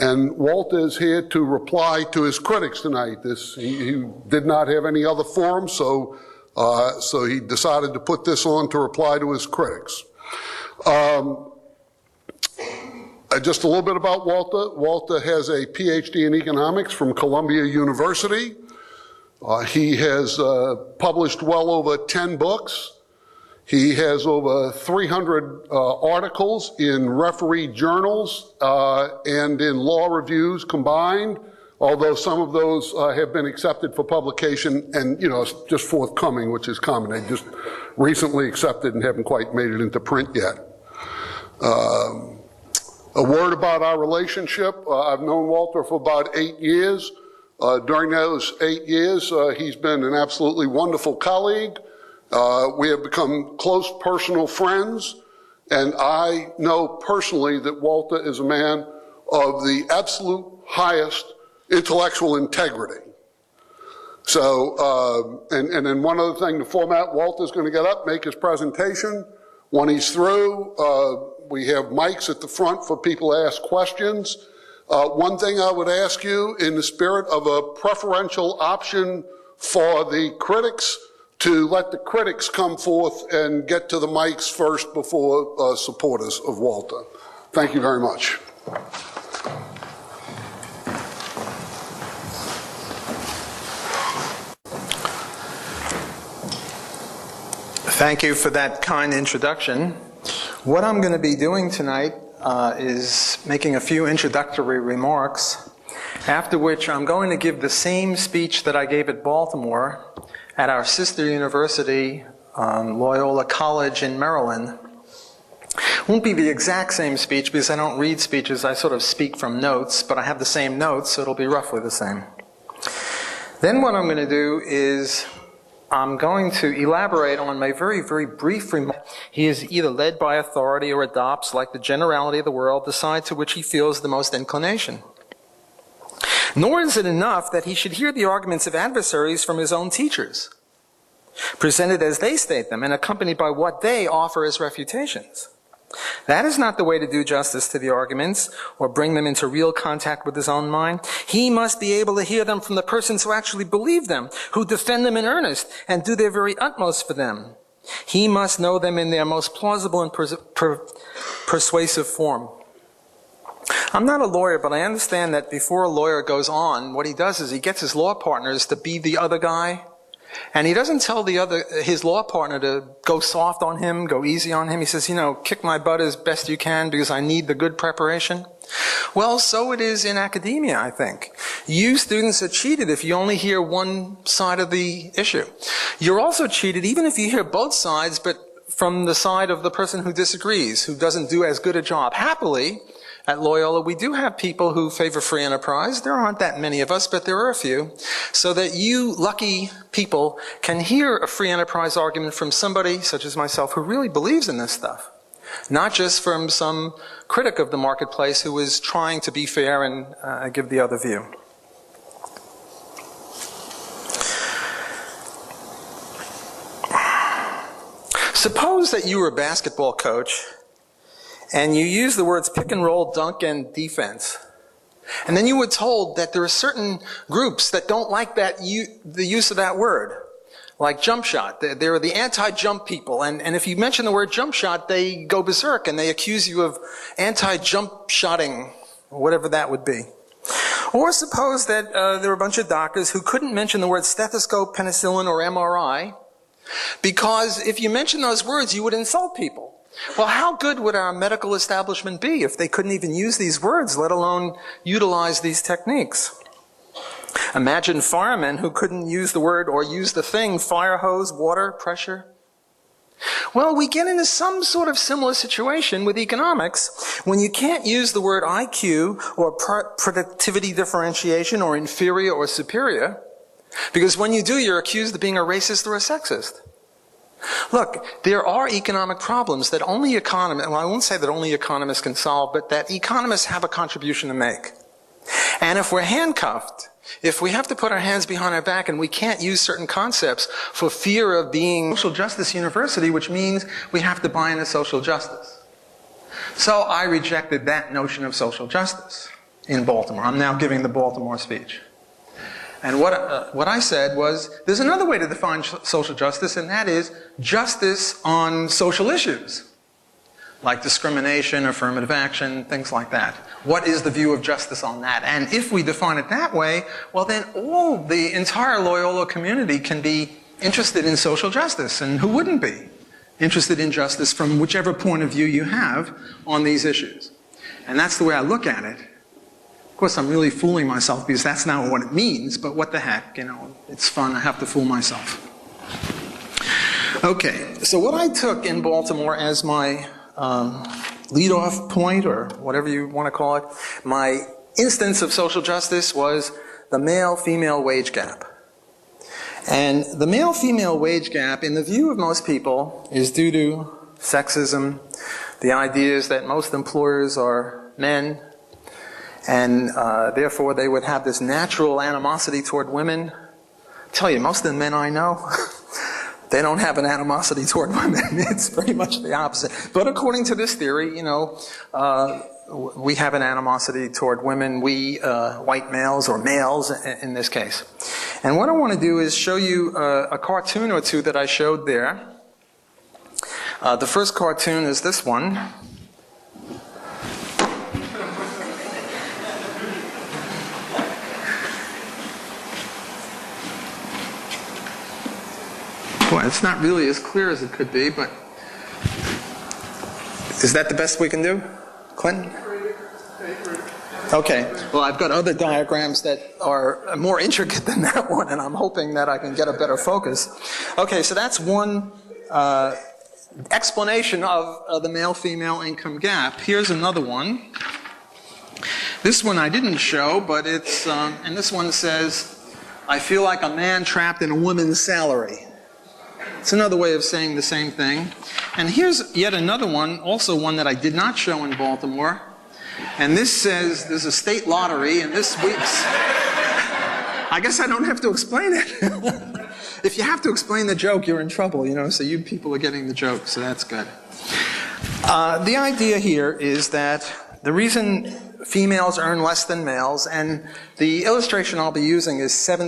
and Walter is here to reply to his critics tonight. He did not have any other forum, so So he decided to put this on to reply to his critics. Just a little bit about Walter. Walter has a PhD in economics from Columbia University. He has published well over 10 books. He has over 300 articles in referee journals and in law reviews combined, although some of those have been accepted for publication and, it's just forthcoming, which is common. They just recently accepted and haven't quite made it into print yet. A word about our relationship. I've known Walter for about 8 years. During those 8 years, he's been an absolutely wonderful colleague. We have become close personal friends, and I know personally that Walter is a man of the absolute highest intellectual integrity. So, and then one other thing, the format, Walter's going to get up, make his presentation. When he's through, we have mics at the front for people to ask questions. One thing I would ask you, in the spirit of a preferential option for the critics, to let the critics come forth and get to the mics first before supporters of Walter. Thank you very much. Thank you for that kind introduction. What I'm going to be doing tonight is making a few introductory remarks, after which I'm going to give the same speech that I gave at Baltimore at our sister university, Loyola College in Maryland. Won't be the exact same speech because I don't read speeches, I sort of speak from notes, but I have the same notes, so it'll be roughly the same. Then what I'm going to do is I'm going to elaborate on my very, very brief remark. He is either led by authority or adopts, like the generality of the world, the side to which he feels the most inclination. Nor is it enough that he should hear the arguments of adversaries from his own teachers, presented as they state them and accompanied by what they offer as refutations. That is not the way to do justice to the arguments or bring them into real contact with his own mind. He must be able to hear them from the persons who actually believe them, who defend them in earnest and do their very utmost for them. He must know them in their most plausible and persuasive form. I'm not a lawyer, but I understand that before a lawyer goes on, what he does is he gets his law partners to be the other guy. And he doesn't tell his law partner to go soft on him, go easy on him. He says, kick my butt as best you can because I need the good preparation. Well, so it is in academia, I think. You students are cheated if you only hear one side of the issue. You're also cheated even if you hear both sides, but from the side of the person who disagrees, who doesn't do as good a job. Happily, at Loyola, we do have people who favor free enterprise. There aren't that many of us, but there are a few. So that you lucky people can hear a free enterprise argument from somebody, such as myself, who really believes in this stuff. Not just from some critic of the marketplace who is trying to be fair and give the other view. Suppose that you were a basketball coach and you use the words pick and roll, dunk, and defense. And then you were told that there are certain groups that don't like the use of that word, like jump shot. There are the anti-jump people, and if you mention the word jump shot, they go berserk and they accuse you of anti-jump shotting, or whatever that would be. Or suppose that there are a bunch of doctors who couldn't mention the words stethoscope, penicillin, or MRI, because if you mention those words, you would insult people. Well, how good would our medical establishment be if they couldn't even use these words, let alone utilize these techniques? Imagine firemen who couldn't use the word or use the thing fire hose, water, pressure. Well, we get into some sort of similar situation with economics when you can't use the word IQ or productivity differentiation or inferior or superior, because when you do, you're accused of being a racist or a sexist. Look, there are economic problems that only economists, well, I won't say that only economists can solve, but that economists have a contribution to make. And if we're handcuffed, if we have to put our hands behind our back and we can't use certain concepts for fear of being social justice university, which means we have to buy into social justice. So I rejected that notion of social justice in Baltimore. I'm now giving the Baltimore speech. And what I said was, there's another way to define social justice, and that is justice on social issues, like discrimination, affirmative action, things like that. What is the view of justice on that? And if we define it that way, well then the entire Loyola community can be interested in social justice, and who wouldn't be interested in justice from whichever point of view you have on these issues. And that's the way I look at it. Of course, I'm really fooling myself because that's not what it means, but what the heck, you know, it's fun, I have to fool myself. Okay, so what I took in Baltimore as my lead-off point, or whatever you want to call it, my instance of social justice was the male-female wage gap. And the male-female wage gap, in the view of most people, is due to sexism, the ideas that most employers are men, and therefore they would have this natural animosity toward women. I tell you, most of the men I know, they don't have an animosity toward women. It's pretty much the opposite. But according to this theory, you know, we have an animosity toward women, we white males, or males in this case. And what I want to do is show you a cartoon or two that I showed there. The first cartoon is this one. Boy, it's not really as clear as it could be, but is that the best we can do, Clinton? Okay, well, I've got other diagrams that are more intricate than that one, and I'm hoping that I can get a better focus. Okay, so that's one explanation of the male-female income gap. Here's another one. This one I didn't show, but it's, and this one says, I feel like a man trapped in a woman's salary. It's another way of saying the same thing. And here's yet another one, also one that I did not show in Baltimore. And this says there's a state lottery, and this week's... I guess I don't have to explain it. If you have to explain the joke, you're in trouble, you know, so you people are getting the joke, so that's good. The idea here is that the reason females earn less than males, and the illustration I'll be using is 7